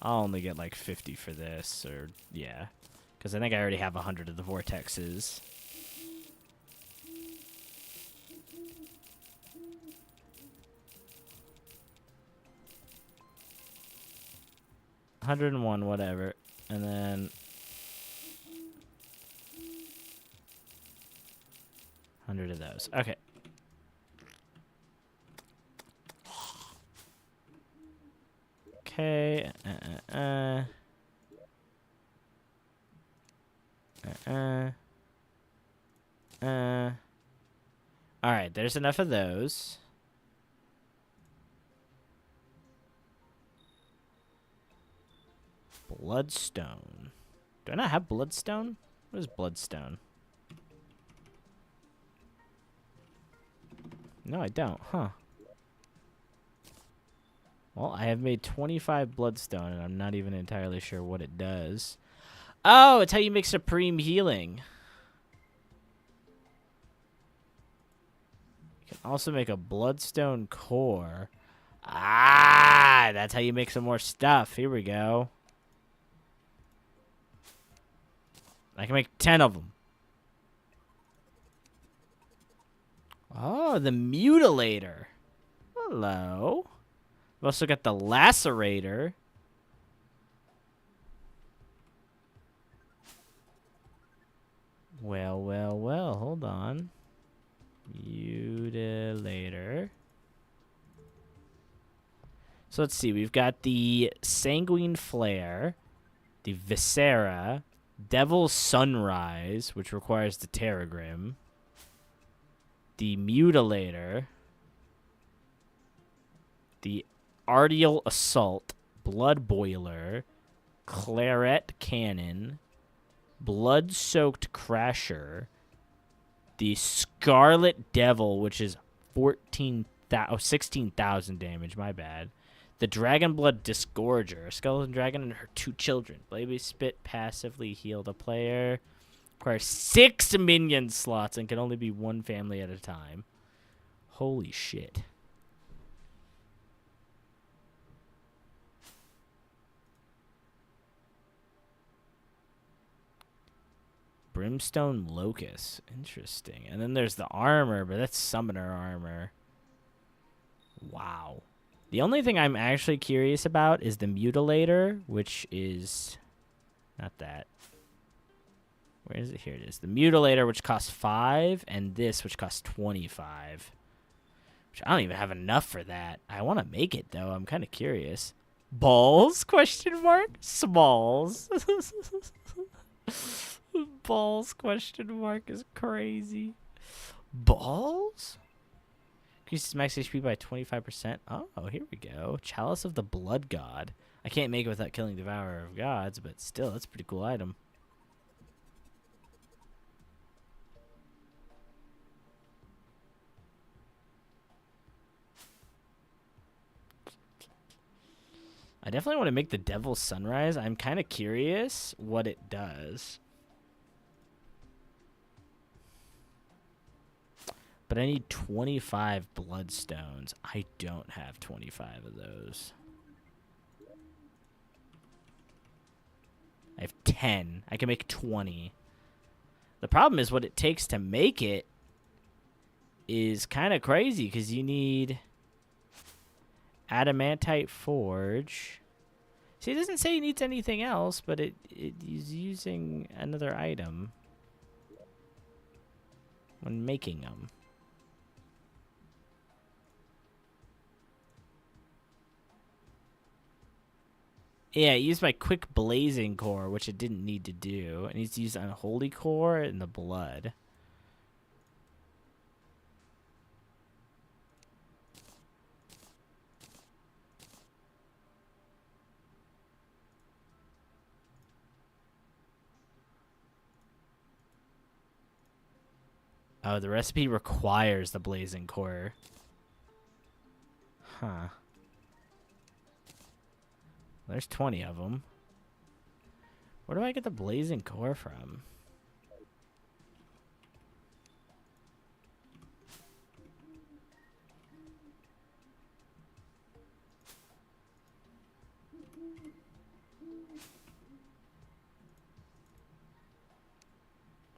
I'll only get like 50 for this, or yeah, because I think I already have 100 of the vortexes. $101, whatever, and then 100 of those. Okay. Okay. Alright, there's enough of those. Bloodstone. Do I not have bloodstone? What is bloodstone? No, I don't. Huh. Well, I have made 25 bloodstone, and I'm not even entirely sure what it does. Oh, it's how you make supreme healing. You can also make a bloodstone core. Ah, that's how you make some more stuff. Here we go. I can make 10 of them. Oh, the mutilator. Hello. I've also got the lacerator. Well, well, well. Hold on. Mutilator. So let's see. We've got the Sanguine Flare, the Viscera, Devil's Sunrise, which requires the Terragrim, the Mutilator, the Artial Assault, Blood Boiler, Claret Cannon, Blood-Soaked Crasher, the Scarlet Devil, which is 16,000 damage, my bad. The Dragon Blood Disgorger, a skeleton dragon and her 2 children. Baby Spit passively heal the player. Requires 6 minion slots and can only be 1 family at a time. Holy shit. Brimstone Locust. Interesting. And then there's the armor, but that's summoner armor. Wow. The only thing I'm actually curious about is the Mutilator, which is not that. Where is it? Here it is. The Mutilator, which costs 5, and this, which costs 25. Which I don't even have enough for that. I want to make it, though. I'm kind of curious. Balls? Question mark? Smalls. Balls? Question mark is crazy. Balls? Increases max HP by 25%. Oh, here we go. Chalice of the Blood God. I can't make it without killing Devourer of Gods, but still, that's a pretty cool item. I definitely want to make the Devil's Sunrise. I'm kind of curious what it does. But I need 25 bloodstones. I don't have 25 of those. I have 10. I can make 20. The problem is what it takes to make it is kind of crazy because you need adamantite forge. See, it doesn't say it needs anything else, but it is using another item when making them. Yeah, it used my quick blazing core, which it didn't need to do. It needs to use unholy core and the blood. Oh, the recipe requires the blazing core. Huh. There's 20 of them. Where do I get the blazing core from?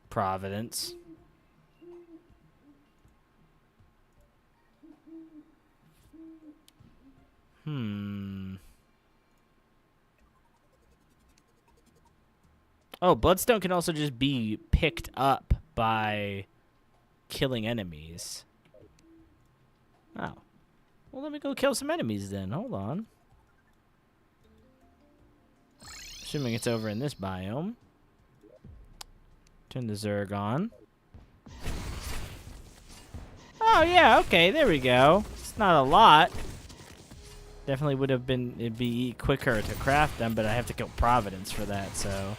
Providence. Oh, bloodstone can also just be picked up by killing enemies. Oh. Well, let me go kill some enemies then. Hold on. Assuming it's over in this biome. Turn the Zerg on. Oh, yeah, okay, there we go. It's not a lot. Definitely would have been, it'd be quicker to craft them, but I have to kill Providence for that, so.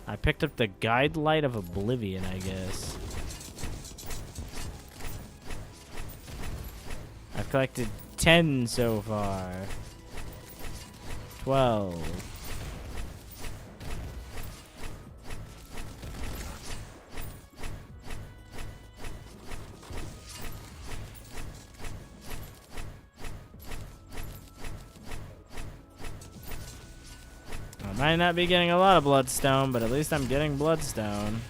I picked up the Guide Light of Oblivion, I guess. I've collected 10 so far. 12. I might not be getting a lot of bloodstone, but at least I'm getting bloodstone.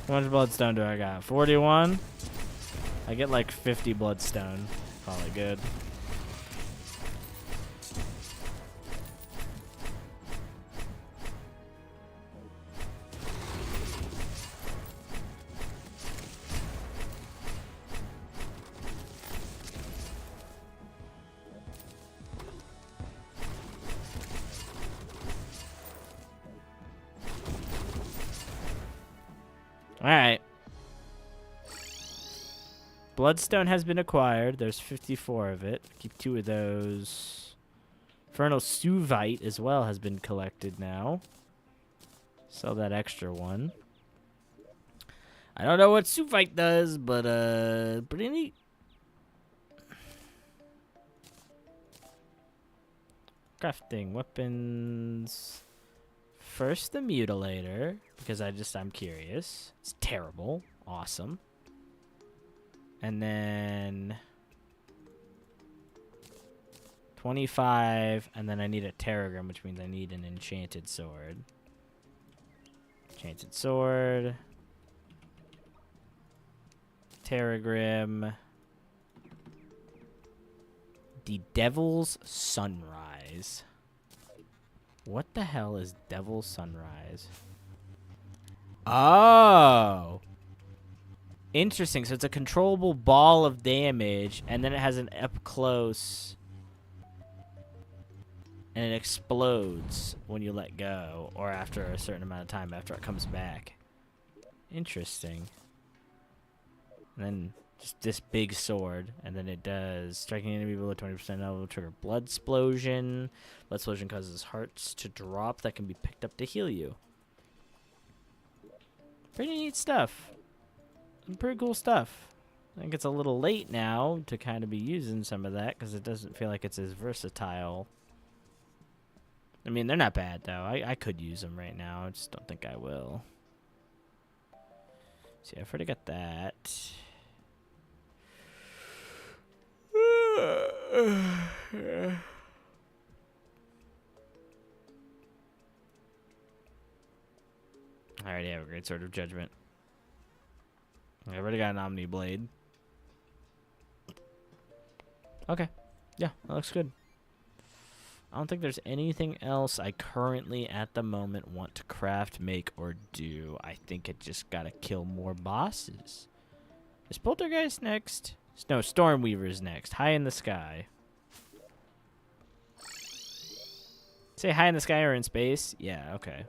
How much bloodstone do I got? 41? I get like 50 bloodstone. Probably good. Alright. Bloodstone has been acquired. There's 54 of it. Keep 2 of those. Infernal Suvite as well has been collected now. Sell that extra one. I don't know what Suvite does, but pretty neat. Crafting weapons. First the Mutilator, because I'm curious. It's terrible. Awesome. And then 25, and then I need a Terragram, which means I need an enchanted sword. Enchanted sword. Terragrim. The Devil's Sunrise. What the hell is Devil's Sunrise? Oh! Interesting. So it's a controllable ball of damage, and then it has an up-close... and it explodes when you let go, or after a certain amount of time after it comes back. Interesting. And then just this big sword, and then it does striking an enemy below 20% level, trigger blood explosion. Blood explosion causes hearts to drop that can be picked up to heal you. Pretty neat stuff. Some pretty cool stuff. I think it's a little late now to kind of be using some of that because it doesn't feel like it's as versatile. I mean, they're not bad though. I could use them right now. I just don't think I will. See, I've already got that. I already have a great sword of judgment. I already got an Omni Blade. Okay. Yeah, that looks good. I don't think there's anything else I currently at the moment want to craft, make, or do. I think I just gotta kill more bosses. Is Poltergeist next? No, Stormweaver's next. High in the sky. Say high in the sky or in space? Yeah, okay.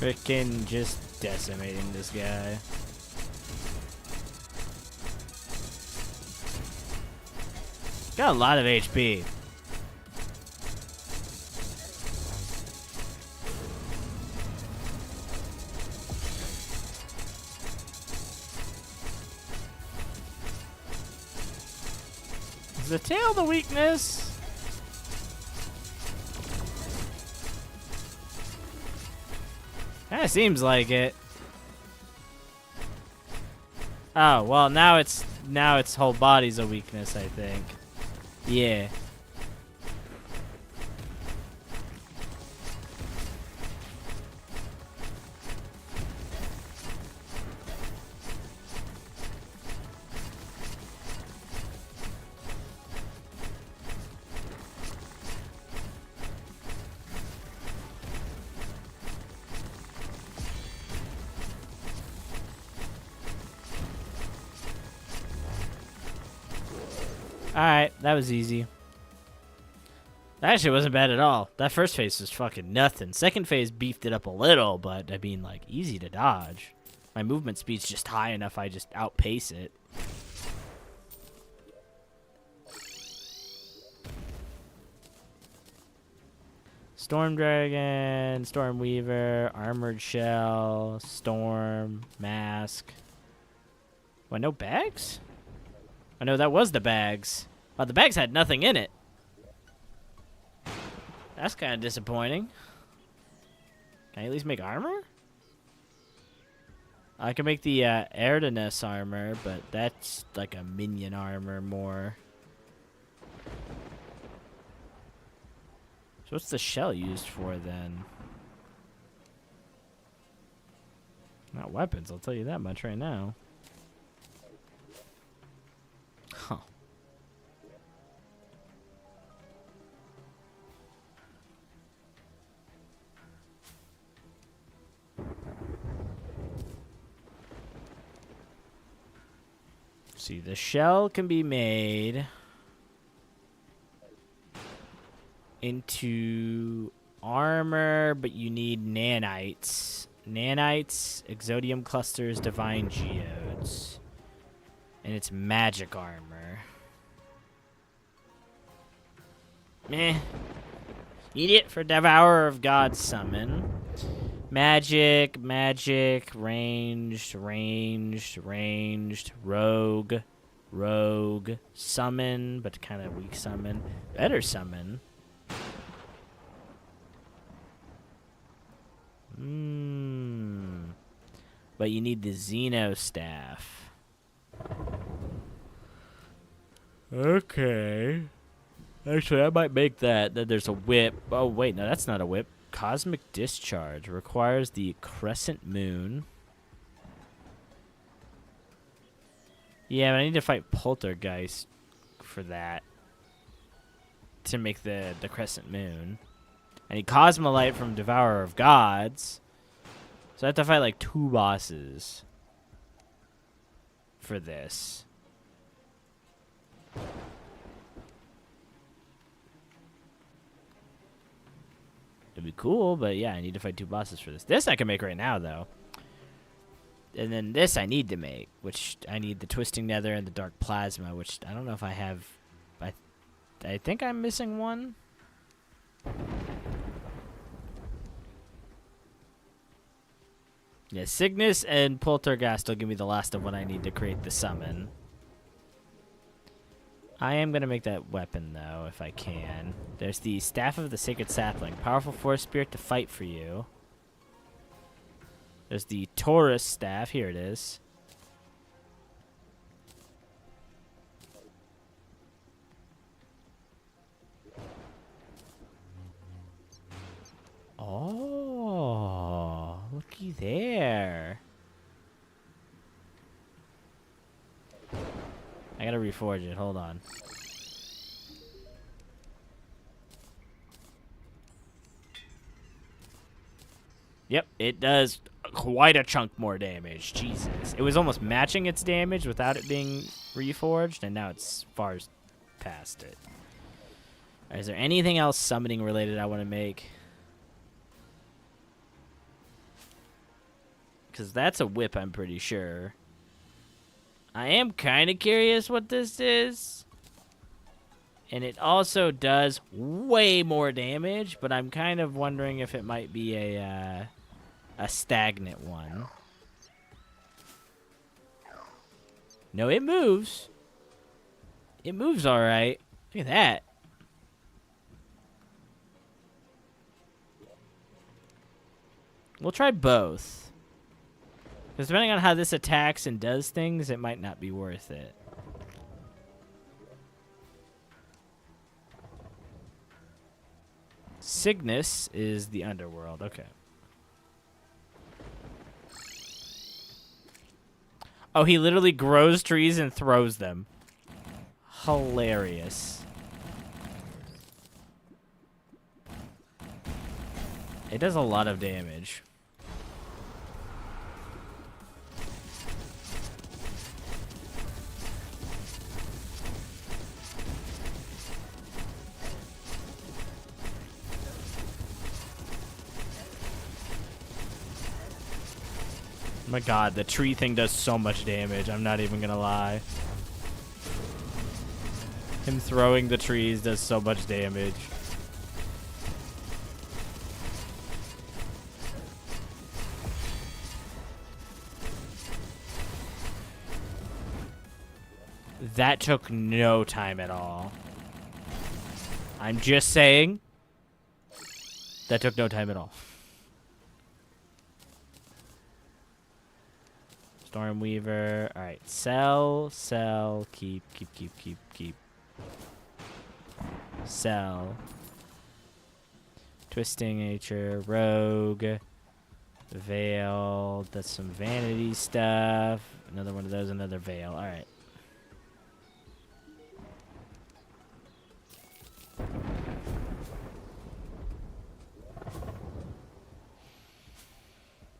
Frickin' just decimating this guy. Got a lot of HP. Is the tail the weakness? Kinda seems like it. Oh, well now its whole body's a weakness, I think. Yeah. Alright, that was easy. That actually wasn't bad at all. That first phase was fucking nothing. Second phase beefed it up a little, but I mean, like, easy to dodge. My movement speed's just high enough, I just outpace it. Storm Dragon, Stormweaver, Armored Shell, Storm, Mask. What, no bags? I know that was the bags. Oh, the bags had nothing in it. That's kind of disappointing. Can I at least make armor? I can make the Erdanus armor, but that's like a minion armor more. So what's the shell used for then? Not weapons, I'll tell you that much right now. Huh. See, the shell can be made into armor, but you need nanites. Nanites, exodium clusters, divine geodes. And it's magic armor. Meh. Need it for Devourer of God summon. Magic, ranged, rogue, summon, but kind of weak summon. Better summon. But you need the Xeno staff. Okay. Actually, I might make that. Then there's a whip. Oh, wait. No, that's not a whip. Cosmic Discharge requires the Crescent Moon. Yeah, but I need to fight Poltergeist for that. To make the Crescent Moon. I need Cosmolite from Devourer of Gods. So I have to fight like 2 bosses for this. It'd be cool, but yeah, I need to fight 2 bosses for this. This I can make right now, though. And then this I need to make, which I need the Twisting Nether and the Dark Plasma, which I don't know if I have. I think I'm missing one. Yeah, Cygnus and Poltergeist will give me the last of what I need to create the summon. I am going to make that weapon, though, if I can. There's the Staff of the Sacred Sapling. Powerful forest spirit to fight for you. There's the Taurus Staff. Here it is. Oh, looky there. I gotta reforge it. Hold on. Yep, it does quite a chunk more damage. Jesus. It was almost matching its damage without it being reforged, and now it's far past it. Right, is there anything else summoning related I want to make? Because that's a whip, I'm pretty sure. I am kind of curious what this is. And it also does way more damage, but I'm kind of wondering if it might be a stagnant one. No, it moves. It moves all right. Look at that. We'll try both. Because depending on how this attacks and does things, it might not be worth it. Cygnus is the underworld. Okay. Oh, he literally grows trees and throws them. Hilarious. It does a lot of damage. Oh my god, the tree thing does so much damage. I'm not even gonna lie. Him throwing the trees does so much damage. That took no time at all. I'm just saying. That took no time at all. Stormweaver. Alright. Sell. Keep. Sell. Twisting Nature. Rogue. Veil. That's some vanity stuff. Another one of those. Another Veil. Alright.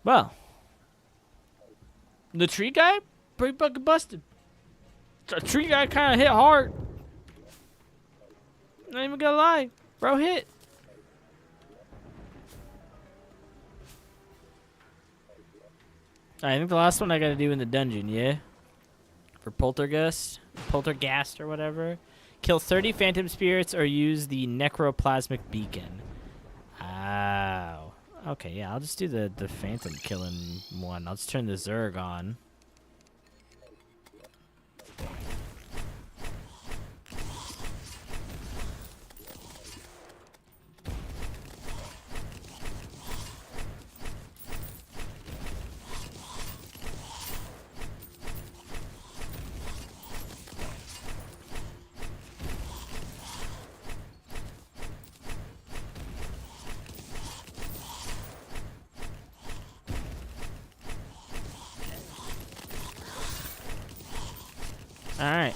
Well. The tree guy? Pretty fucking busted. The tree guy kind of hit hard. Not even gonna lie. Bro hit. I think the last one I gotta do in the dungeon, yeah? For Poltergeist or whatever. Kill 30 phantom spirits or use the necroplasmic beacon. Ow. Okay, yeah, I'll just do the phantom killing one. I'll just turn the Zerg on. Alright.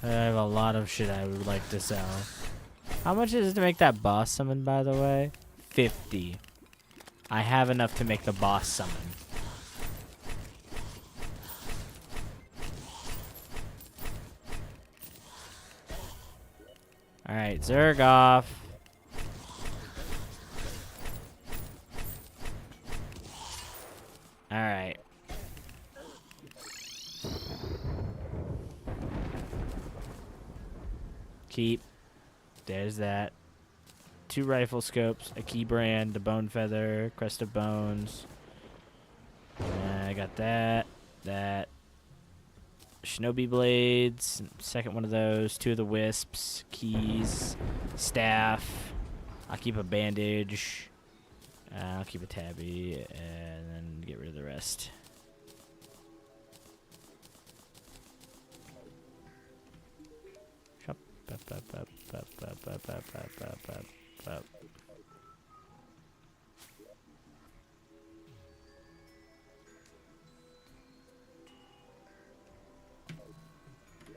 I have a lot of shit I would like to sell. How much is it to make that boss summon, by the way? 50. I have enough to make the boss summon. Alright, Zerg off. Alright. Keep. There's that. 2 rifle scopes, a key brand, a bone feather, crest of bones. I got that. That. Shinobi blades. Second one of those. 2 of the wisps. Keys. Staff. I'll keep a bandage. I'll keep a tabby. And then get rid of the rest.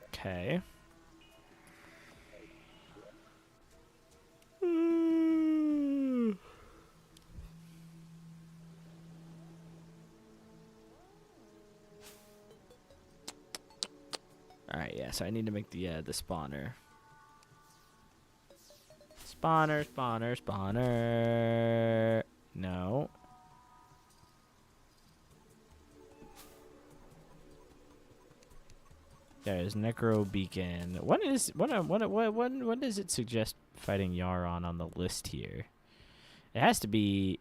Okay. Alright, yeah, so I need to make the spawner. Spawner. No. There's Necro Beacon. What does it suggest fighting Yaron on the list here? It has to be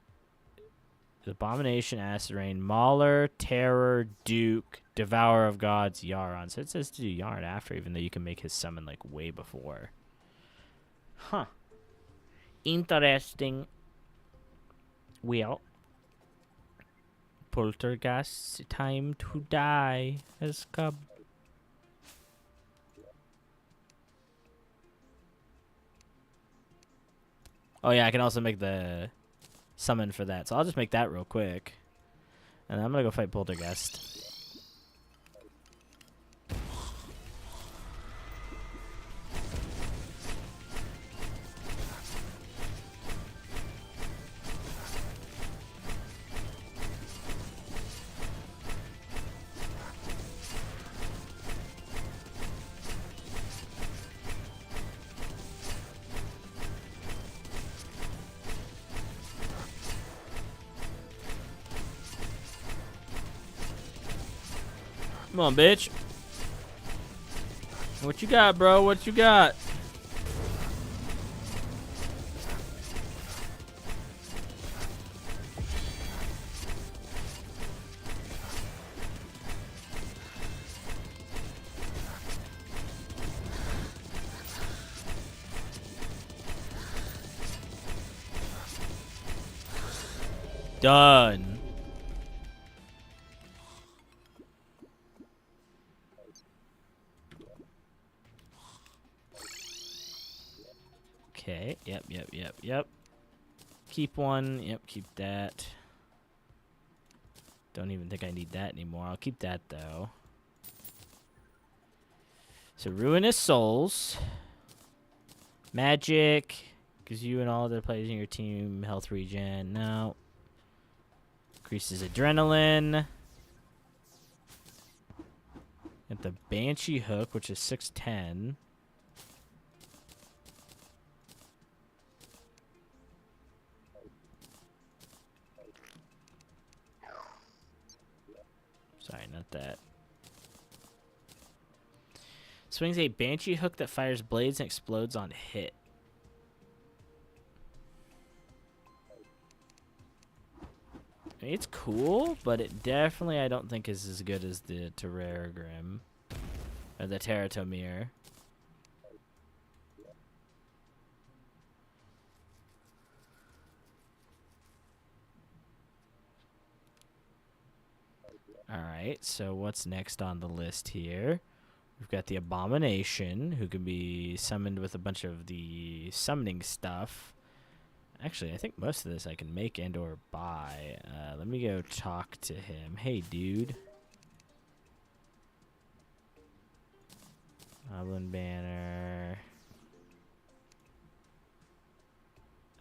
Abomination, Acid Rain, Mauler, Terror, Duke, Devourer of Gods, Yaron. So it says to do Yaron after, even though you can make his summon like way before. Huh. Interesting. Well, Poltergeist's time to die has come. Oh yeah, I can also make the summon for that. So I'll just make that real quick. And I'm gonna go fight Poltergeist. Come on, bitch. What you got, bro? What you got? Done. Okay. Yep. Keep one. Yep, keep that. Don't even think I need that anymore. I'll keep that, though. So, Ruinous Souls. Magic. Gives you and all the players in your team health regen. No. Increases adrenaline. Got the Banshee Hook, which is 610. Sorry, not that. Swings a Banshee Hook that fires blades and explodes on hit. I mean, it's cool, but it definitely I don't think is as good as the Terraria or the Terratomir. Alright, so what's next on the list here? We've got the Abomination, who can be summoned with a bunch of the summoning stuff. Actually, I think most of this I can make and or buy. Let me go talk to him. Hey, dude. Goblin Banner.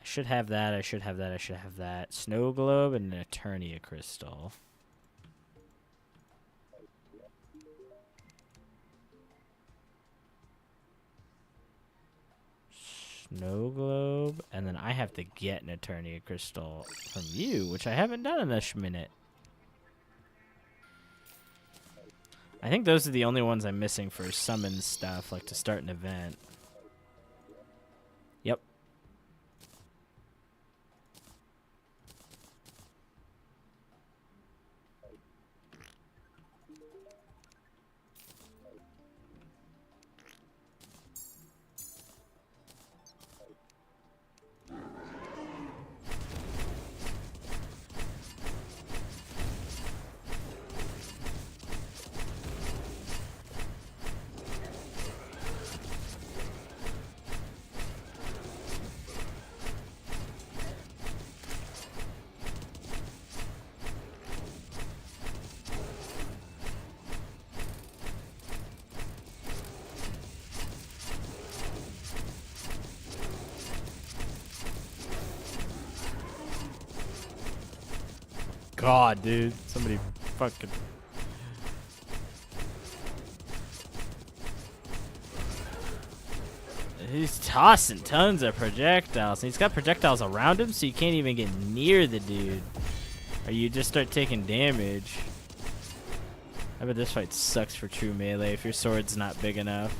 I should have that. I should have that. Snow Globe and an Eternia Crystal. Snow Globe, and then I have to get an Eternia Crystal from you, which I haven't done in this minute. I think those are the only ones I'm missing for summon stuff, like to start an event. Yep. God, dude. Somebody fucking... He's tossing tons of projectiles. And he's got projectiles around him, so you can't even get near the dude. Or you just start taking damage. I bet this fight sucks for true melee if your sword's not big enough.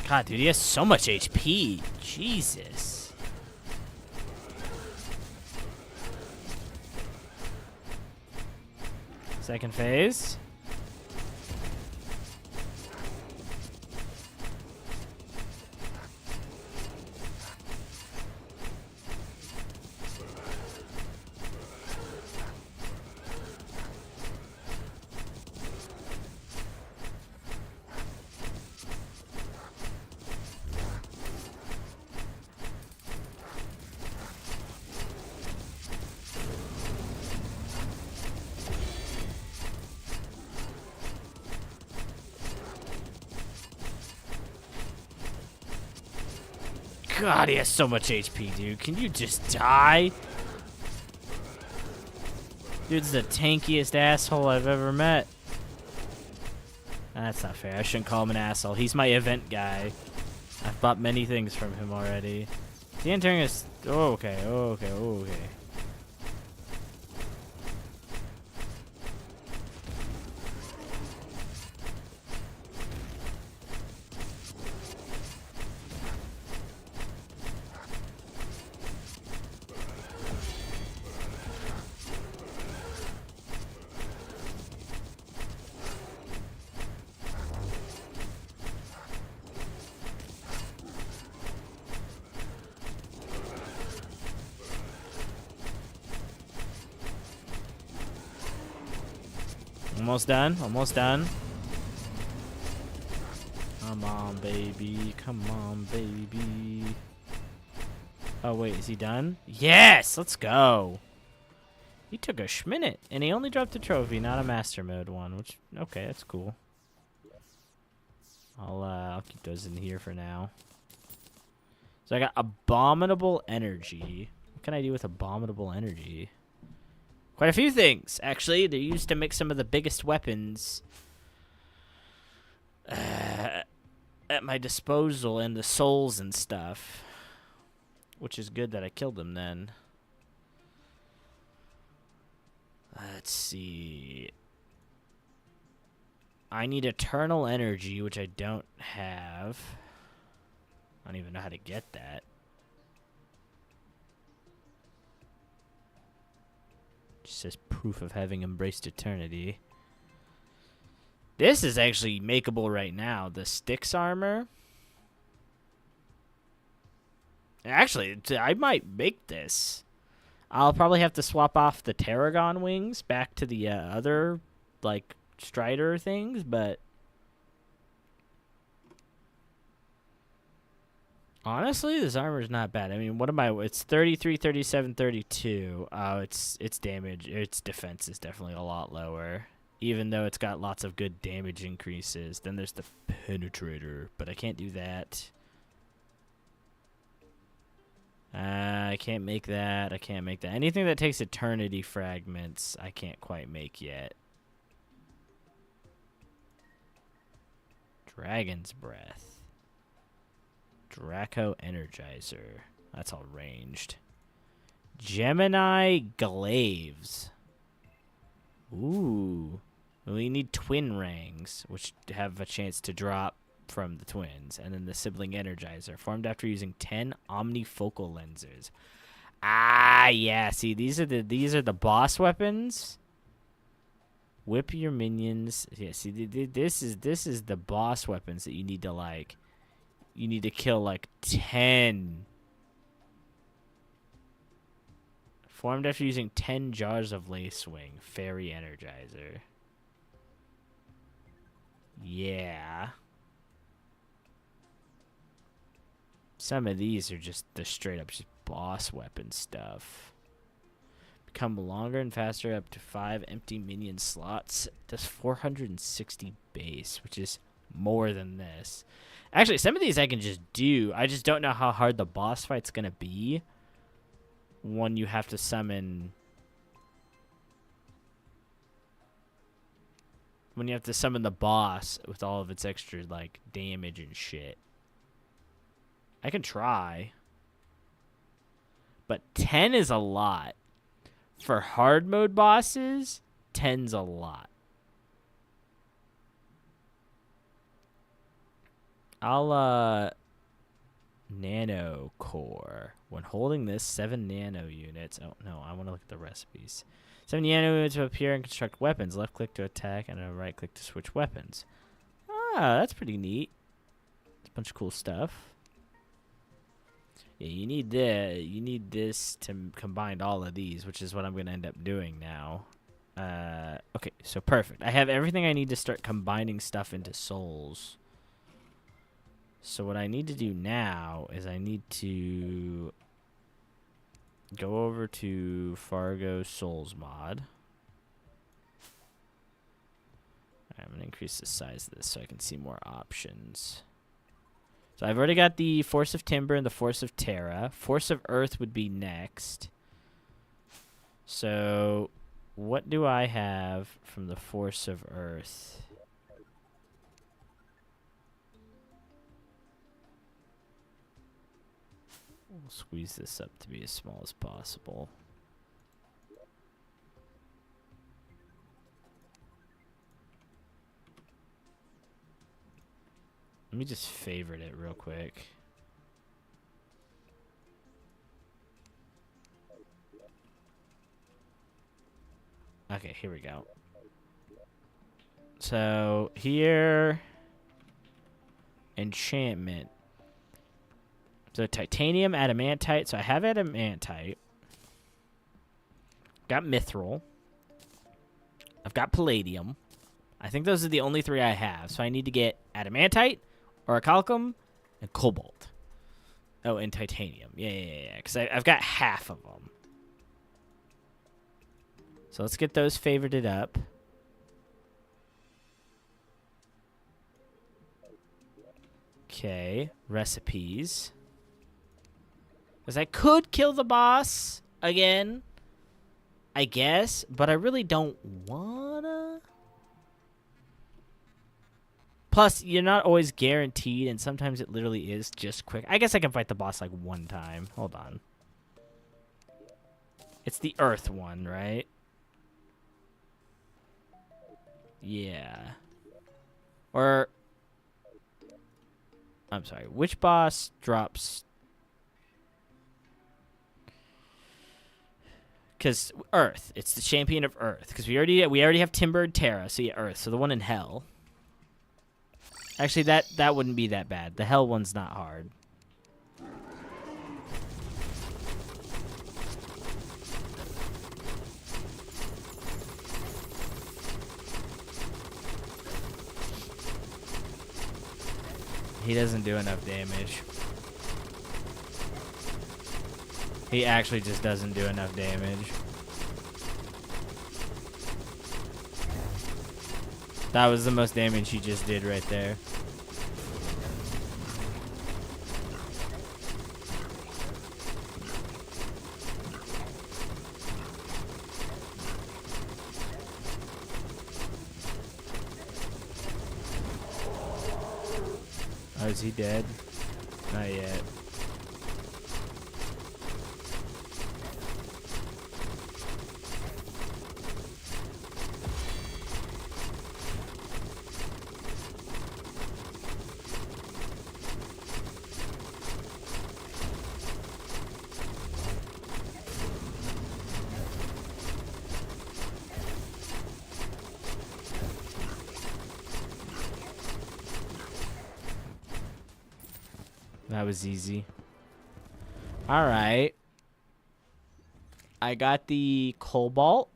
God, dude, he has so much HP. Jesus. Second phase. God, he has so much HP, dude. Can you just die? Dude's the tankiest asshole I've ever met. That's not fair. I shouldn't call him an asshole. He's my event guy. I've bought many things from him already. Is he entering us? Oh, okay. Oh, okay. Oh, okay. Almost done. Almost done. Come on, baby. Come on, baby. Oh, wait. Is he done? Yes! Let's go. He took a schminute, and he only dropped a trophy, not a master mode one, which, okay, that's cool. I'll keep those in here for now. So I got abominable energy. What can I do with abominable energy? Quite a few things, actually. They're used to make some of the biggest weapons at my disposal, and the souls and stuff. Which is good that I killed them then. Let's see. I need eternal energy, which I don't have. I don't even know how to get that. Just says proof of having embraced eternity. This is actually makeable right now. The Styx armor. Actually, I might make this. I'll probably have to swap off the Terragon wings back to the other, like, Strider things, but honestly, this armor is not bad. I mean, what am I? It's 33, 37, 32. Its damage, its defense is definitely a lot lower, even though it's got lots of good damage increases. Then there's the Penetrator, but I can't do that. I can't make that. I can't make that. Anything that takes eternity fragments, I can't quite make yet. Dragon's Breath. Draco Energizer. That's all ranged. Gemini Glaives. Ooh. We need twin rings, which have a chance to drop from the twins. And then the Sibling Energizer. Formed after using 10 omnifocal lenses. Ah, yeah. See, these are the boss weapons. Whip your minions. Yeah, see, this is the boss weapons that you need to, like, you need to kill, like, 10. Formed after using 10 jars of Lacewing. Fairy Energizer. Yeah. Some of these are just the straight up just boss weapon stuff. Become longer and faster up to 5 empty minion slots. Does 460 base, which is more than this. Actually, some of these I can just do. I just don't know how hard the boss fight's going to be when you have to summon... When you have to summon the boss with all of its extra, like, damage and shit. I can try. But 10 is a lot. For hard mode bosses, 10's a lot. I'll, Nano Core. When holding this, 7 nano units. Oh, no, I want to look at the recipes. 7 nano units will appear and construct weapons. Left click to attack and a right click to switch weapons. Ah, that's pretty neat. It's a bunch of cool stuff. Yeah, you need this to combine all of these, which is what I'm going to end up doing now. Okay, so perfect. I have everything I need to start combining stuff into souls. So what I need to do now is I need to go over to Fargo Souls mod. I'm going to increase the size of this so I can see more options. So I've already got the Force of Timber and the Force of Terra. Force of Earth would be next. So what do I have from the Force of Earth? We'll squeeze this up to be as small as possible. Let me just favorite it real quick. Okay, here we go. So, here... Enchantment. So, titanium, adamantite. So, I have adamantite. Got mithril. I've got palladium. I think those are the only 3 I have. So I need to get adamantite, orichalcum, and cobalt. Oh, and titanium. Yeah. Because I've got half of them. So let's get those favorited up. Okay, recipes. Because I could kill the boss again, I guess, but I really don't wanna. Plus, you're not always guaranteed, and sometimes it literally is just quick. I guess I can fight the boss like 1 time. Hold on. It's the Earth one, right? Yeah. Or... I'm sorry. Which boss drops... Because Earth. It's the champion of Earth. Because we already have Timber and Terra, so yeah, Earth. So the one in Hell. Actually, that wouldn't be that bad. The Hell one's not hard. He doesn't do enough damage. He actually just doesn't do enough damage. That was the most damage he just did right there. Oh, is he dead? Not yet. That was easy. Alright. I got the cobalt.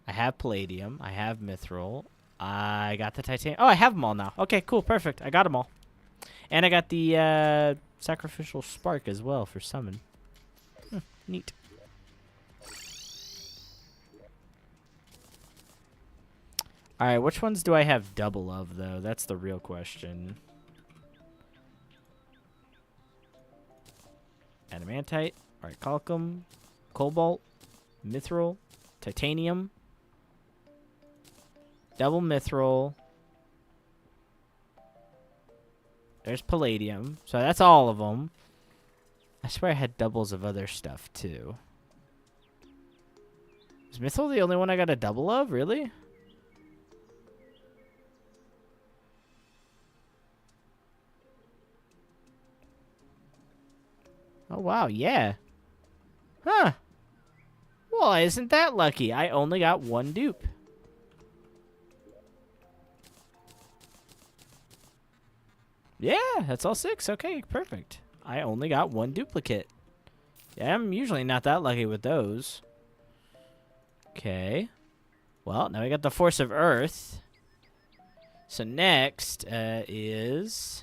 I have palladium. I have mithril. I got the titanium. Oh, I have them all now. Okay, cool. Perfect. I got them all. And I got the sacrificial spark as well for summon. Neat. Alright, which ones do I have double of, though? That's the real question. Adamantite, orichalcum, cobalt, mithril, titanium, double mithril. There's palladium. So that's all of them. I swear I had doubles of other stuff too. Is mithril the only one I got a double of? Really? Oh, wow, yeah. Huh. Well, isn't that lucky? I only got 1 dupe. Yeah, that's all 6. Okay, perfect. I only got 1 duplicate. Yeah, I'm usually not that lucky with those. Okay. Well, now we got the Force of Earth. So next is...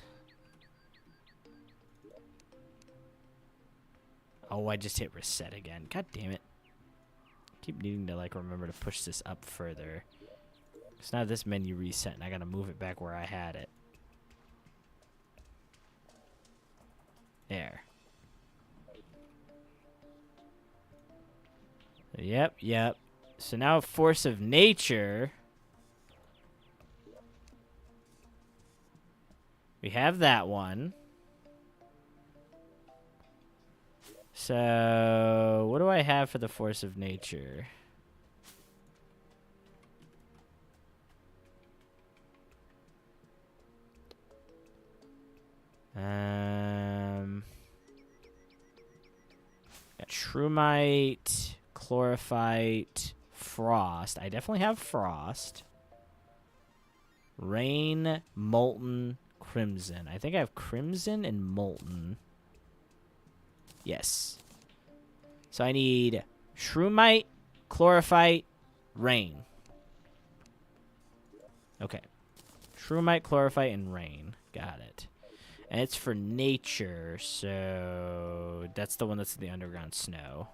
Oh, I just hit reset again. God damn it. Keep needing to, like, remember to push this up further. Because now this menu reset, and I gotta move it back where I had it. There. Yep. So now Force of Nature. We have that one. So, what do I have for the Force of Nature? Trumite, Chlorophyte, Frost. I definitely have Frost. Rain, Molten, Crimson. I think I have Crimson and Molten. Yes. So I need Shroomite, Chlorophyte, Rain. Okay. Trumite, chlorophyte, and rain. Got it. And it's for nature, so that's the one that's in the underground snow.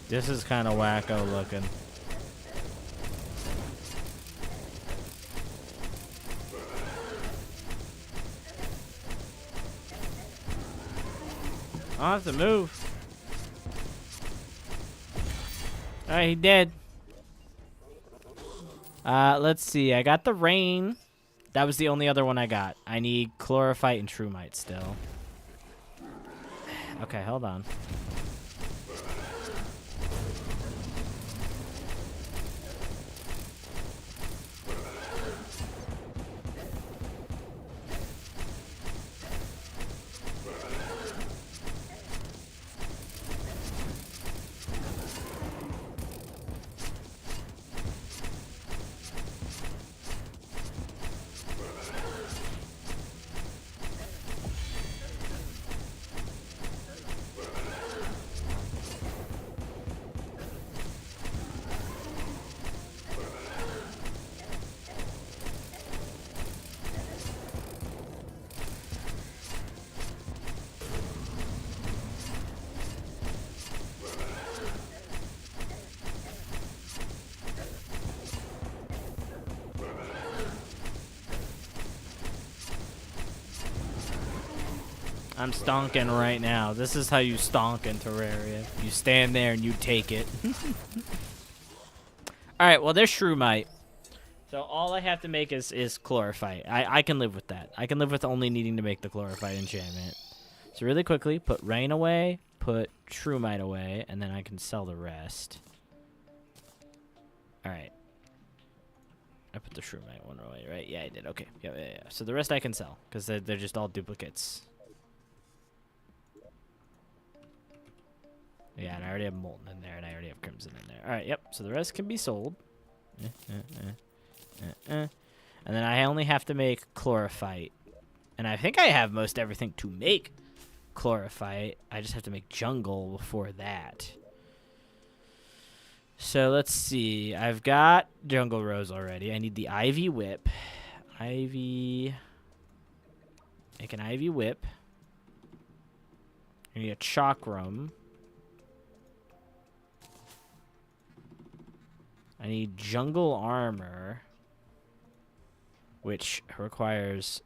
This is kind of wacko looking. I'll have to move. Alright, he dead. Let's see. I got the rain. That was the only other one I got. I need chlorophyte and trumite still. Okay, hold on. I'm stonking right now. This is how you stonk in Terraria. You stand there and you take it. Alright, well, there's Shroomite. So all I have to make is chlorophyte. I can live with that. I can live with only needing to make the chlorophyte enchantment. So really quickly, put rain away, put Shroomite away, and then I can sell the rest. Alright. I put the Shroomite one away, right? Yeah, I did. Okay. Yeah. So the rest I can sell, because they're just all duplicates. Yeah, and I already have Molten in there, and I already have Crimson in there. Alright, yep. So the rest can be sold. And then I only have to make chlorophyte. And I think I have most everything to make chlorophyte. I just have to make jungle before that. So let's see. I've got jungle rose already. I need the ivy whip. Ivy. Make an ivy whip. I need a chakram. I need jungle armor, which requires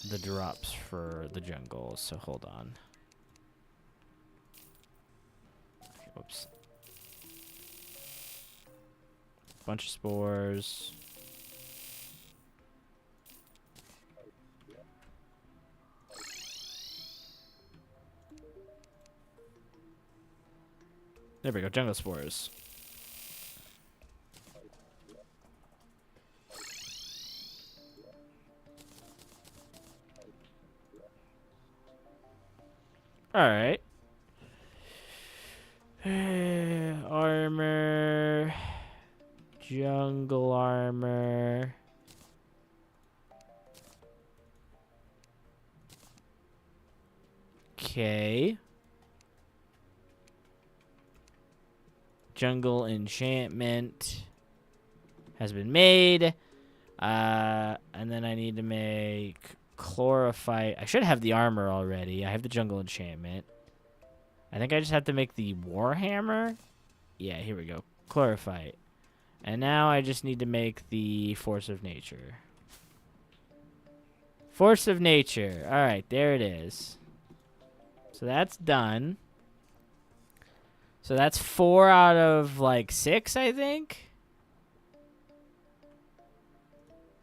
the drops for the jungle, so hold on. Okay, whoops. Bunch of spores. There we go, jungle spores. Alright. Armor. Jungle armor. Okay. Jungle enchantment has been made. And then I need to make chlorophyte. I should have the armor already. I have the jungle enchantment. I think I just have to make the warhammer. Yeah, here we go. Chlorophyte. And now I just need to make the force of nature. Force of nature. Alright, there it is. So that's done. So that's 4 out of like 6, I think.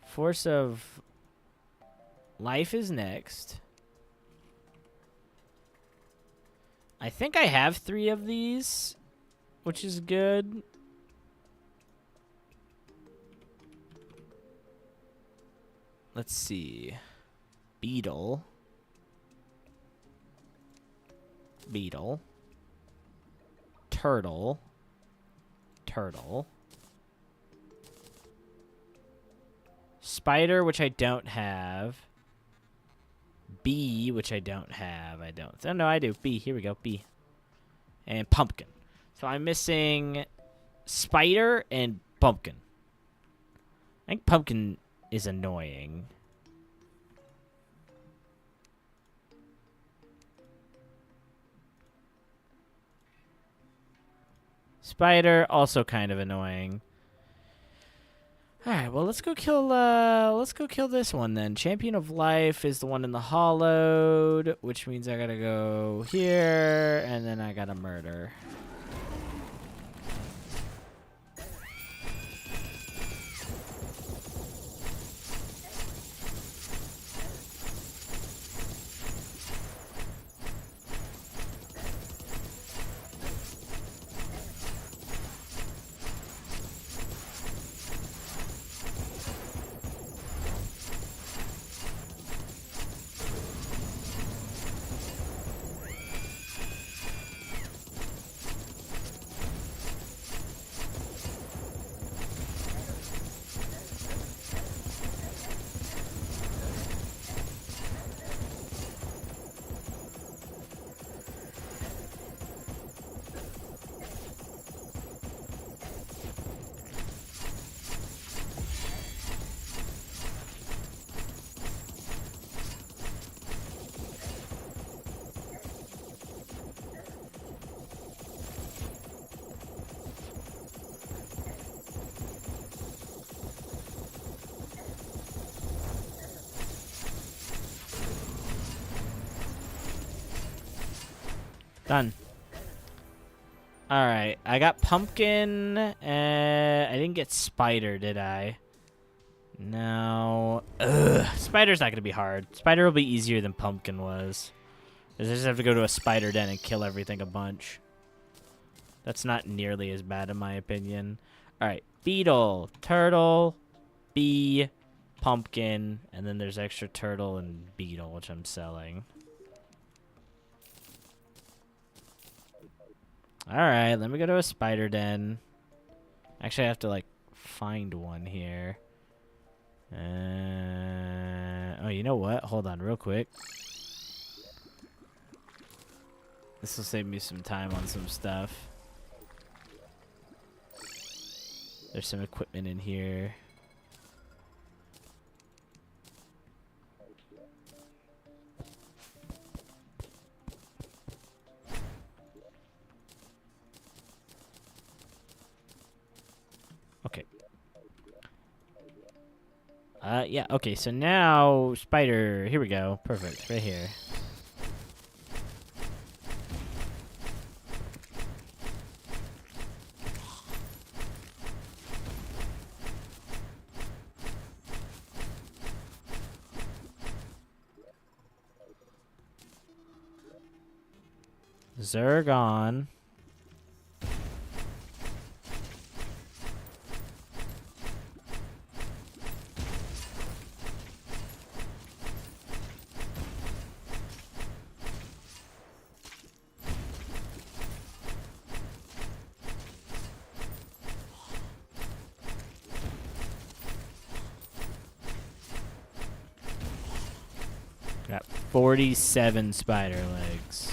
Force of life is next. I think I have 3 of these. which is good. Let's see. Beetle. Beetle. Turtle. Turtle. Spider, which I don't have. Bee, which I don't have. Oh, no, I do. Bee. Here we go. Bee. And pumpkin. So I'm missing spider and pumpkin. I think pumpkin is annoying. Spider, also kind of annoying. Alright, well, let's go kill this one then. Champion of Life is the one in the hollowed, which means I gotta go here, and then I gotta murder. Done. Alright, I got pumpkin, and I didn't get spider, did I? No. Ugh. Spider's not going to be hard. Spider will be easier than pumpkin was. I just have to go to a spider den and kill everything a bunch. That's not nearly as bad in my opinion. Alright, beetle, turtle, bee, pumpkin, and then there's extra turtle and beetle, which I'm selling. Alright, let me go to a spider den. Actually, I have to, like, find one here. Oh, you know what? Hold on real quick. This will save me some time on some stuff. There's some equipment in here. Okay. Yeah, okay, so now, spider, here we go. Perfect, right here. Zergon. Got 47 spider legs.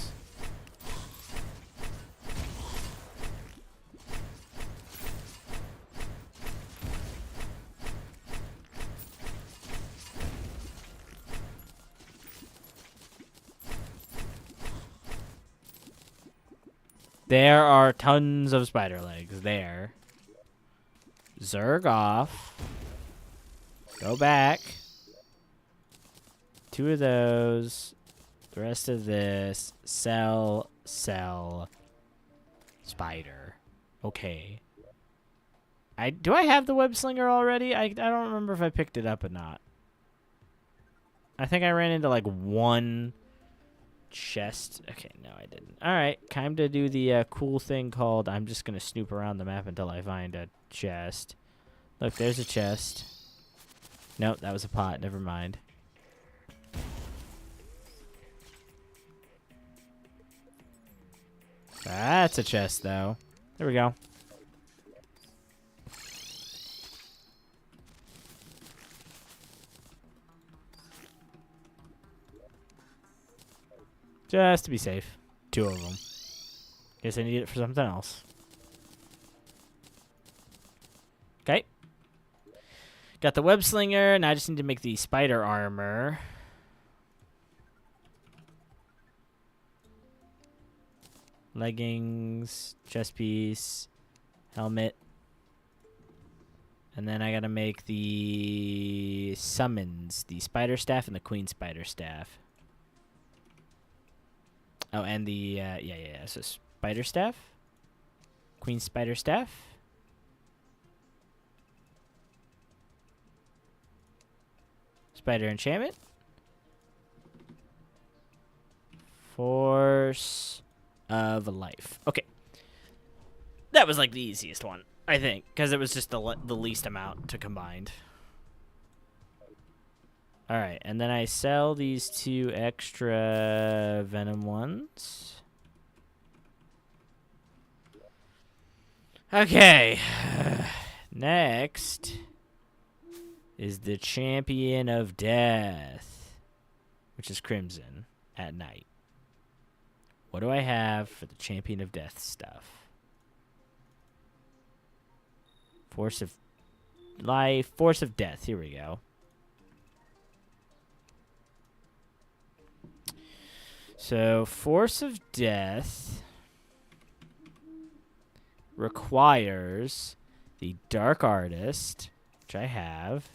There are tons of spider legs there. Zerg off. Go back. 2 of those. The rest of this. Sell. Sell. Spider. Okay. Do I have the web slinger already? I don't remember if I picked it up or not. I think I ran into like one chest. Okay, no, I didn't. All right, time to do the cool thing called I'm just going to snoop around the map until I find a chest. Look, there's a chest. Nope, that was a pot. Never mind. That's a chest, though. There we go. Just to be safe. 2 of them. Guess I need it for something else. Okay. Got the web slinger. Now I just need to make the spider armor. Leggings, chest piece, helmet. And then I gotta make the summons, the spider staff and the queen spider staff. Oh, and the, yeah. So spider staff, queen spider staff. Spider enchantment. Force of life. Okay. That was like the easiest one, I think, because it was just the least amount to combine. All right, and then I sell these 2 extra venom ones. Okay. Next is the Champion of Death, which is Crimson at night. What do I have for the Champion of Death stuff? Force of life, Force of Death. Here we go. So, Force of Death requires the Dark Artist, which I have.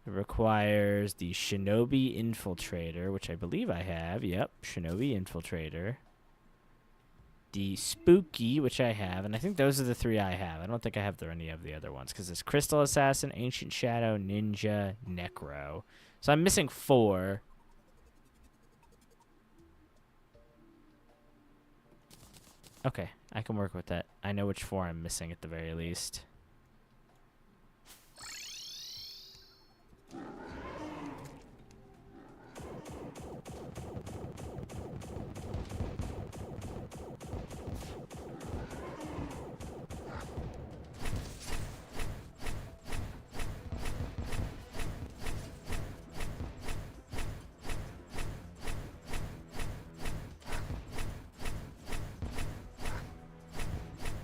It requires the Shinobi Infiltrator, which I believe I have. Yep, Shinobi Infiltrator. The Spooky, which I have. And I think those are the 3 I have. I don't think I have any of the other ones, because it's Crystal Assassin, Ancient Shadow, Ninja, Necro. So I'm missing 4. Okay, I can work with that. I know which 4 I'm missing at the very least.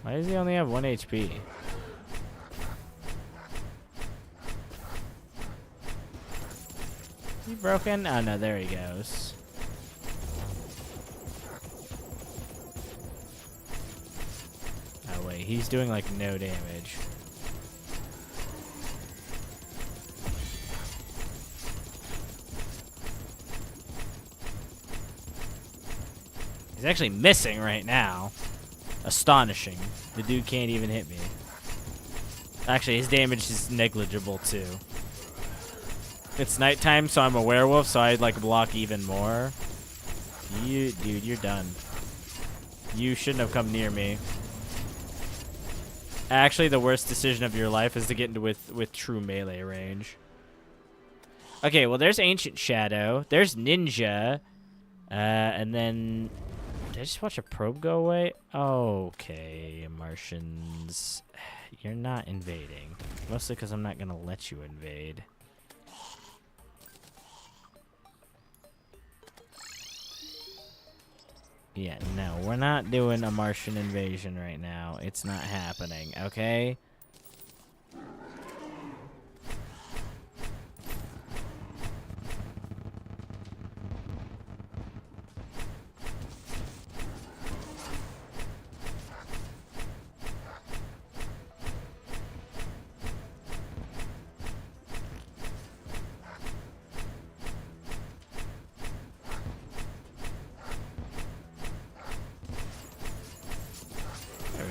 Why does he only have 1 HP? Is he broken? Oh no, there he goes. Oh wait, he's doing like no damage. He's actually missing right now. Astonishing. The dude can't even hit me. Actually, his damage is negligible too. It's nighttime, so I'm a werewolf, so I'd like block even more. Dude, you're done. You shouldn't have come near me. Actually, the worst decision of your life is to get into with true melee range. Okay, well, there's Ancient Shadow. There's Ninja. And then... Did I just watch a probe go away? Okay, Martians. You're not invading. Mostly because I'm not going to let you invade. Yeah, no, we're not doing a Martian invasion right now. It's not happening, okay?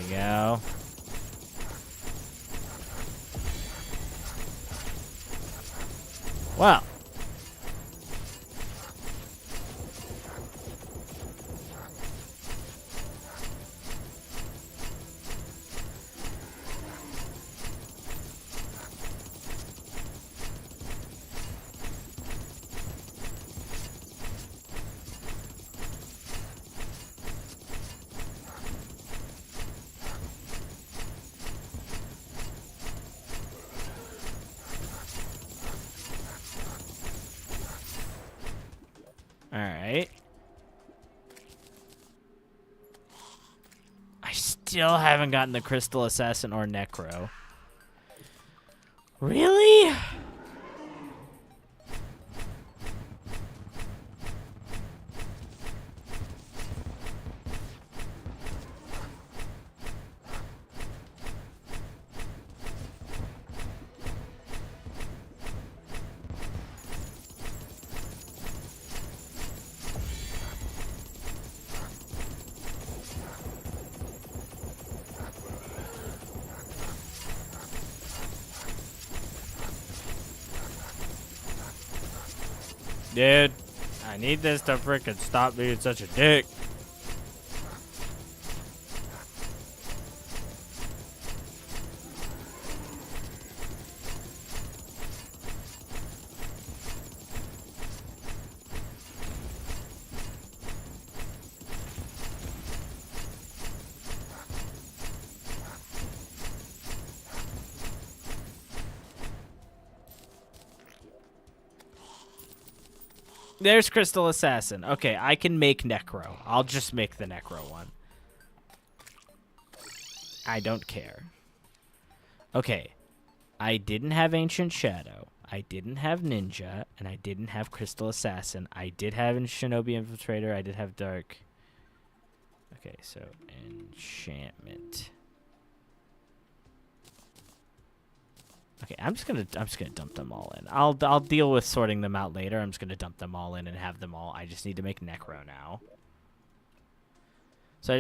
Go. Well. Alright. I still haven't gotten the Crystal Assassin or Necro. Really? Dude, I need this to frickin' stop being such a dick. There's Crystal Assassin. Okay, I can make Necro. I'll just make the Necro one. I don't care. Okay. I didn't have Ancient Shadow. I didn't have Ninja. And I didn't have Crystal Assassin. I did have Shinobi Infiltrator. I did have Dark. Okay, so enchantment. Okay, I'm just gonna dump them all in. I'll deal with sorting them out later. I'm just gonna dump them all in and have them all. I just need to make Necro now. So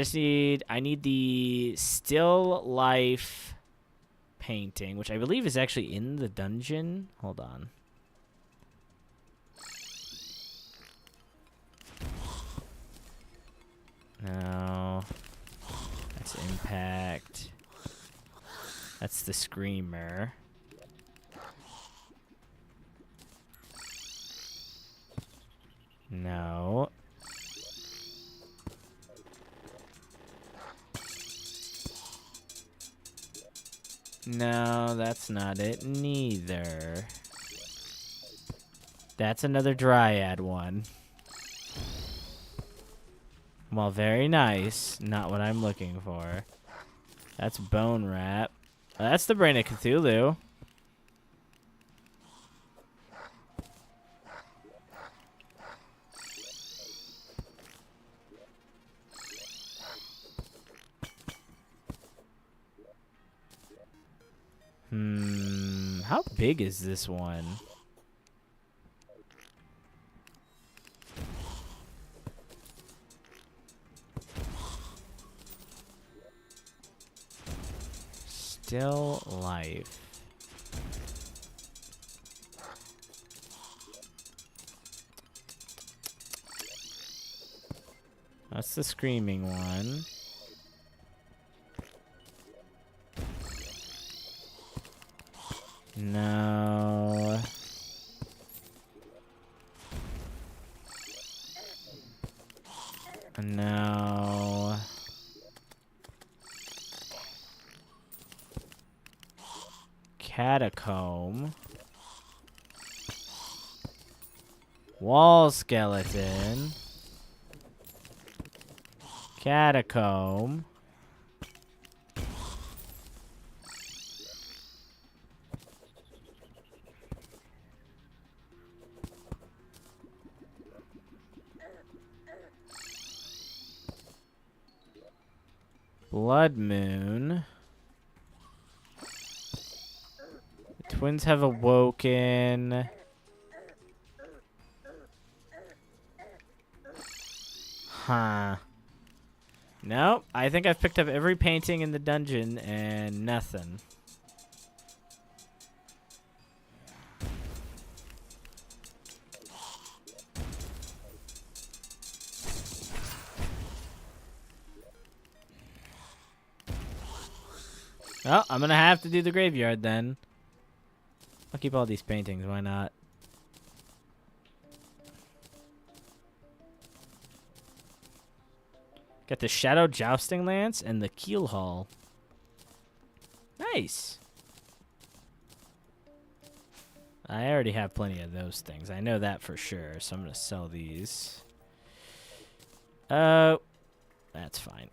I need the still life painting, which I believe is actually in the dungeon. Hold on. No. That's impact. That's the screamer. No. No, that's not it neither. That's another Dryad one. Well, very nice. Not what I'm looking for. That's Bone Wrap. That's the Brain of Cthulhu. How big is this one? Still life. That's the screaming one. No. No. Catacomb. Wall skeleton. Catacomb. Blood Moon. The twins have awoken. Huh. Nope. I think I've picked up every painting in the dungeon and nothing. Well, I'm going to have to do the graveyard then. I'll keep all these paintings. Why not? Got the Shadow Jousting Lance and the Keel Hall. Nice. I already have plenty of those things. I know that for sure. So I'm going to sell these. Oh, that's fine.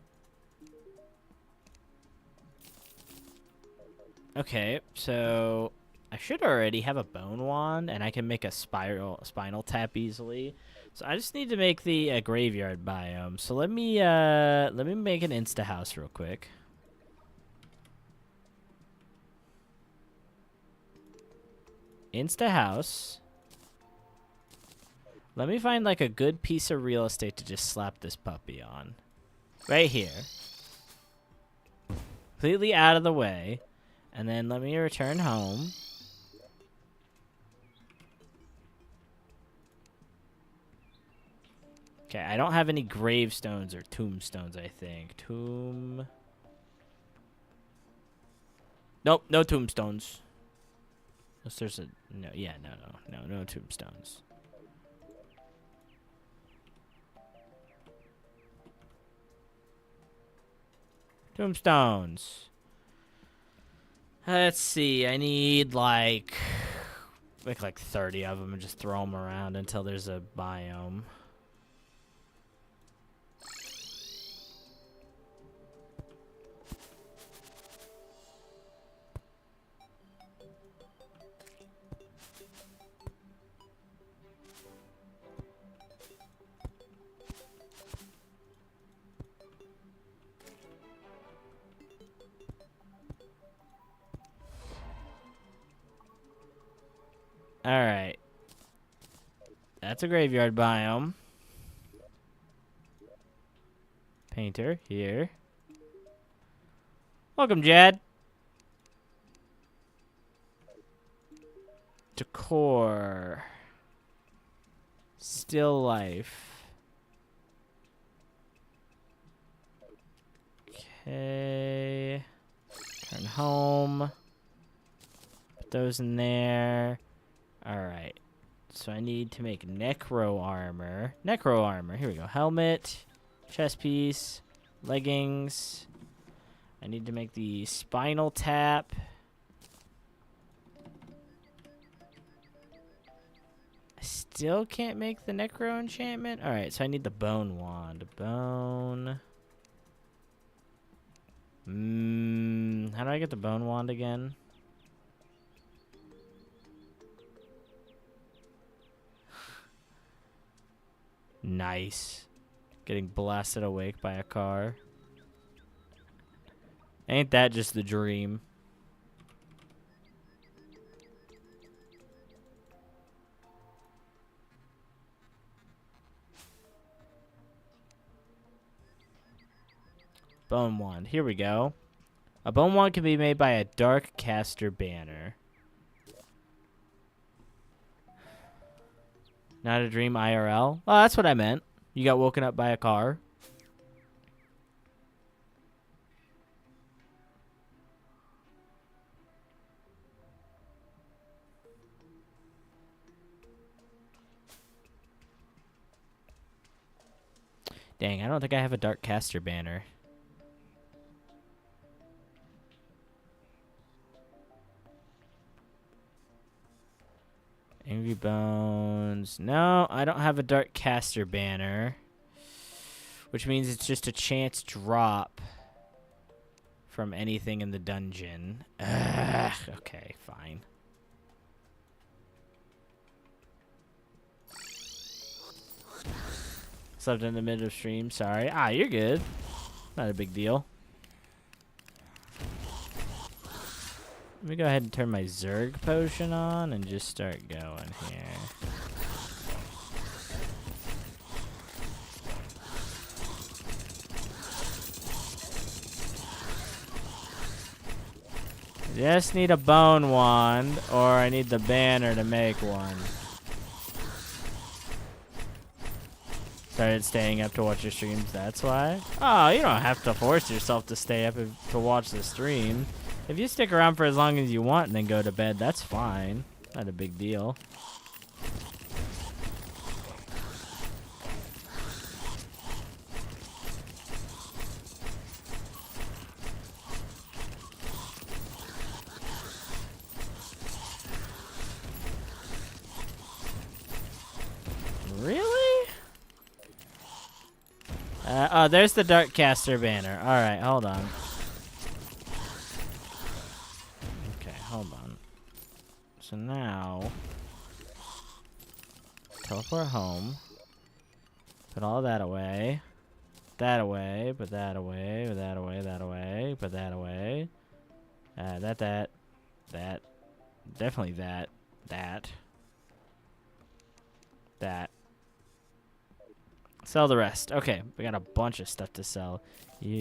Okay, so I should already have a bone wand, and I can make a spinal tap easily. So I just need to make the graveyard biome. So let me make an insta house real quick. Insta house. Let me find like a good piece of real estate to just slap this puppy on. Right here. Completely out of the way. And then let me return home. Okay, I don't have any gravestones or tombstones, I think. Nope, no tombstones. Unless there's a... No tombstones. Tombstones. Let's see, I need like... Make like 30 of them and just throw them around until there's a biome. Alright. That's a graveyard biome. Painter, here. Welcome, Jad. Decor. Still life. Okay. Turn home. Put those in there. Alright. So I need to make necro armor. Necro armor. Here we go. Helmet. Chest piece. Leggings. I need to make the spinal tap. I still can't make the necro enchantment. Alright, so I need the bone wand. Bone. How do I get the bone wand again? Nice. Getting blasted awake by a car. Ain't that just the dream? Bone wand. Here we go. A bone wand can be made by a dark caster banner. Not a dream IRL? Oh, that's what I meant. You got woken up by a car. Dang, I don't think I have a dark caster banner. Angry Bones. No, I don't have a dark caster banner. Which means it's just a chance drop from anything in the dungeon. Ugh, okay, fine. Slept in the middle of stream, sorry. Ah, you're good. Not a big deal. Let me go ahead and turn my Zerg potion on and just start going here. I just need a bone wand, or I need the banner to make one. Started staying up to watch your streams, that's why? Oh, you don't have to force yourself to stay up to watch the stream. If you stick around for as long as you want and then go to bed, that's fine. Not a big deal. Really? Oh, there's the Darkcaster banner. All right, hold on. Okay, hold on. So now, teleport home. Put all that away. That away. Put that away. Put that away. That away. Put that away. That. Definitely that. That. Sell the rest. Okay, we got a bunch of stuff to sell. Yeah.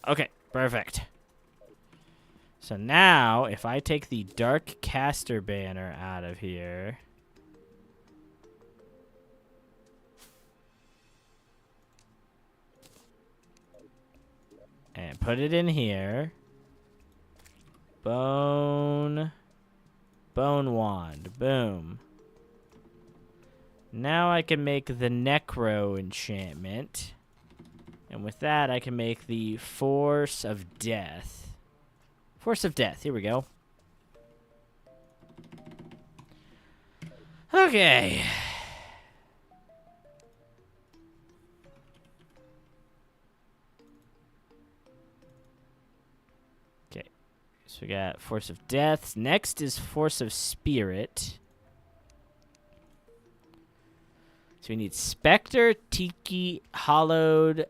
Okay, perfect. So now, if I take the Darkcaster banner out of here, and put it in here, bone wand, boom. Now I can make the Necro enchantment. And with that, I can make the Force of Death. Force of Death, here we go. Okay. Okay. So we got Force of Death. Next is Force of Spirit. So we need Spectre, Tiki, Hollowed,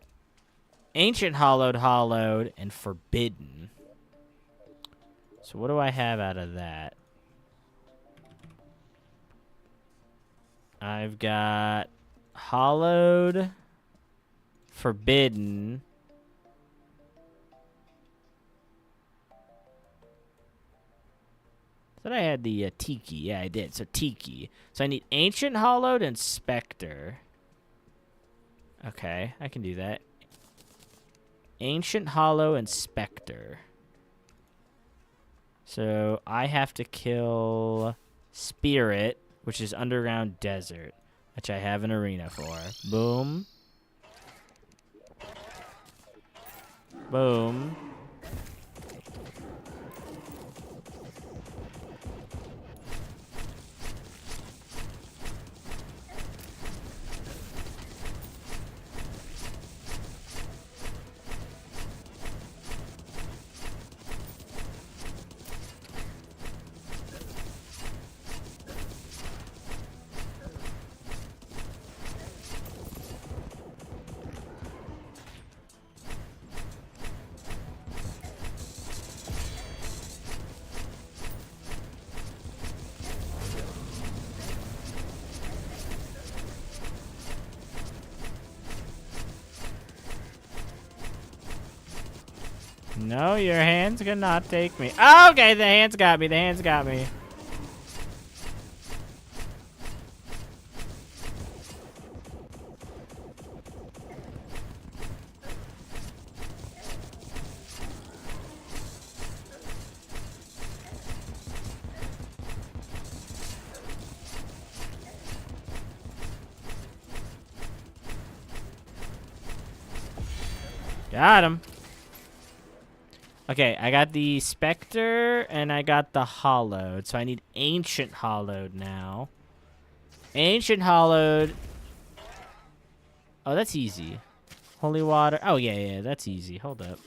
Ancient Hollowed, and Forbidden. So what do I have out of that? I've got Hollowed, Forbidden. Thought I had the Tiki. Yeah, I did. So Tiki. So I need Ancient Hollowed and Spectre. Okay, I can do that. Ancient Hollow and Spectre. So I have to kill Spirit, which is Underground Desert, which I have an arena for. Boom. Boom. No, your hands cannot take me. Oh, okay, the hands got me. The hands got me. Got him. Okay, I got the Spectre and I got the Hollowed. So I need Ancient Hollowed now. Ancient Hollowed. Oh, that's easy. Holy Water. Oh, yeah, that's easy. Hold up.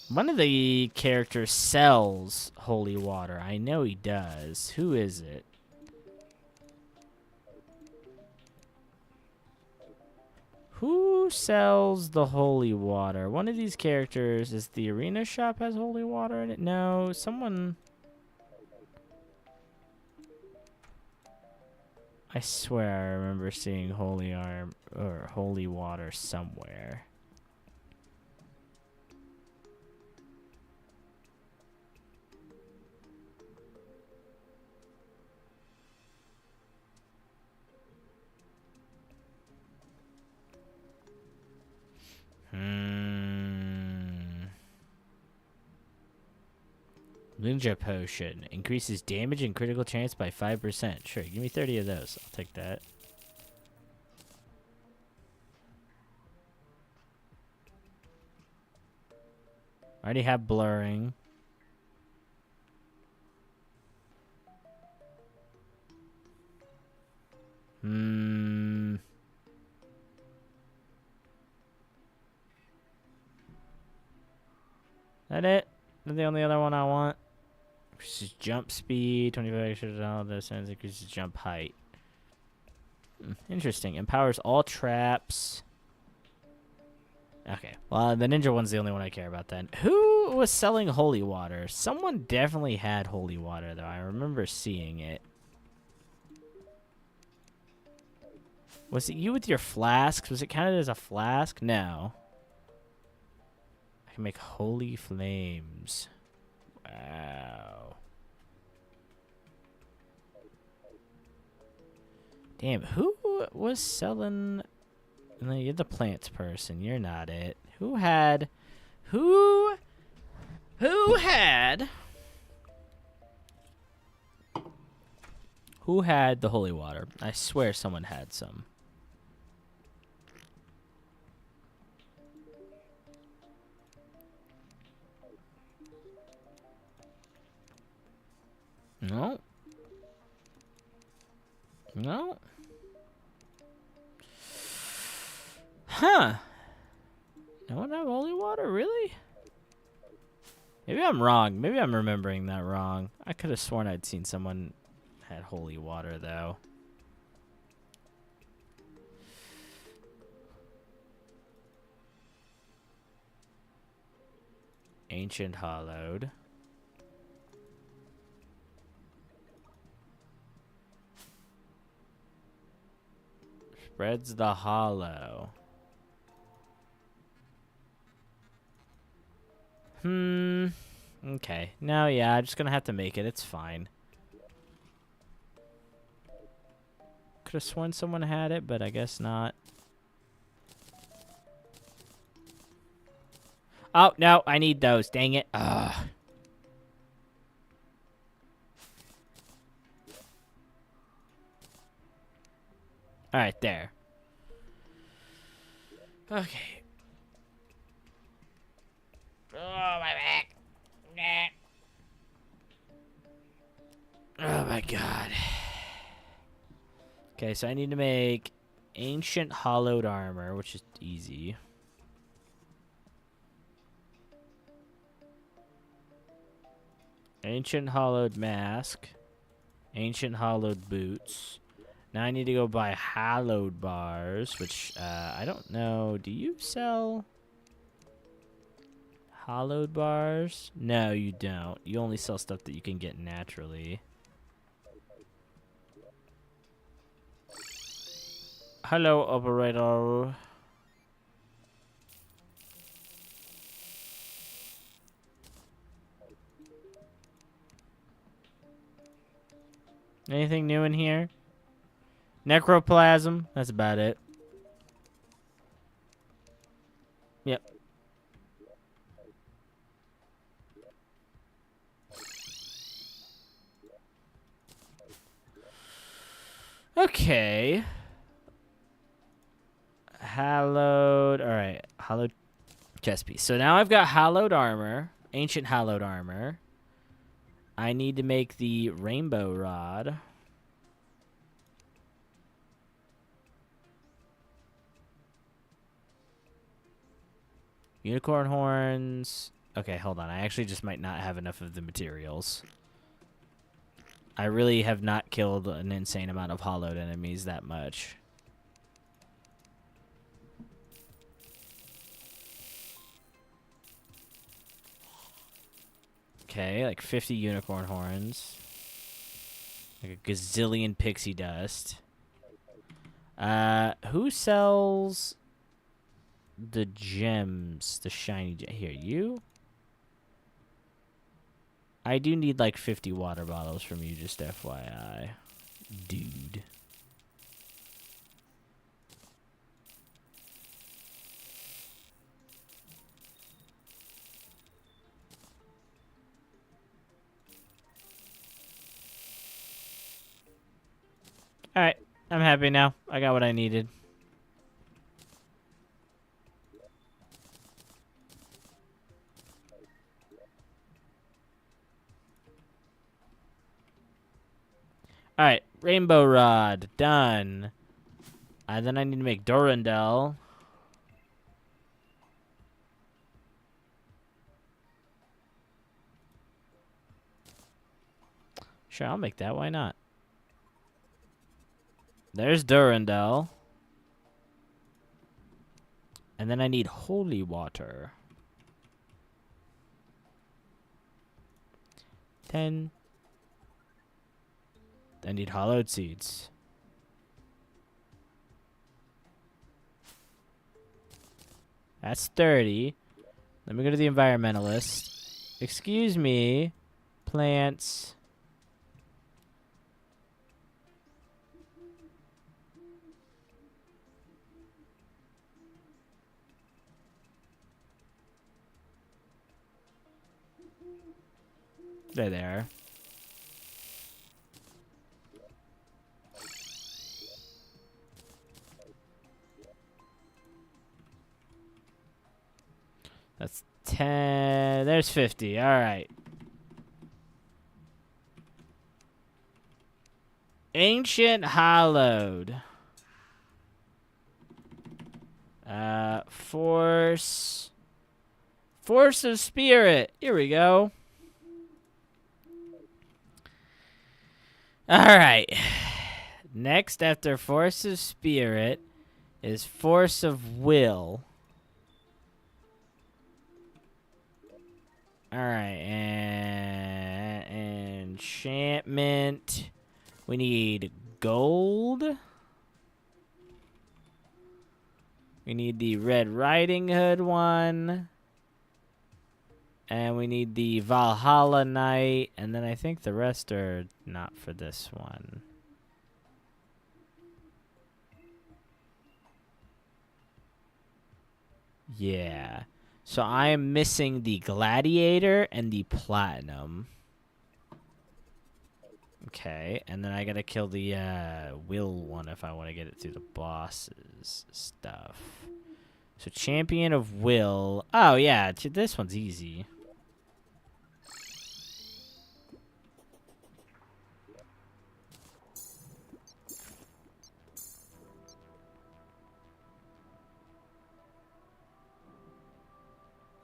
One of the characters sells Holy Water. I know he does. Who is it? Who sells the Holy Water? One of these characters. Is the arena shop has Holy Water in it? No, someone... I swear I remember seeing Holy Arm or Holy Water somewhere. Ninja Potion. Increases damage and critical chance by 5%. Sure, give me 30 of those. I'll take that. I already have blurring. That it? That's the only other one I want. Increases jump speed, 25 extra all distance, increases jump height. Interesting. Empowers all traps. Okay. Well, the ninja one's the only one I care about then. Who was selling holy water? Someone definitely had holy water, though. I remember seeing it. Was it you with your flasks? Was it counted as a flask? No. I can make holy flames. Wow. Damn, who was selling... No, you're the plants person. You're not it. Who had... Who had the holy water? I swear someone had some. No. No. Huh. No one have holy water? Really? Maybe I'm wrong. Maybe I'm remembering that wrong. I could have sworn I'd seen someone had holy water, though. Ancient Hollowed. Spreads the hollow. Okay. No, yeah, I'm just gonna have to make it. It's fine. Could have sworn someone had it, but I guess not. Oh, no, I need those. Dang it. Ugh. Alright, there. Okay. Oh, my back. Oh, my God. Okay, so I need to make ancient hollowed armor, which is easy. Ancient hollowed mask. Ancient hollowed boots. Now I need to go buy hallowed bars, which I don't know. Do you sell hallowed bars? No, you don't. You only sell stuff that you can get naturally. Hello, operator. Anything new in here? Necroplasm. That's about it. Yep. Okay. Hallowed. All right. Hallowed chest piece. So now I've got hallowed armor. Ancient hallowed armor. I need to make the rainbow rod. Unicorn horns. Okay, hold on. I actually just might not have enough of the materials. I really have not killed an insane amount of hollowed enemies that much. Okay, like 50 unicorn horns. Like a gazillion pixie dust. Who sells the gems? The shiny here, you? I do need like 50 water bottles from you, just FYI. Dude. Alright, I'm happy now. I got what I needed. Alright, Rainbow Rod. Done. Then I need to make Durandal. Sure, I'll make that. Why not? There's Durandal. And then I need holy water. 10. I need hollowed seeds. That's 30. Let me go to the environmentalist. Excuse me. Plants. There they are. That's 10. There's 50. All right. Ancient Hallowed. Force. Force of Spirit. Here we go. All right. Next after Force of Spirit is Force of Will. All right, and enchantment. We need gold. We need the Red Riding Hood one. And we need the Valhalla Knight. And then I think the rest are not for this one. Yeah. So I am missing the Gladiator and the Platinum. Okay, and then I gotta kill the Will one if I want to get it through the bosses stuff. So Champion of Will. Oh yeah, this one's easy.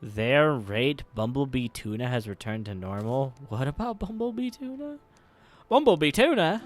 Their rate, Bumblebee Tuna has returned to normal. What about Bumblebee Tuna? Bumblebee Tuna?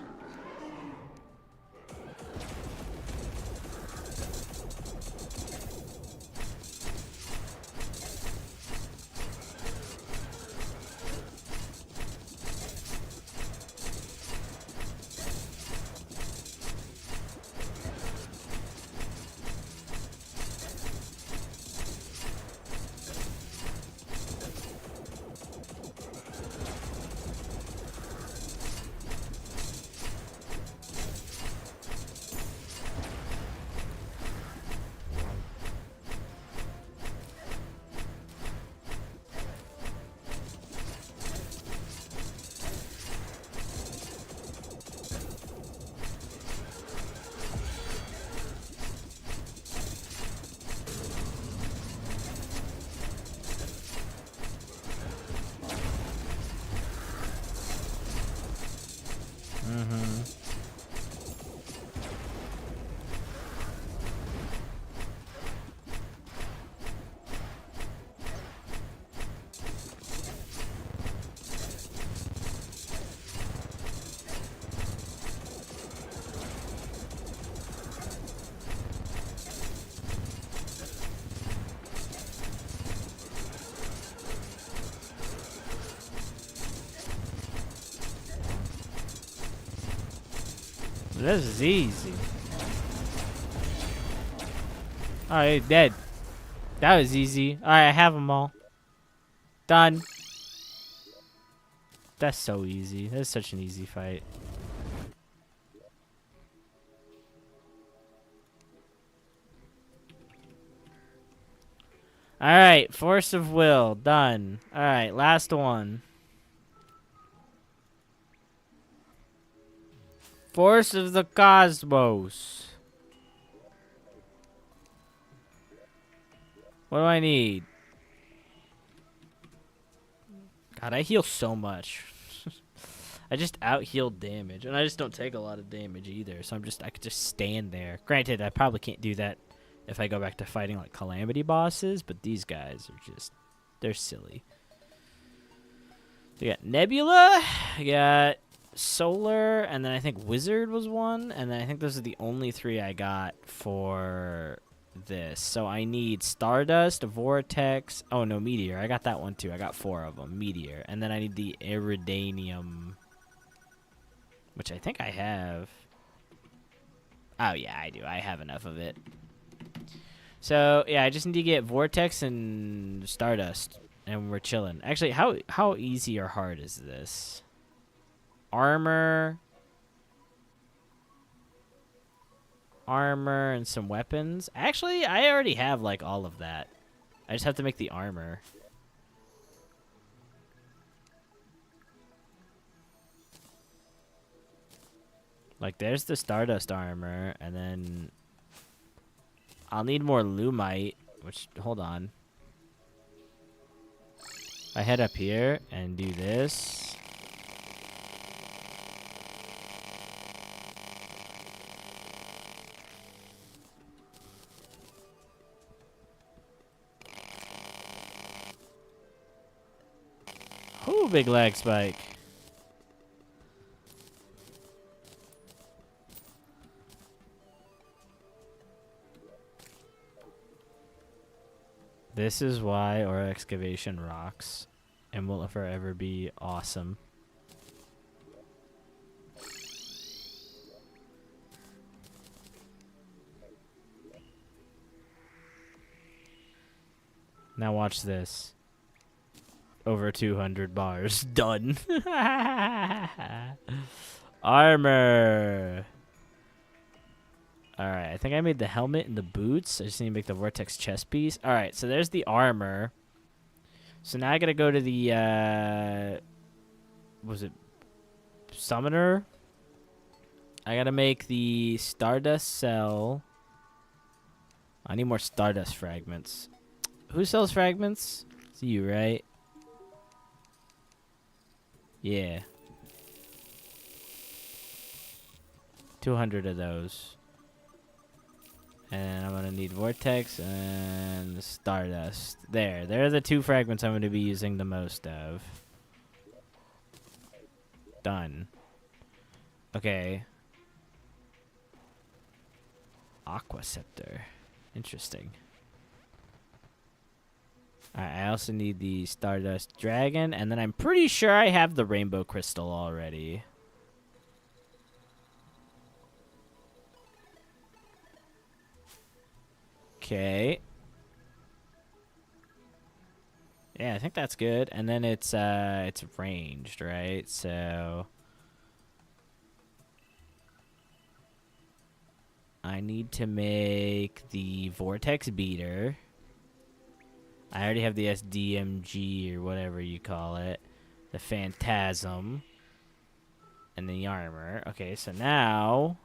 This is easy. Alright, dead. That was easy. Alright, I have them all. Done. That's so easy. That's such an easy fight. Alright, Force of Will. Done. Alright, last one. Force of the Cosmos. What do I need? God, I heal so much. I just out-healed damage, and I just don't take a lot of damage either, so I could just stand there. Granted, I probably can't do that if I go back to fighting, like, Calamity bosses, but these guys are just, they're silly. We got Nebula, I got Solar, and then I think Wizard was one, and then I think those are the only 3 I got for this. So I need Stardust, Vortex, oh no, Meteor. I got that one too. I got 4 of them. Meteor. And then I need the Iridanium, which I think I have. Oh yeah, I do. I have enough of it. So yeah, I just need to get Vortex and Stardust, and we're chilling. Actually, how easy or hard is this? Armor and some weapons. Actually, I already have like all of that. I just have to make the armor. Like, there's the Stardust armor, and then I'll need more Lumite, which, hold on. I head up here and do this. Ooh, big lag spike. This is why our excavation rocks and will forever be awesome. Now watch this. Over 200 bars. Done. Armor. Alright, I think I made the helmet and the boots. I just need to make the Vortex chest piece. Alright, so there's the armor. So now I gotta go to the, was it Summoner? I gotta make the Stardust cell. I need more Stardust fragments. Who sells fragments? It's you, right? Yeah. 200 of those. And I'm going to need Vortex and Stardust. There are the 2 fragments I'm going to be using the most of. Done. Okay. Aqua Scepter. Interesting. Alright, I also need the Stardust Dragon, and then I'm pretty sure I have the Rainbow Crystal already. Okay. Yeah, I think that's good. And then it's ranged, right? So I need to make the Vortex Beater. I already have the SDMG or whatever you call it. The Phantasm. And the armor. Okay, so now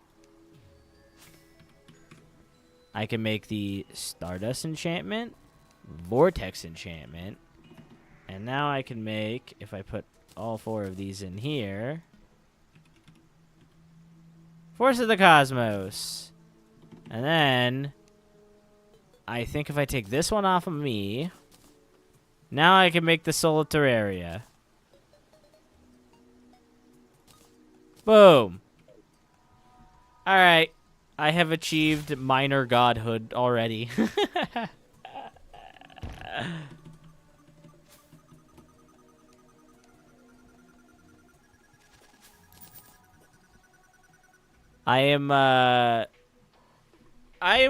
I can make the Stardust enchantment, Vortex enchantment, and now I can make, if I put all 4 of these in here, Force of the Cosmos. And then I think if I take this one off of me, now I can make the Soul of Terraria. Boom. Alright. I have achieved minor godhood already. I am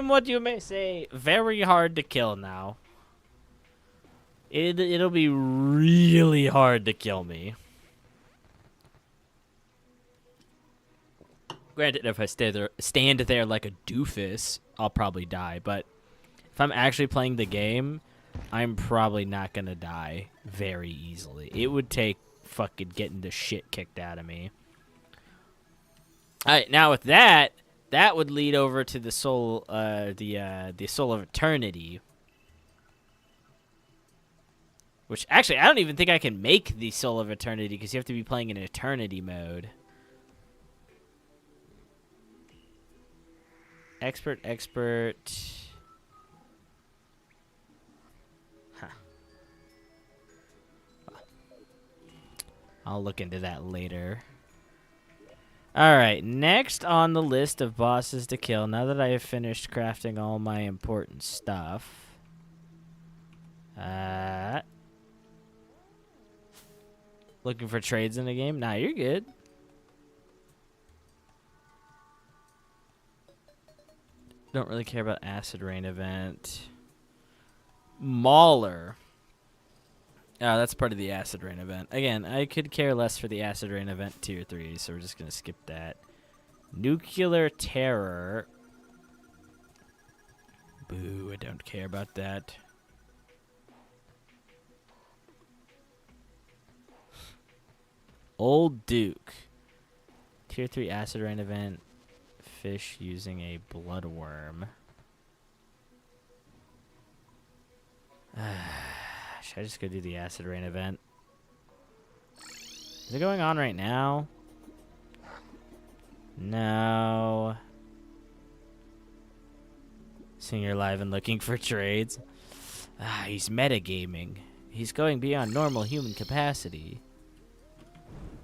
what you may say, very hard to kill now. It'll be really hard to kill me. Granted, if I stand there like a doofus, I'll probably die. But if I'm actually playing the game, I'm probably not gonna die very easily. It would take fucking getting the shit kicked out of me. All right, now with that would lead over to the soul, the Soul of Eternity, Which, actually, I don't even think I can make the Soul of Eternity because you have to be playing in Eternity mode. Expert. Huh. I'll look into that later. Alright, next on the list of bosses to kill, now that I have finished crafting all my important stuff. Looking for trades in the game? Nah, you're good. Don't really care about Acid Rain event. Mauler. Oh, that's part of the Acid Rain event. Again, I could care less for the Acid Rain event tier 3, so we're just going to skip that. Nuclear Terror. Boo, I don't care about that. Old Duke. Tier 3 Acid Rain event. Fish using a bloodworm. Should I just go do the Acid Rain event? Is it going on right now? No. Seeing you're live and looking for trades. He's metagaming. He's going beyond normal human capacity.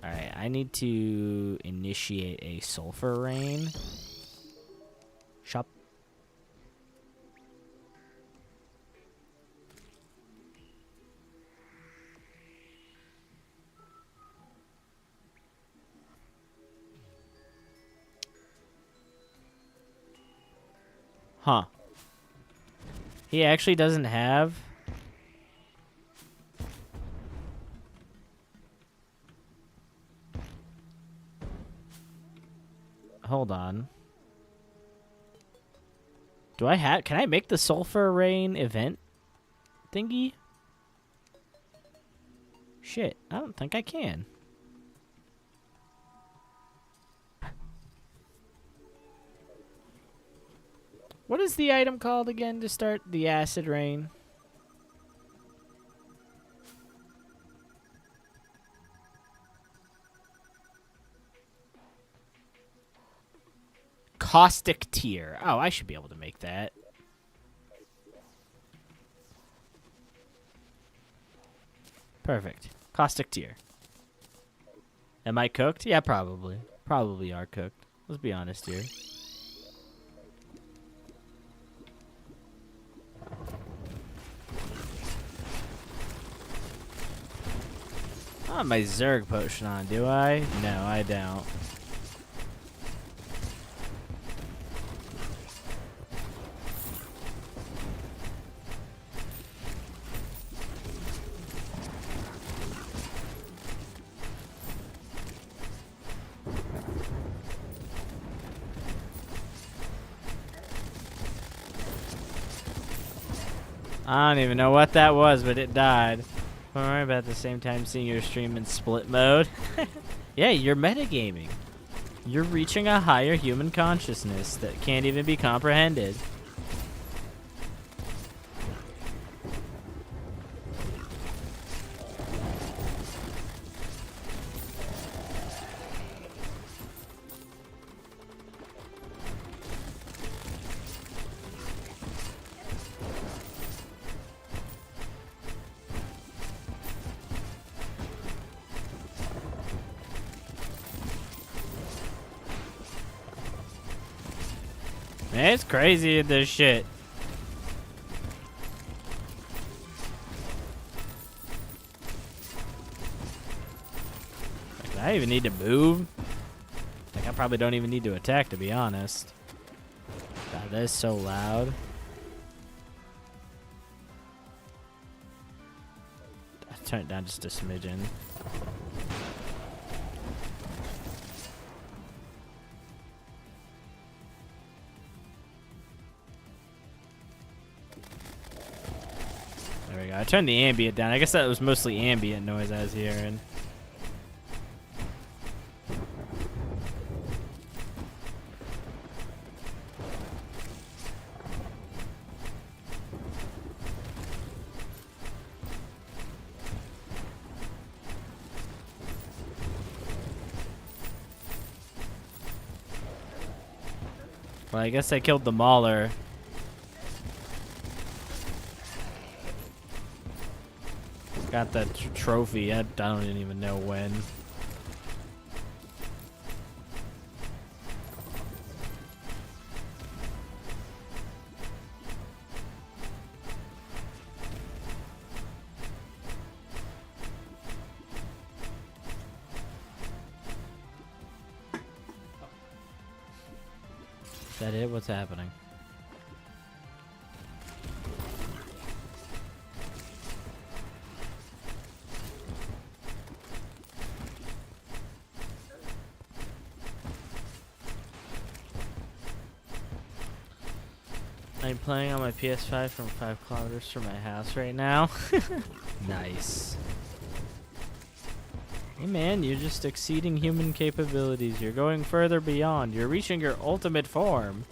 Alright, I need to initiate a sulfur rain. Shop. Huh. He actually doesn't have... Hold on. Do I have... Can I make the Sulfur Rain event thingy? Shit, I don't think I can. What is the item called again to start the Acid Rain? Caustic Tier. Oh, I should be able to make that. Perfect. Caustic Tier. Am I cooked? Yeah, probably. Probably are cooked. Let's be honest here. I have my Zerg potion on, do I? No, I don't. I don't even know what that was, but it died. Alright, about the same time seeing your stream in split mode. Yeah, you're metagaming. You're reaching a higher human consciousness that can't even be comprehended. Man, it's crazy in this shit. Like, do I even need to move? Like, I probably don't even need to attack, to be honest. God, that is so loud. I'll turn it down just a smidgen. There we go. I turned the ambient down. I guess that was mostly ambient noise I was hearing. Well, I guess I killed the Mauler. Got the trophy. I don't even know when. Is that it? What's happening? I'm playing on my PS5 from 5 kilometers from my house right now. Nice. Hey man, you're just exceeding human capabilities. You're going further beyond. You're reaching your ultimate form.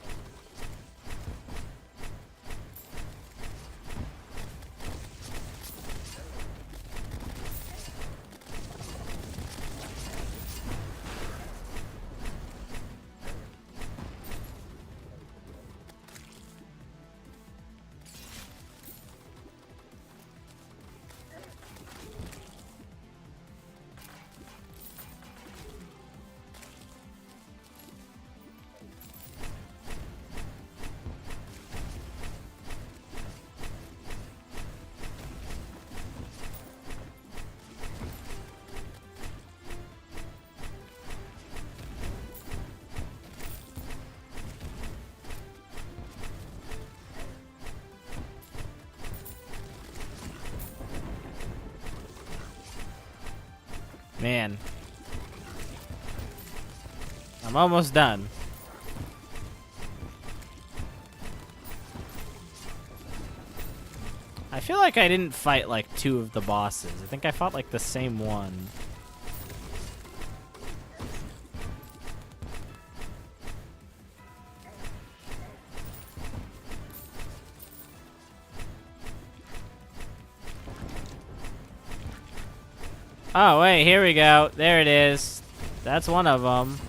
Man. I'm almost done. I feel like I didn't fight like 2 of the bosses. I think I fought like the same one. Oh, wait, here we go. There it is. That's one of them.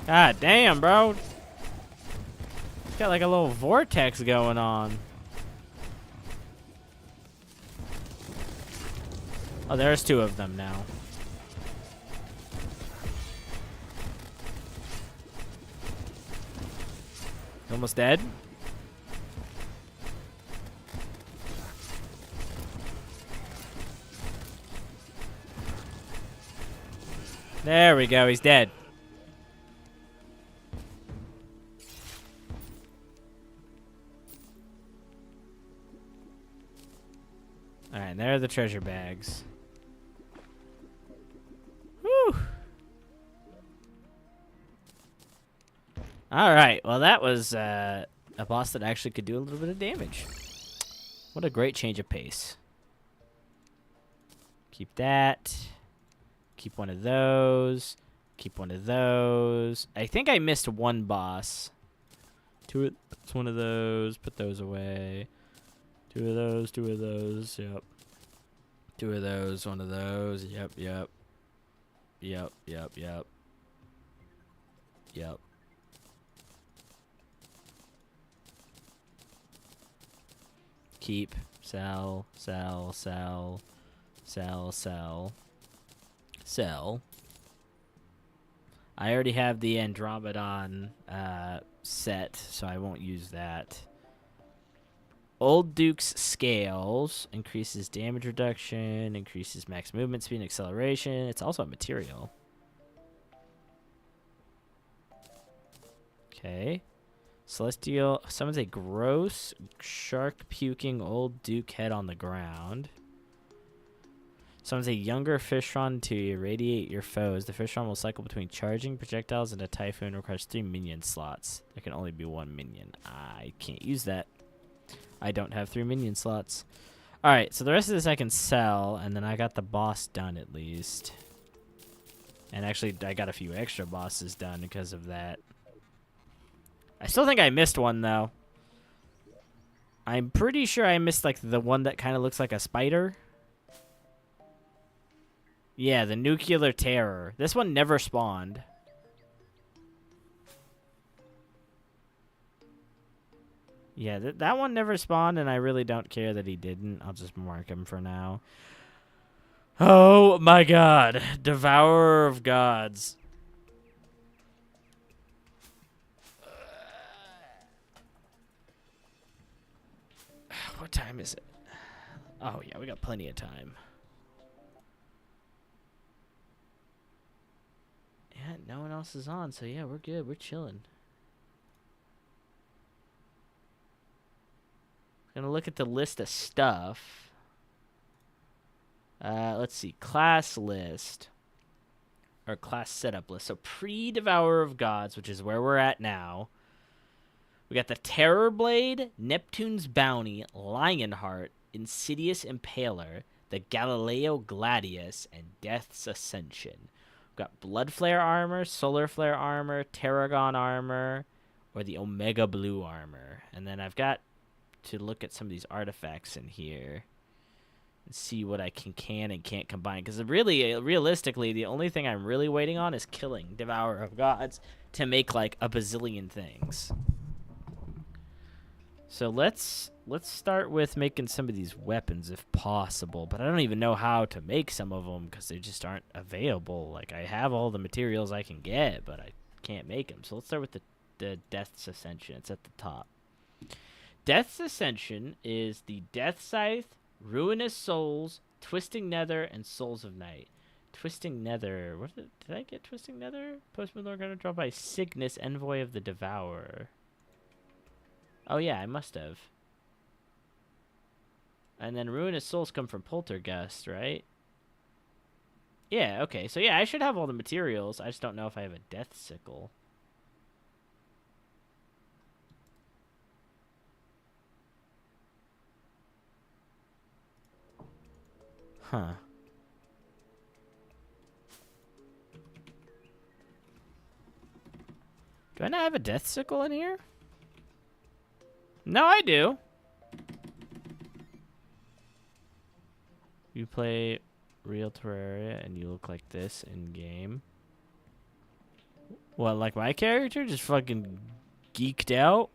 God damn, bro. It's got like a little vortex going on. Oh, there's 2 of them now. Almost dead? There we go, he's dead. Alright, there are the treasure bags. Whew. Alright, well that was a boss that actually could do a little bit of damage. What a great change of pace. Keep that. Keep one of those. Keep one of those. I think I missed one boss. It's one of those. Put those away. 2 of those, 2 of those, yep. 2 of those, 1 of those, yep, yep. Yep, yep, yep. Yep. Keep, sell, sell, sell, sell, sell, sell. I already have the Andromedon set, so I won't use that. Old Duke's Scales increases damage reduction, increases max movement speed and acceleration. It's also a material. Okay. Celestial summons a gross, shark puking Old Duke head on the ground. Summons a younger Fishron to irradiate your foes. The Fishron will cycle between charging projectiles and a Typhoon. Requires 3 minion slots. There can only be 1 minion. I can't use that. I don't have 3 minion slots. Alright, so the rest of this I can sell, and then I got the boss done at least. And actually, I got a few extra bosses done because of that. I still think I missed one, though. I'm pretty sure I missed, like, the one that kind of looks like a spider. Yeah, the Nuclear Terror. This one never spawned. Yeah, that one never spawned, and I really don't care that he didn't. I'll just mark him for now. Oh, my God. Devourer of Gods. What time is it? Oh, yeah, we got plenty of time. Yeah, no one else is on, so yeah, we're good. We're chilling. Gonna look at the list of stuff. Let's see. Class list. Or class setup list. So pre-Devourer of Gods, which is where we're at now. We got the Terror Blade, Neptune's Bounty, Lionheart, Insidious Impaler, the Galileo Gladius, and Death's Ascension. We've got Blood Flare armor, Solar Flare armor, Terragon armor, or the Omega Blue armor. And then I've got to look at some of these artifacts in here and see what I can and can't combine. Because really, realistically, the only thing I'm really waiting on is killing Devourer of Gods to make like a bazillion things. So let's start with making some of these weapons if possible, but I don't even know how to make some of them because they just aren't available. Like, I have all the materials I can get, but I can't make them. So let's start with the Death's Ascension. It's at the top. Death's Ascension is the Death Scythe, Ruinous Souls, Twisting Nether, and Souls of Night. Twisting Nether. What did I get? Twisting Nether? Postman Lord gonna draw by Cygnus, Envoy of the Devourer. Oh yeah, I must have. And then Ruinous Souls come from Poltergust, right? Yeah, okay. So yeah, I should have all the materials. I just don't know if I have a Death Sickle. Huh. Do I not have a Death Sickle in here? No, I do. You play real Terraria and you look like this in game. What, like my character? Just fucking geeked out?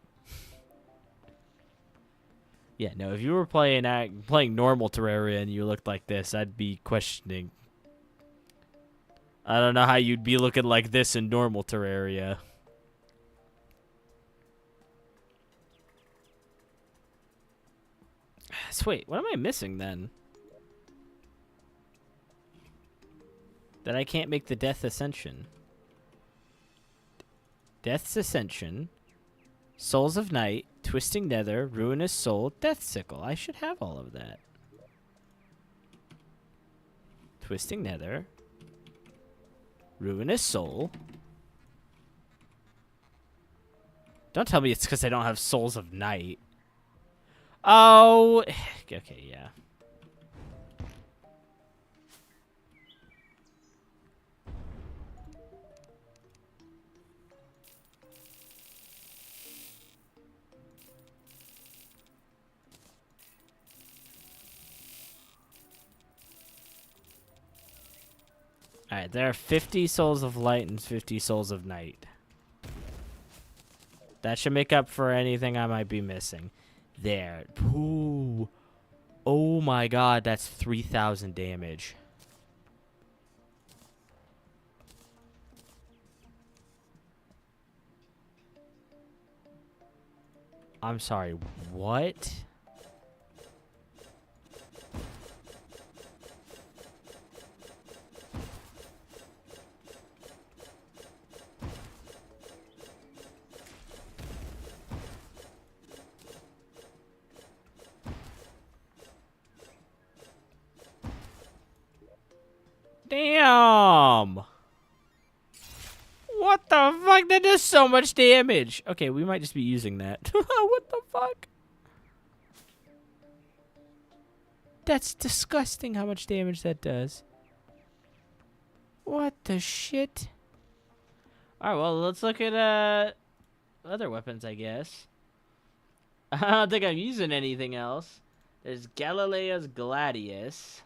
Yeah, no, if you were playing normal Terraria and you looked like this, I'd be questioning. I don't know how you'd be looking like this in normal Terraria. So wait, what am I missing then? That I can't make the Death Ascension. Death's Ascension, Souls of Night, Twisting Nether, Ruinous Soul, Death Sickle. I should have all of that. Twisting Nether, Ruinous Soul. Don't tell me it's because I don't have Souls of Night. Oh, okay, yeah. Alright, there are 50 Souls of Light and 50 Souls of Night. That should make up for anything I might be missing. There. Ooh. Oh my god, that's 3,000 damage. I'm sorry, what? fuck? That does so much damage. Okay, we might just be using that. What the fuck? That's disgusting how much damage that does. What the shit? Alright, well, let's look at other weapons, I guess. I don't think I'm using anything else. There's Galileo's Gladius,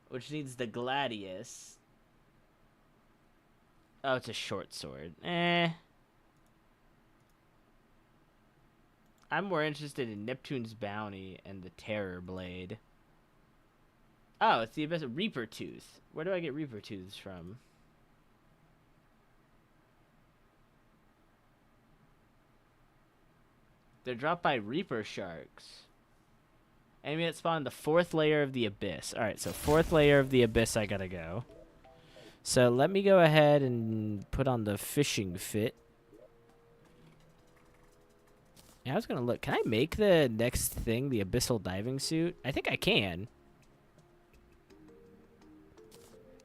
which needs the Gladius. Oh, it's a short sword. I'm more interested in Neptune's Bounty and the Terror Blade. Oh, it's the Abyss Reaper Tooth. Where do I get Reaper Tooths from? They're dropped by Reaper Sharks. Enemy that spawned the 4th layer of the Abyss. Alright, so 4th layer of the Abyss I gotta go. So let me go ahead and put on the fishing fit. Yeah, I was gonna look. Can I make the next thing the Abyssal Diving Suit? I think I can.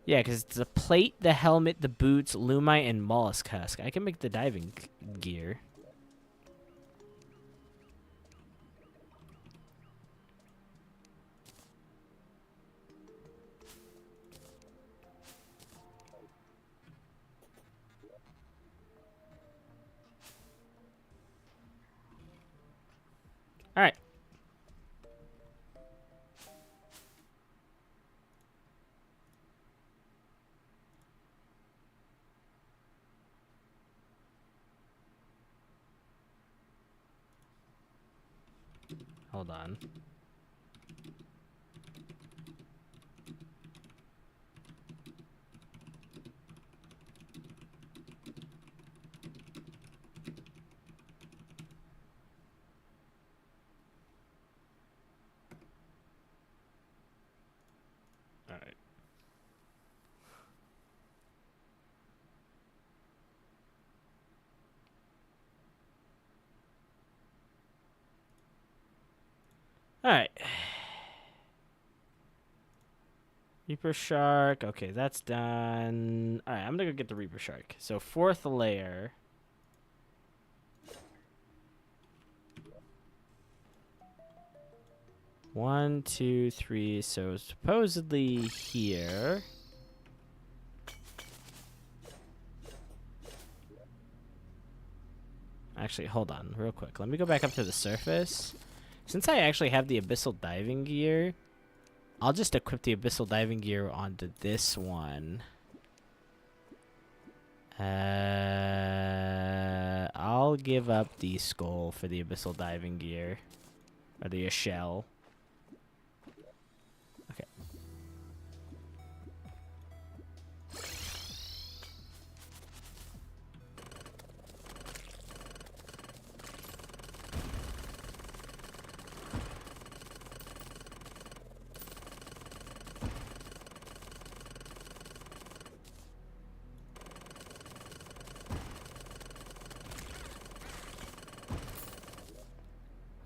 Yeah, because it's the plate, the helmet, the boots, lumite, and mollusk husk. I can make the diving gear. All right. Hold on. All right. All right. Reaper Shark. Okay, that's done. All right, I'm going to go get the Reaper Shark. So 4th layer. One, two, three. So supposedly here. Actually, hold on real quick. Let me go back up to the surface. Since I actually have the Abyssal Diving Gear, I'll just equip the Abyssal Diving Gear onto this one. I'll give up the skull for the Abyssal Diving Gear. Or the shell. Okay.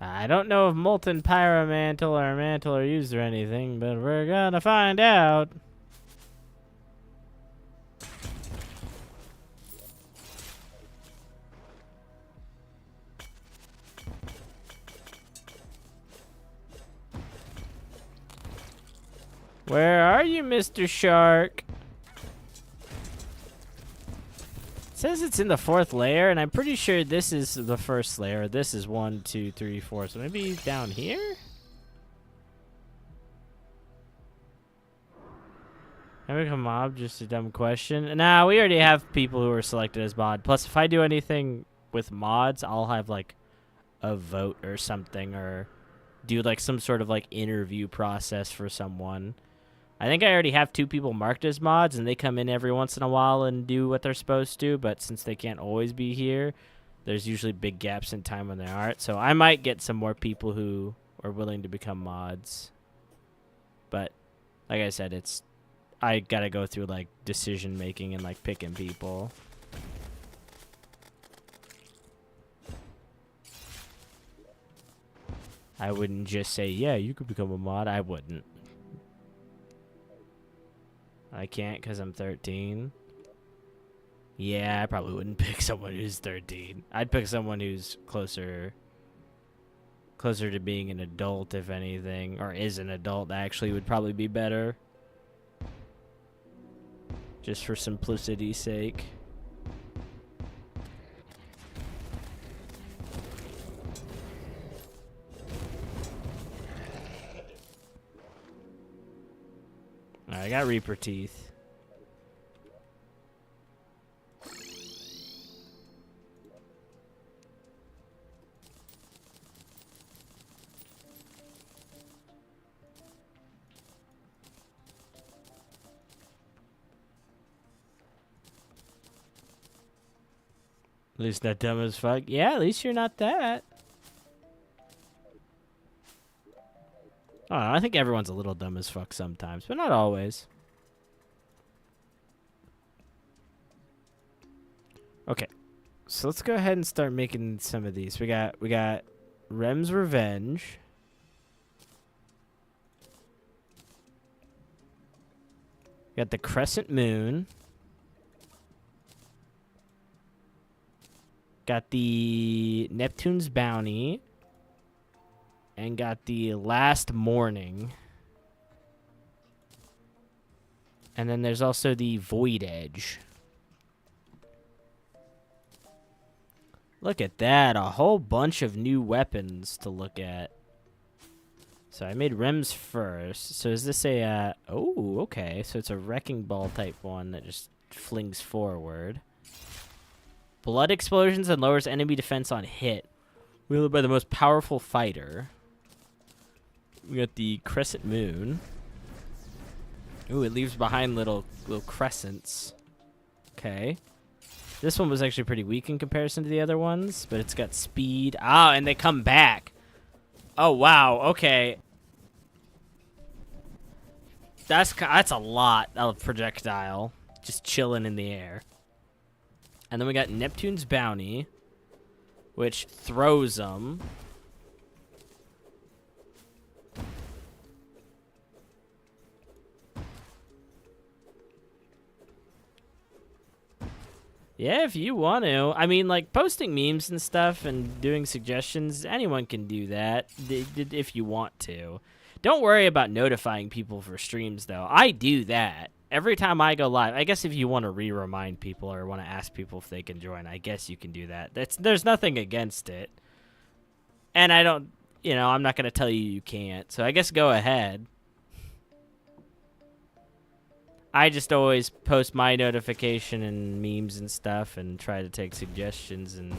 I don't know if molten pyromantle or mantle are used or anything, but we're gonna find out. Where are you, Mr. Shark? It says it's in the 4th layer, and I'm pretty sure this is the 1st layer. This is 1, 2, 3, 4. So maybe down here? Can I become a mob? Just a dumb question. Nah, we already have people who are selected as mod. Plus, if I do anything with mods, I'll have like a vote or something, or do like some sort of like interview process for someone. I think I already have 2 people marked as mods, and they come in every once in a while and do what they're supposed to, but since they can't always be here, there's usually big gaps in time when they aren't. So I might get some more people who are willing to become mods. But like I said, I gotta go through like decision making and like picking people. I wouldn't just say, yeah, you could become a mod. I wouldn't. I can't because I'm 13. Yeah, I probably wouldn't pick someone who's 13. I'd pick someone who's closer to being an adult, if anything, or is an adult. Actually, would probably be better, just for simplicity's sake. I got Reaper Teeth. At least not dumb as fuck. Yeah, at least you're not that. I don't know, I think everyone's a little dumb as fuck sometimes, but not always. Okay, so let's go ahead and start making some of these. We got Rem's Revenge. We got the Crescent Moon. Got the Neptune's Bounty. And got the Last Morning. And then there's also the Void Edge. Look at that. A whole bunch of new weapons to look at. So I made Rems first. So is this a... oh, okay. So it's a Wrecking Ball type one that just flings forward. Blood explosions and lowers enemy defense on hit. Wielded by the most powerful fighter. We got the Crescent Moon. Ooh, it leaves behind little crescents. Okay. This one was actually pretty weak in comparison to the other ones, but it's got speed. Ah, and they come back. Oh, wow. Okay. That's a lot of projectile just chilling in the air. And then we got Neptune's Bounty, which throws them. Yeah, if you want to. I mean, like, posting memes and stuff and doing suggestions, anyone can do that if you want to. Don't worry about notifying people for streams, though. I do that. Every time I go live, I guess if you want to re-remind people or want to ask people if they can join, I guess you can do that. There's nothing against it. And I don't, I'm not going to tell you can't. So I guess go ahead. I just always post my notification and memes and stuff and try to take suggestions and...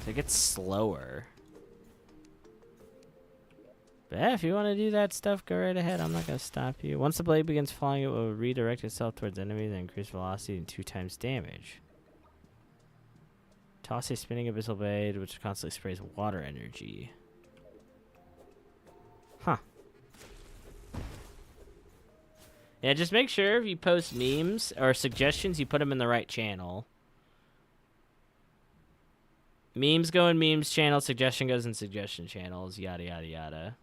it gets slower. But yeah, if you want to do that stuff, go right ahead. I'm not going to stop you. Once the blade begins falling, it will redirect itself towards enemies and increase velocity and 2 times damage. Toss a spinning abyssal blade, which constantly sprays water energy. Huh. Yeah, just make sure if you post memes or suggestions, you put them in the right channel. Memes go in memes channel, suggestion goes in suggestion channels, yada, yada, yada.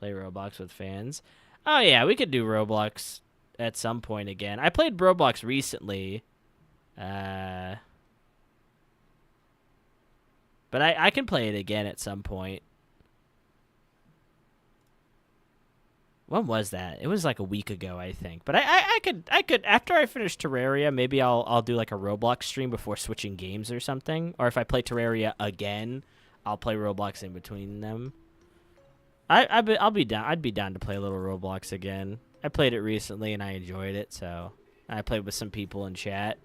Play Roblox with fans. Oh, yeah, we could do Roblox at some point again. I played Roblox recently. But I can play it again at some point. When was that? It was like a week ago, I think. But I could after I finish Terraria, maybe I'll do like a Roblox stream before switching games or something. Or if I play Terraria again, I'll play Roblox in between them. I'll be down. I'd be down to play a little Roblox again. I played it recently and I enjoyed it, so I played with some people in chat.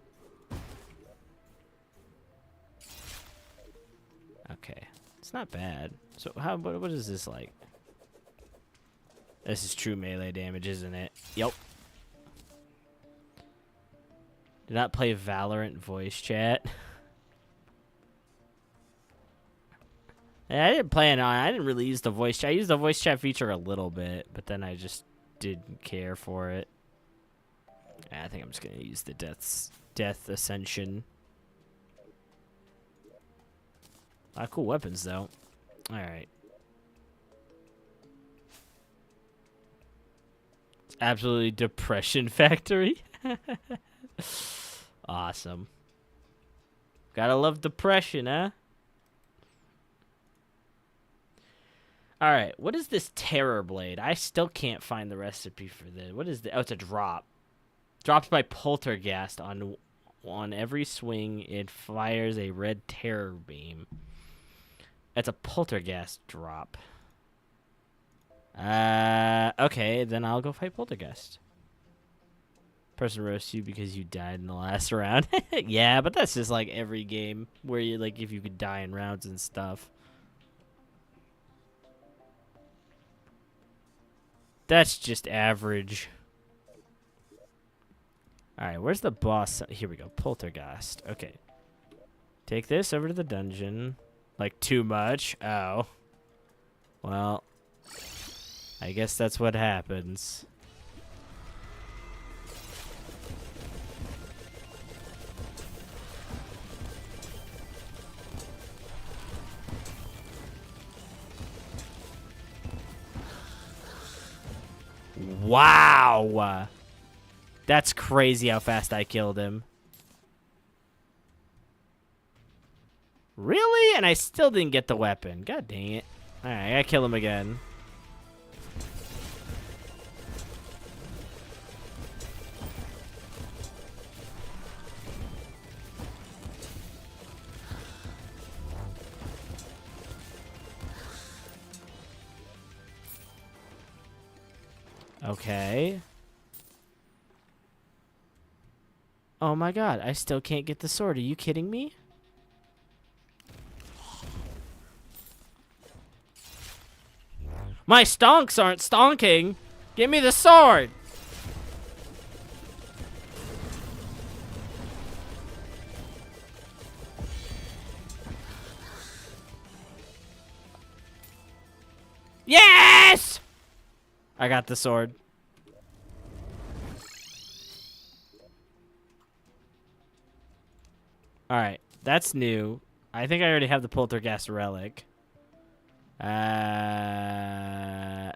Okay, it's not bad. So what is this like? This is true melee damage, isn't it? Yep. Did not play Valorant voice chat. Yeah, I didn't plan on. I didn't really use the voice chat. I used the voice chat feature a little bit, but then I just didn't care for it. I think I'm just gonna use the death ascension. Cool weapons though. All right. Absolutely depression factory. Awesome. Gotta love depression, huh? Alright, what is this terror blade? I still can't find the recipe for this. What is this? Oh, it's a drop. Drops by poltergeist on every swing. It fires a red terror beam. It's a poltergeist drop. Okay, then I'll go fight poltergeist. Person roasts you because you died in the last round. Yeah, but that's just like every game where you like if you could die in rounds and stuff. That's just average. Alright, where's the boss? Here we go. Poltergeist. Okay. Take this over to the dungeon. Like, too much? Oh. Well, I guess that's what happens. Wow! That's crazy how fast I killed him. Really? And I still didn't get the weapon. God dang it. Alright, I gotta kill him again. Okay. Oh my god, I still can't get the sword. Are you kidding me? My stonks aren't stonking. Give me the sword. Yes! I got the sword. Alright, that's new. I think I already have the poltergeist relic. I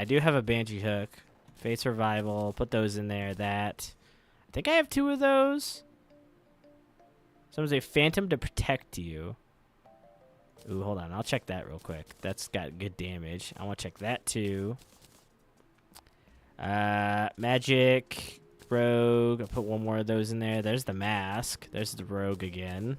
do have a banshee hook. Fate survival. Put those in there. That. I think I have 2 of those. Someone's a phantom to protect you. Ooh, hold on. I'll check that real quick. That's got good damage. I want to check that too. Magic. Rogue. I'll put 1 more of those in there. There's the mask. There's the rogue again.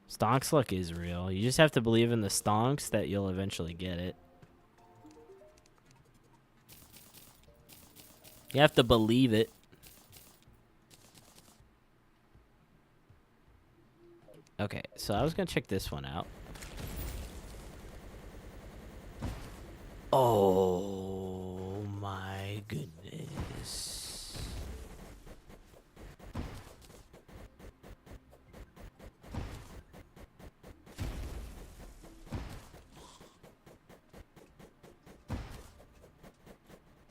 Stonks luck is real. You just have to believe in the stonks that you'll eventually get it. You have to believe it. Okay, so I was going to check this one out. Oh my goodness.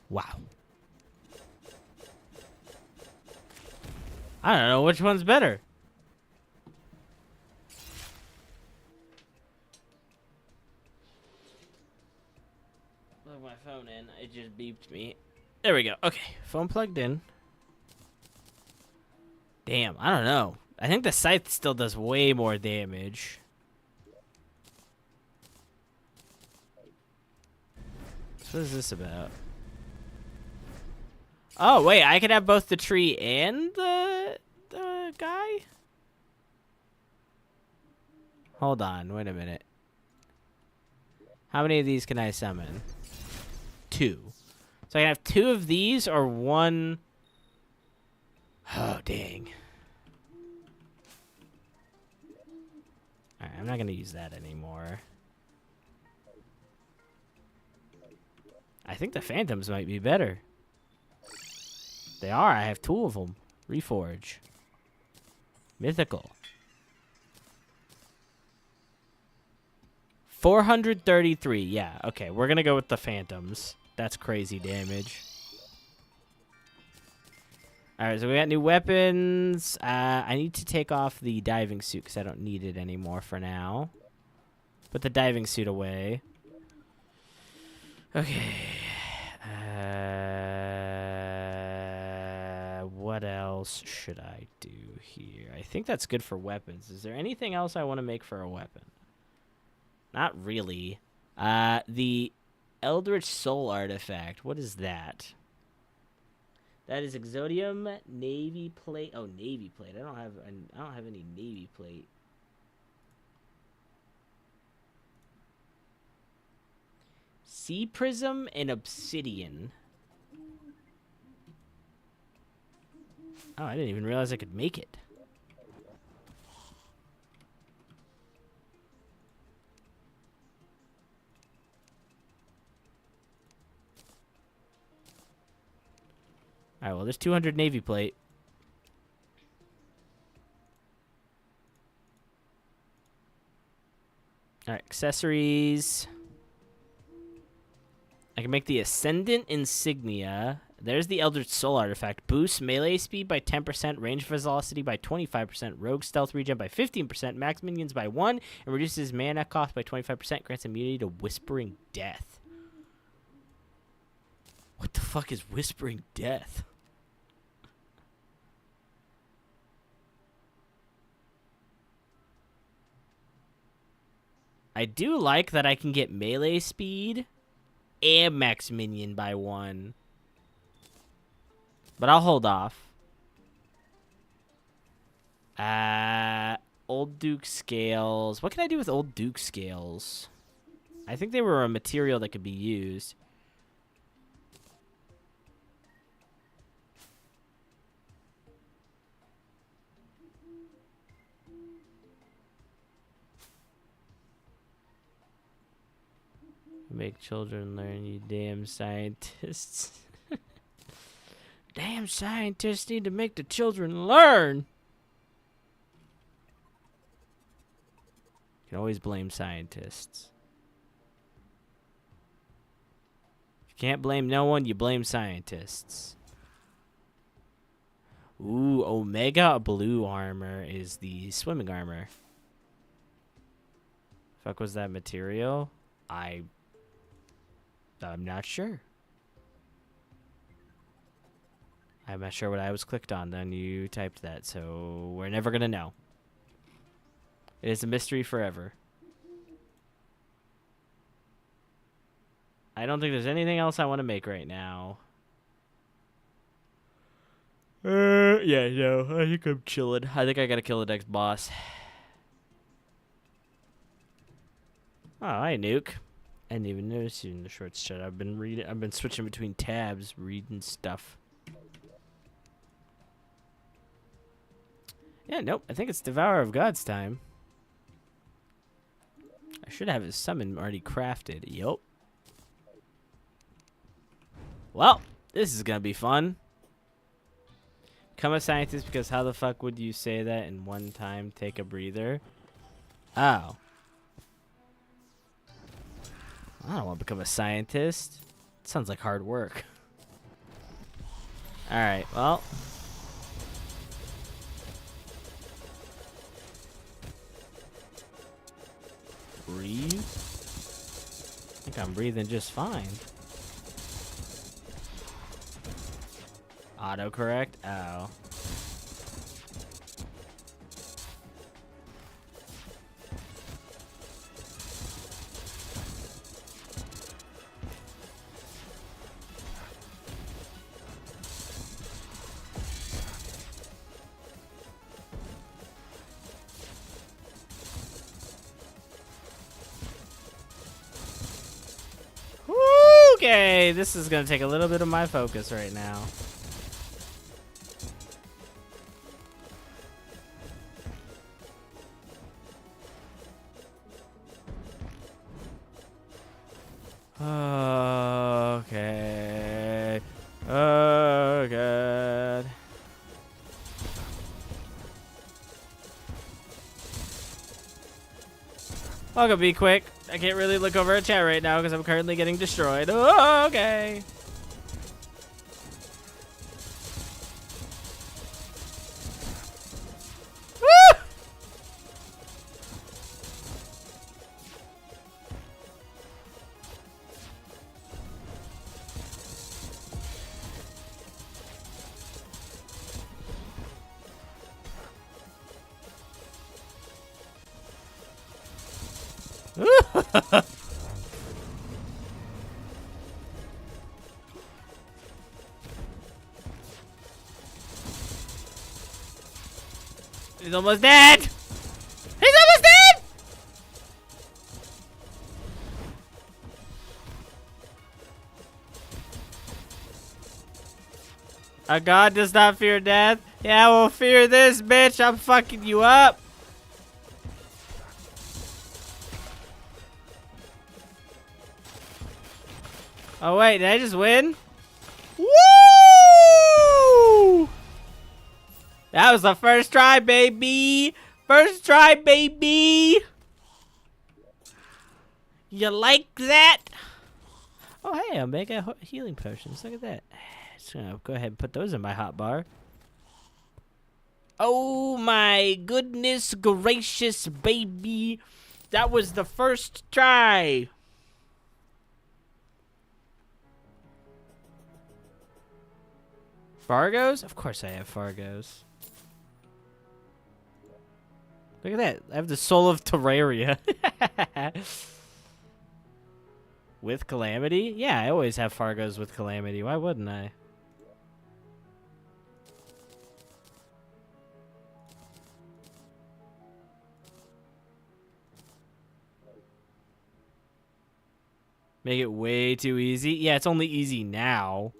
Wow. I don't know which one's better. Plug my phone in. It just beeped me. There we go. Okay, phone plugged in. Damn, I don't know. I think the scythe still does way more damage. So what is this about? Oh, wait, I can have both the tree and the guy? Hold on, wait a minute. How many of these can I summon? 2. So I can have 2 of these or 1... Oh, dang. Alright, I'm not going to use that anymore. I think the phantoms might be better. They are. I have 2 of them. Reforge. Mythical. 433. Yeah, okay. We're going to go with the phantoms. That's crazy damage. All right, so we got new weapons. I need to take off the diving suit because I don't need it anymore for now. Put the diving suit away. Okay. What else should I do here? I think that's good for weapons. Is there anything else I want to make for a weapon? Not really. The Eldritch Soul Artifact. What is that? That is Exodium Navy Plate. Oh, Navy Plate. I don't have any Navy Plate. Sea Prism and Obsidian. Oh, I didn't even realize I could make it. Alright, well, there's 200 Navy Plate. Alright, accessories. I can make the Ascendant Insignia. There's the Eldritch Soul Artifact. Boosts melee speed by 10%, range velocity by 25%, rogue stealth regen by 15%, max minions by 1, and reduces mana cost by 25%, grants immunity to Whispering Death. What the fuck is Whispering Death? I do like that I can get melee speed and max minion by 1. But I'll hold off. Old Duke Scales. What can I do with Old Duke Scales? I think they were a material that could be used. Make children learn, you damn scientists. Damn scientists need to make the children learn. You can always blame scientists. If you can't blame no one, you blame scientists. Ooh, Omega Blue armor is the swimming armor. Fuck was that material? I'm not sure. I'm not sure what I was clicked on. Then you typed that, so we're never gonna know. It is a mystery forever. I don't think there's anything else I want to make right now. Yeah, no, I think I'm chilling. I think I gotta kill the next boss. Oh, hi, Nuke. I didn't even notice you in the shorts chat. I've been switching between tabs, reading stuff. Yeah, nope. I think it's Devourer of Gods time. I should have his summon already crafted. Yup. Well, this is gonna be fun. Become a scientist because how the fuck would you say that in one time? Take a breather. Oh. I don't want to become a scientist. It sounds like hard work. Alright, well. Breathe. I think I'm breathing just fine. Autocorrect? Oh. Okay, this is gonna take a little bit of my focus right now. Okay. Oh, God. I'll go be quick. I can't really look over a chat right now because I'm currently getting destroyed. Oh, okay. He's almost dead! He's almost dead! A god does not fear death. Yeah, we'll fear this, bitch. I'm fucking you up. Oh, wait. Did I just win? Woo! That was the first try, baby. First try, baby. You like that? Oh, hey, Omega healing potions. Look at that. Just gonna go ahead and put those in my hotbar. Oh my goodness gracious, baby. That was the first try. Fargos? Of course I have Fargos. Look at that. I have the soul of Terraria. With Calamity? Yeah, I always have Fargos with Calamity. Why wouldn't I? Make it way too easy? Yeah, it's only easy now.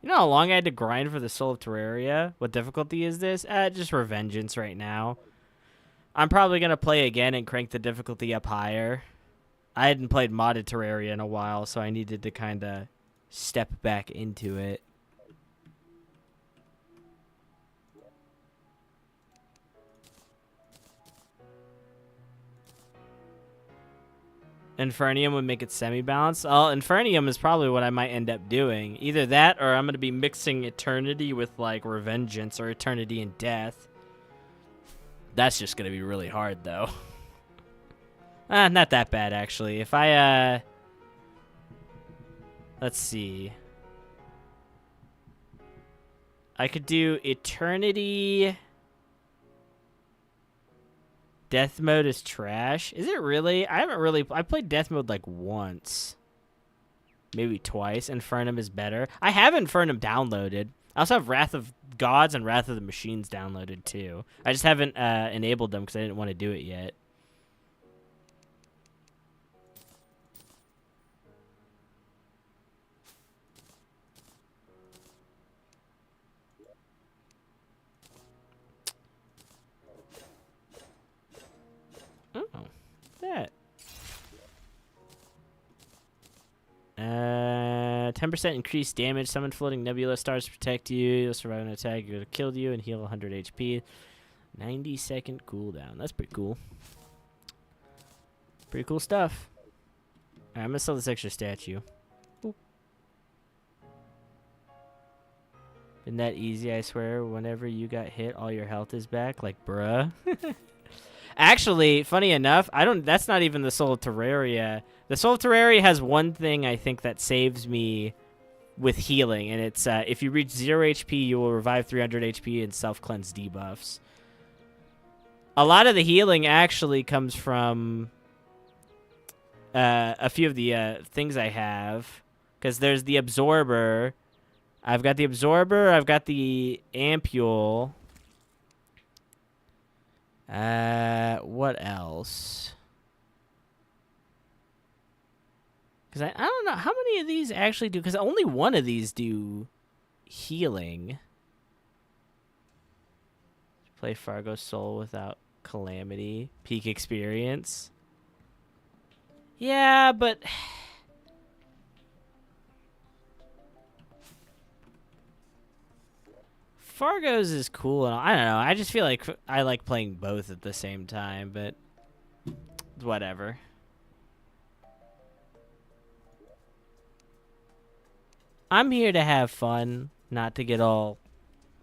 You know how long I had to grind for the Soul of Terraria? What difficulty is this? Just Revengeance right now. I'm probably going to play again and crank the difficulty up higher. I hadn't played modded Terraria in a while, so I needed to kind of step back into it. Infernium would make it semi-balanced. Infernium is probably what I might end up doing. Either that, or I'm going to be mixing Eternity with, like, Revengeance or Eternity and Death. That's just going to be really hard, though. Not that bad, actually. If I, let's see. I could do Eternity. Death mode is trash. Is it really? I played death mode like once. Maybe twice. Infernum is better. I have Infernum downloaded. I also have Wrath of Gods and Wrath of the Machines downloaded too. I just haven't enabled them because I didn't want to do it yet. Oh, that. 10% increased damage. Summon floating nebula stars to protect you. You'll survive an attack. You're gonna kill you and heal 100 HP. 90-second cooldown. That's pretty cool. Pretty cool stuff. Alright, I'm gonna sell this extra statue. Boop. Isn't that easy, I swear? Whenever you got hit, all your health is back. Like, bruh. Actually, funny enough, that's not even the Soul of Terraria. The Soul of Terraria has one thing I think that saves me with healing, and it's if you reach 0 HP, you will revive 300 HP and self-cleanse debuffs. A lot of the healing actually comes from a few of the things I have, because there's the Absorber. I've got the Absorber, I've got the Ampule. What else? Because I don't know how many of these actually do, because only one of these do healing. Play Fargo Soul without Calamity. Peak experience. Yeah, but Fargo's is cool, and I don't know. I just feel like I like playing both at the same time, but whatever. I'm here to have fun, not to get all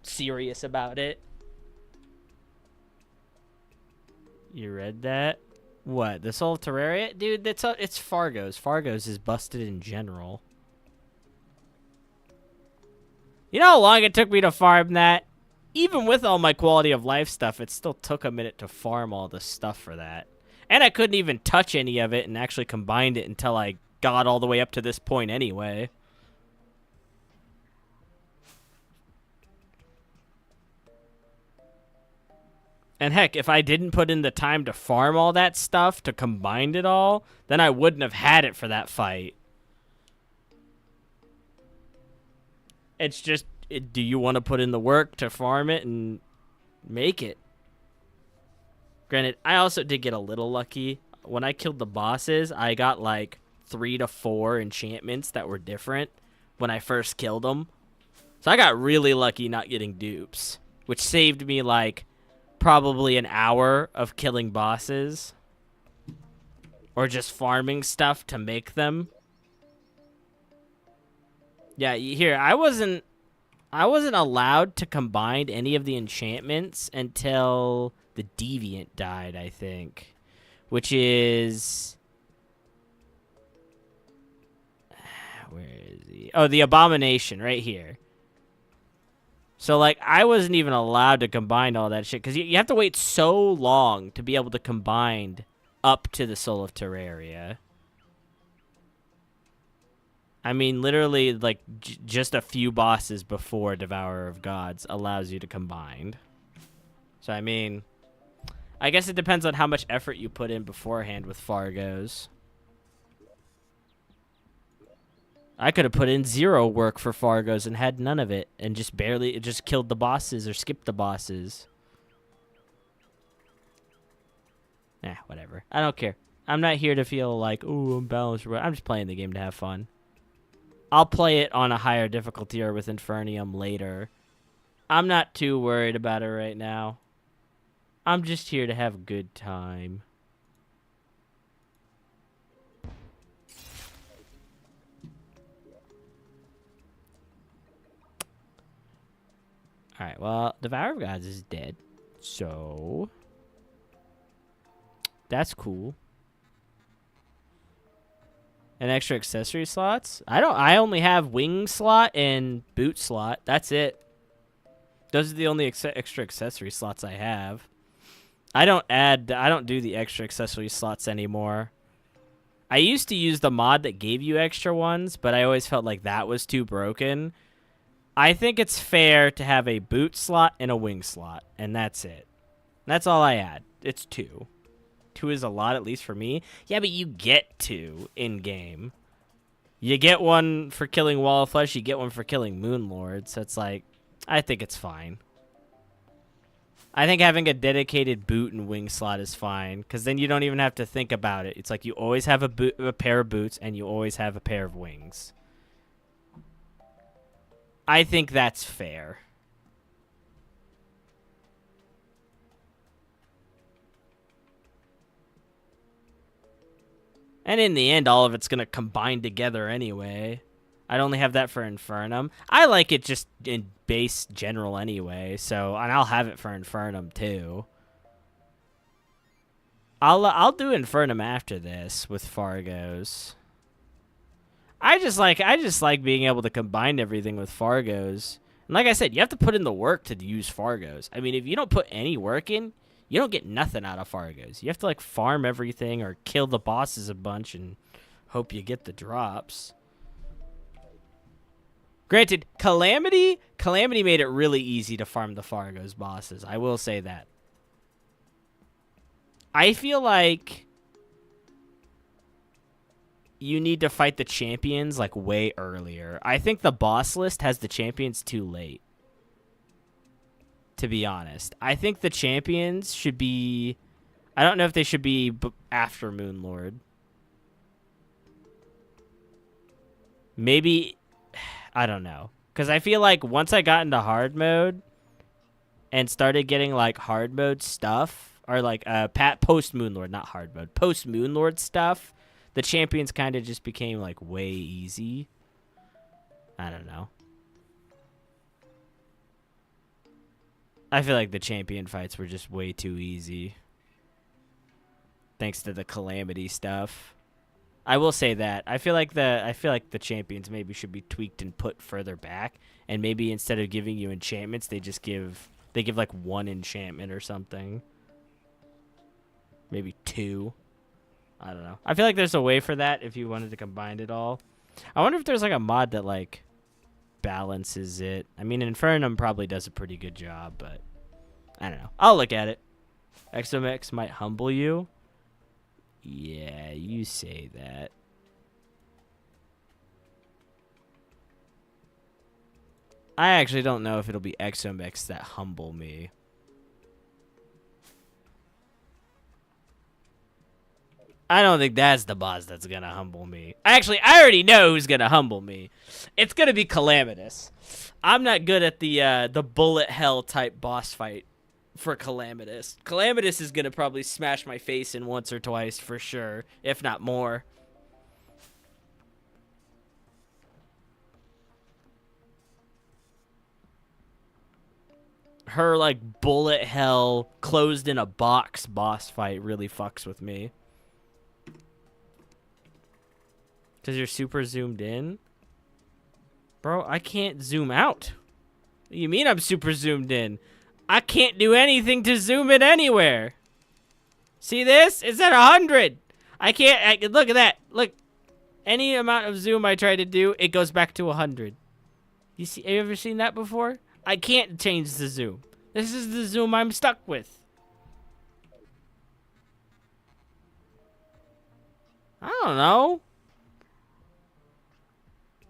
serious about it. You read that? What? The Soul of Terraria? Dude, it's Fargo's. Fargo's is busted in general. You know how long it took me to farm that? Even with all my quality of life stuff, it still took a minute to farm all the stuff for that. And I couldn't even touch any of it and actually combined it until I got all the way up to this point anyway. And heck, if I didn't put in the time to farm all that stuff, to combine it all, then I wouldn't have had it for that fight. It's just, do you want to put in the work to farm it and make it? Granted, I also did get a little lucky. When I killed the bosses, I got like 3 to 4 enchantments that were different when I first killed them. So I got really lucky not getting dupes, which saved me like probably an hour of killing bosses or just farming stuff to make them. Yeah, here, I wasn't allowed to combine any of the enchantments until the Deviant died, I think. Which is... Where is he? Oh, the Abomination, right here. So, like, I wasn't even allowed to combine all that shit. Because you have to wait so long to be able to combine up to the Soul of Terraria. I mean, literally, like, just a few bosses before Devourer of Gods allows you to combine. So, I mean, I guess it depends on how much effort you put in beforehand with Fargos. I could have put in 0 work for Fargos and had none of it, and just killed the bosses or skipped the bosses. Whatever. I don't care. I'm not here to feel like, ooh, I'm balanced. I'm just playing the game to have fun. I'll play it on a higher difficulty or with Infernium later. I'm not too worried about it right now. I'm just here to have a good time. Alright, well, Devourer of Gods is dead. So... that's cool. And extra accessory slots? I only have wing slot and boot slot. That's it. Those are the only extra accessory slots I have. I don't do the extra accessory slots anymore. I used to use the mod that gave you extra ones, but I always felt like that was too broken. I think it's fair to have a boot slot and a wing slot, and that's it. That's all I add. It's 2. 2 is a lot, at least for me. Yeah, but you get 2 in-game. You get one for killing Wall of Flesh, you get one for killing Moonlord, so it's like, I think it's fine. I think having a dedicated boot and wing slot is fine, because then you don't even have to think about it. It's like you always have a pair of boots, and you always have a pair of wings. I think that's fair. And in the end, all of it's going to combine together anyway. I'd only have that for Infernum. I like it just in base general anyway, so, and I'll have it for Infernum too. I'll do Infernum after this with Fargos. I just like being able to combine everything with Fargos. And like I said, you have to put in the work to use Fargos. I mean, if you don't put any work in, you don't get nothing out of Fargos. You have to like farm everything or kill the bosses a bunch and hope you get the drops. Granted, Calamity made it really easy to farm the Fargos bosses. I will say that. I feel like you need to fight the champions like way earlier. I think the boss list has the champions too late. To be honest, I think the champions should be... I don't know if they should be after Moonlord. Maybe... I don't know. Because I feel like once I got into hard mode and started getting like hard mode stuff, or like post Moonlord, not hard mode, post Moonlord stuff, the champions kind of just became like way easy. I don't know. I feel like the champion fights were just way too easy. Thanks to the Calamity stuff. I will say that. I feel like the champions maybe should be tweaked and put further back, and maybe instead of giving you enchantments, they give like 1 enchantment or something. Maybe 2. I don't know. I feel like there's a way for that if you wanted to combine it all. I wonder if there's like a mod that like balances it. I mean, Infernum probably does a pretty good job, but I don't know. I'll look at it. XMX might humble you. Yeah, you say that. I actually don't know if it'll be XMX that humble me. I don't think that's the boss that's gonna humble me. Actually, I already know who's gonna humble me. It's gonna be Calamitous. I'm not good at the bullet hell type boss fight for Calamitous. Calamitous is gonna probably smash my face in once or twice for sure, if not more. Her like bullet hell closed in a box boss fight really fucks with me. Because you're super zoomed in? Bro, I can't zoom out. What do you mean I'm super zoomed in? I can't do anything to zoom it anywhere. See this? It's at 100. I can't. Look at that. Look. Any amount of zoom I try to do, it goes back to 100. You see? Have you ever seen that before? I can't change the zoom. This is the zoom I'm stuck with. I don't know.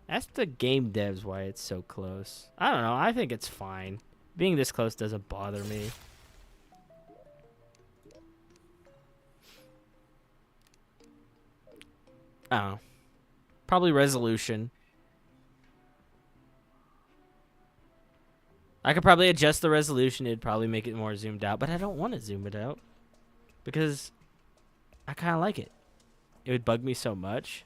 That's the game devs why it's so close. I don't know. I think it's fine. Being this close doesn't bother me. I don't know. Probably resolution. I could probably adjust the resolution. It'd probably make it more zoomed out. But I don't want to zoom it out. Because I kind of like it. It would bug me so much.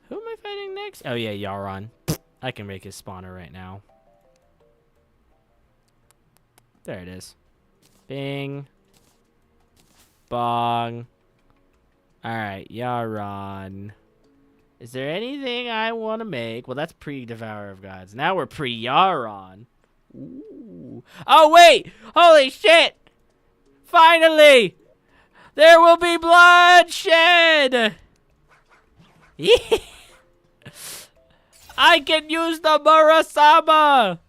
Who am I fighting next? Oh, yeah, Yaron. I can make his spawner right now. There it is. Bing. Bong. Alright, Yaron. Is there anything I want to make? Well, that's pre-Devourer of Gods. Now we're pre-Yaron. Ooh. Oh, wait! Holy shit! Finally! There will be bloodshed! Yeah! I can use the Murasama!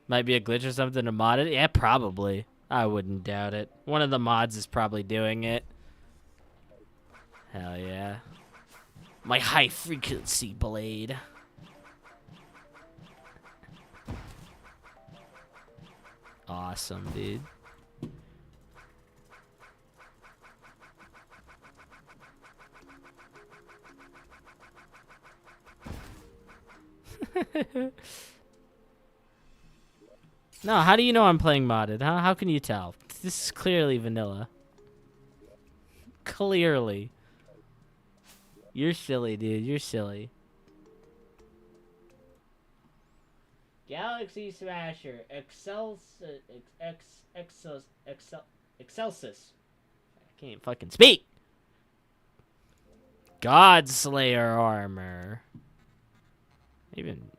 Might be a glitch or something to mod it? Yeah, probably. I wouldn't doubt it. One of the mods is probably doing it. Hell yeah. My high frequency blade. Awesome, dude. No, how do you know I'm playing modded? Huh? How can you tell? This is clearly vanilla. Clearly. You're silly, dude. You're silly. Galaxy Smasher. Excelsis. I can't fucking speak. Godslayer armor. Even...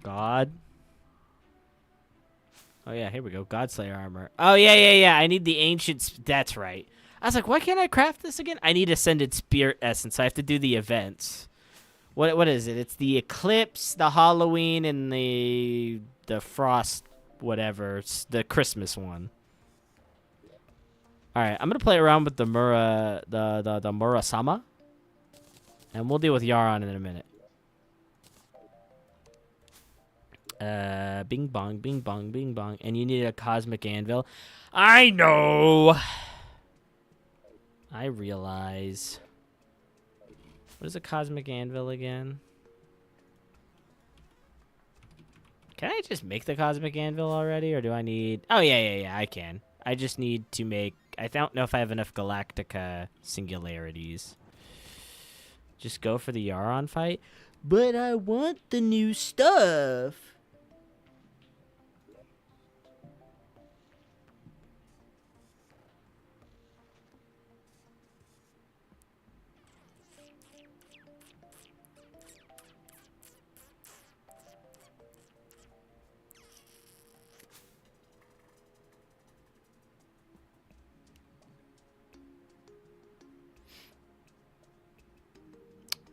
God. Oh, yeah, here we go. Godslayer armor. Oh, yeah. I need the ancient... That's right. I was like, why can't I craft this again? I need Ascended Spirit Essence. I have to do the events. What is it? It's the Eclipse, the Halloween, and the Frost, whatever. It's the Christmas one. All right, I'm gonna play around with the Murasama, and we'll deal with Yaron in a minute. Bing bong, bing bong, bing bong, and you need a cosmic anvil. I know. I realize. What is a cosmic anvil again? Can I just make the cosmic anvil already, or do I need... Oh, yeah, I can. I just need to make... I don't know if I have enough Galactica singularities. Just go for the Yaron fight. But I want the new stuff.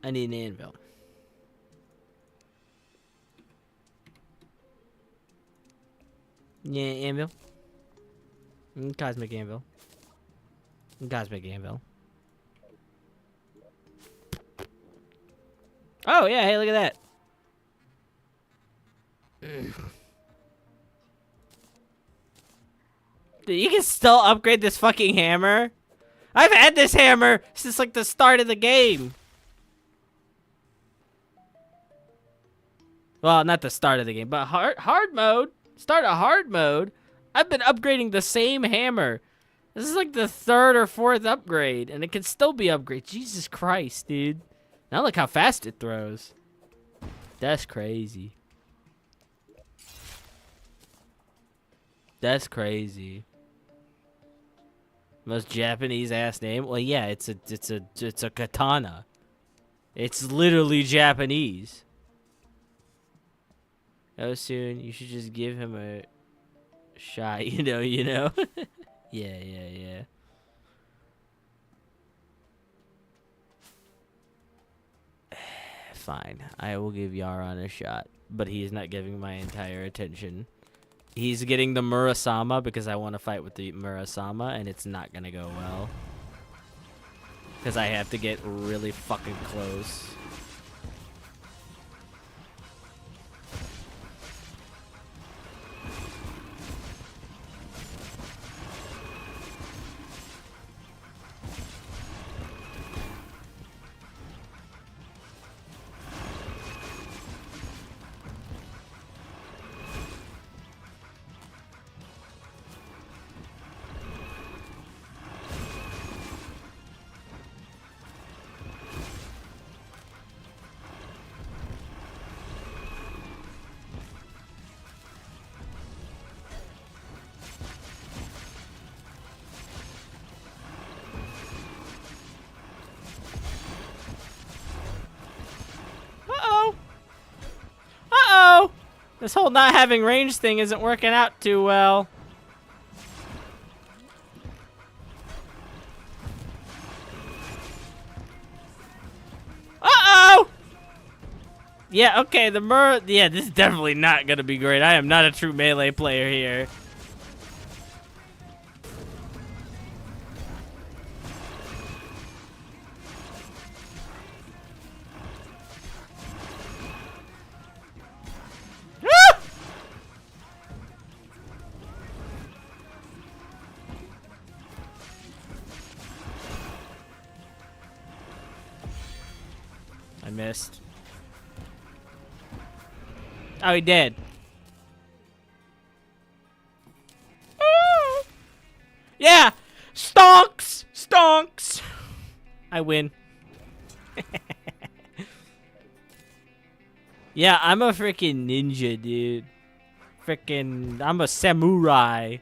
I need an anvil. Yeah, anvil. Cosmic anvil. Cosmic anvil. Oh, yeah, hey, look at that. Dude, you can still upgrade this fucking hammer? I've had this hammer since, like, the start of the game. Well, not the start of the game, but hard mode. Start a hard mode. I've been upgrading the same hammer. This is like the 3rd or 4th upgrade, and it can still be upgraded. Jesus Christ, dude. Now look how fast it throws. That's crazy. That's crazy. Most Japanese ass name? Well, yeah, it's a katana. It's literally Japanese. Oh, soon you should just give him a shot. You know. Yeah. Fine, I will give Yaron a shot, but he is not giving my entire attention. He's getting the Murasama because I want to fight with the Murasama, and it's not gonna go well. Because I have to get really fucking close. This whole not having range thing isn't working out too well. Uh-oh! Yeah, okay, yeah, this is definitely not gonna be great. I am not a true melee player here. I missed. Oh, he did. Yeah! Stonks! Stonks! I win. Yeah, I'm a freaking ninja, dude. I'm a samurai.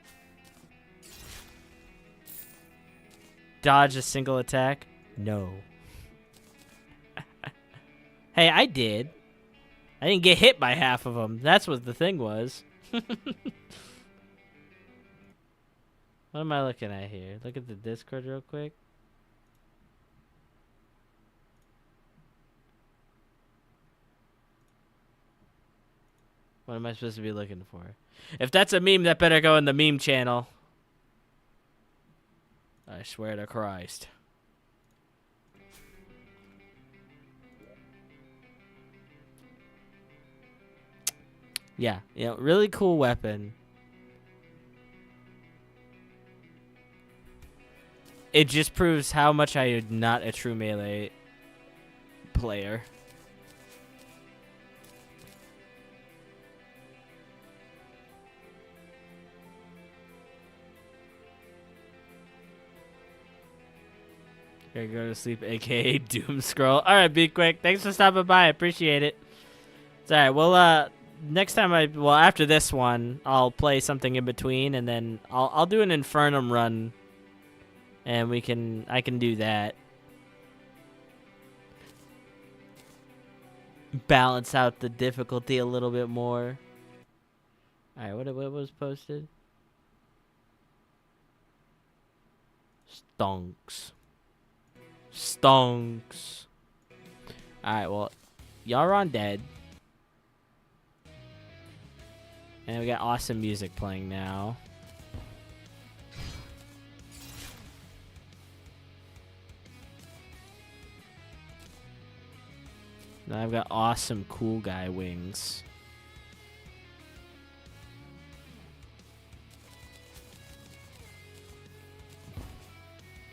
Dodge a single attack? No. Hey, I did. I didn't get hit by half of them. That's what the thing was. What am I looking at here? Look at the Discord real quick. What am I supposed to be looking for? If that's a meme, that better go in the meme channel. I swear to Christ. Yeah, really cool weapon. It just proves how much I am not a true melee player. Gotta go to sleep, aka doom scroll. All right, be quick. Thanks for stopping by. I appreciate it. It's all right. Well, next time after this one, I'll play something in between, and then I'll do an Infernum run, and I can do that. Balance out the difficulty a little bit more. All right, what was posted? Stonks. Stonks. Alright, well, y'all are on dead. And we got awesome music playing now. Now I've got awesome cool guy wings.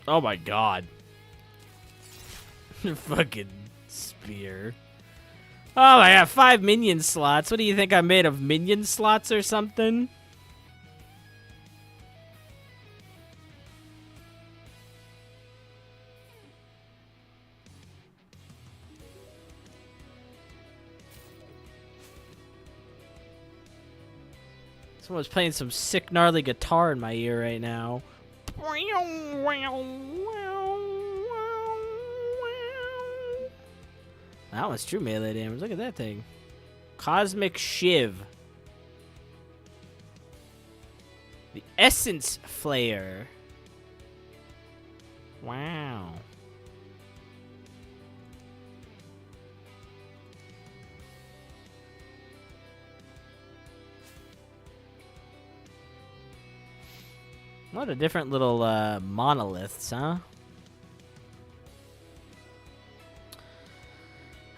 Oh my god. Fucking spear. Oh, I got 5 minion slots. What do you think I'm made of? Minion slots or something? Someone's playing some sick gnarly guitar in my ear right now. That one's true melee damage. Look at that thing. Cosmic Shiv. The Essence Flayer. Wow. What a different little monoliths, huh?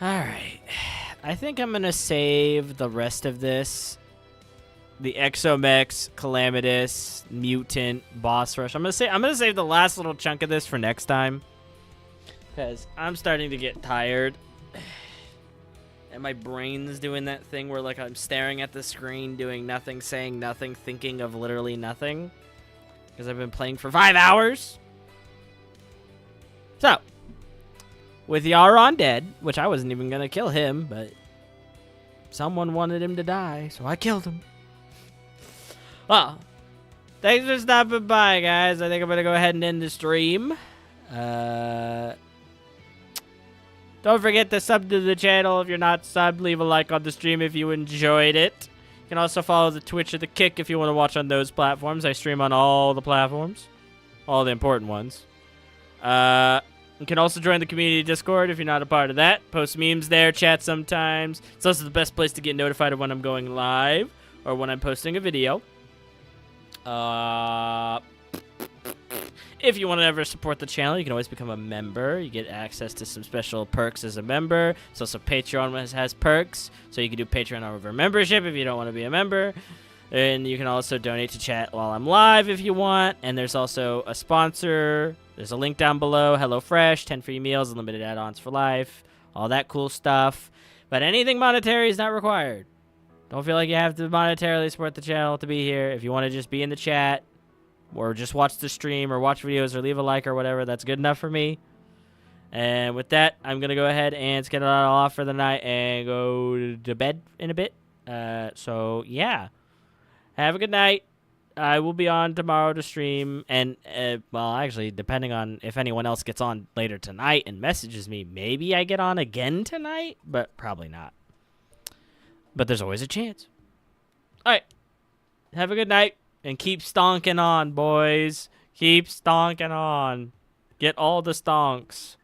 Alright. I think I'm going to save the rest of this. The Exomex, Calamitous, Mutant, Boss Rush. I'm going to save the last little chunk of this for next time. Because I'm starting to get tired. And my brain's doing that thing where like I'm staring at the screen, doing nothing, saying nothing, thinking of literally nothing. Because I've been playing for 5 hours. So, with Yaron dead, which I wasn't even going to kill him, but someone wanted him to die, so I killed him. Well, thanks for stopping by, guys. I think I'm going to go ahead and end the stream. Don't forget to sub to the channel if you're not subbed. Leave a like on the stream if you enjoyed it. You can also follow the Twitch or the Kick if you want to watch on those platforms. I stream on all the platforms. All the important ones. You can also join the community Discord if you're not a part of that. Post memes there, chat sometimes. It's also the best place to get notified of when I'm going live or when I'm posting a video. If you want to ever support the channel, you can always become a member. You get access to some special perks as a member. It's also Patreon has perks, so you can do Patreon over membership if you don't want to be a member. And you can also donate to chat while I'm live if you want. And there's also a sponsor. There's a link down below. HelloFresh, 10 free meals, unlimited add-ons for life. All that cool stuff. But anything monetary is not required. Don't feel like you have to monetarily support the channel to be here. If you want to just be in the chat or just watch the stream or watch videos or leave a like or whatever, that's good enough for me. And with that, I'm going to go ahead and get it all off for the night and go to bed in a bit. So, yeah. Have a good night. I will be on tomorrow to stream. And, well, actually, depending on if anyone else gets on later tonight and messages me, maybe I get on again tonight, but probably not. But there's always a chance. All right. Have a good night. And keep stonking on, boys. Keep stonking on. Get all the stonks.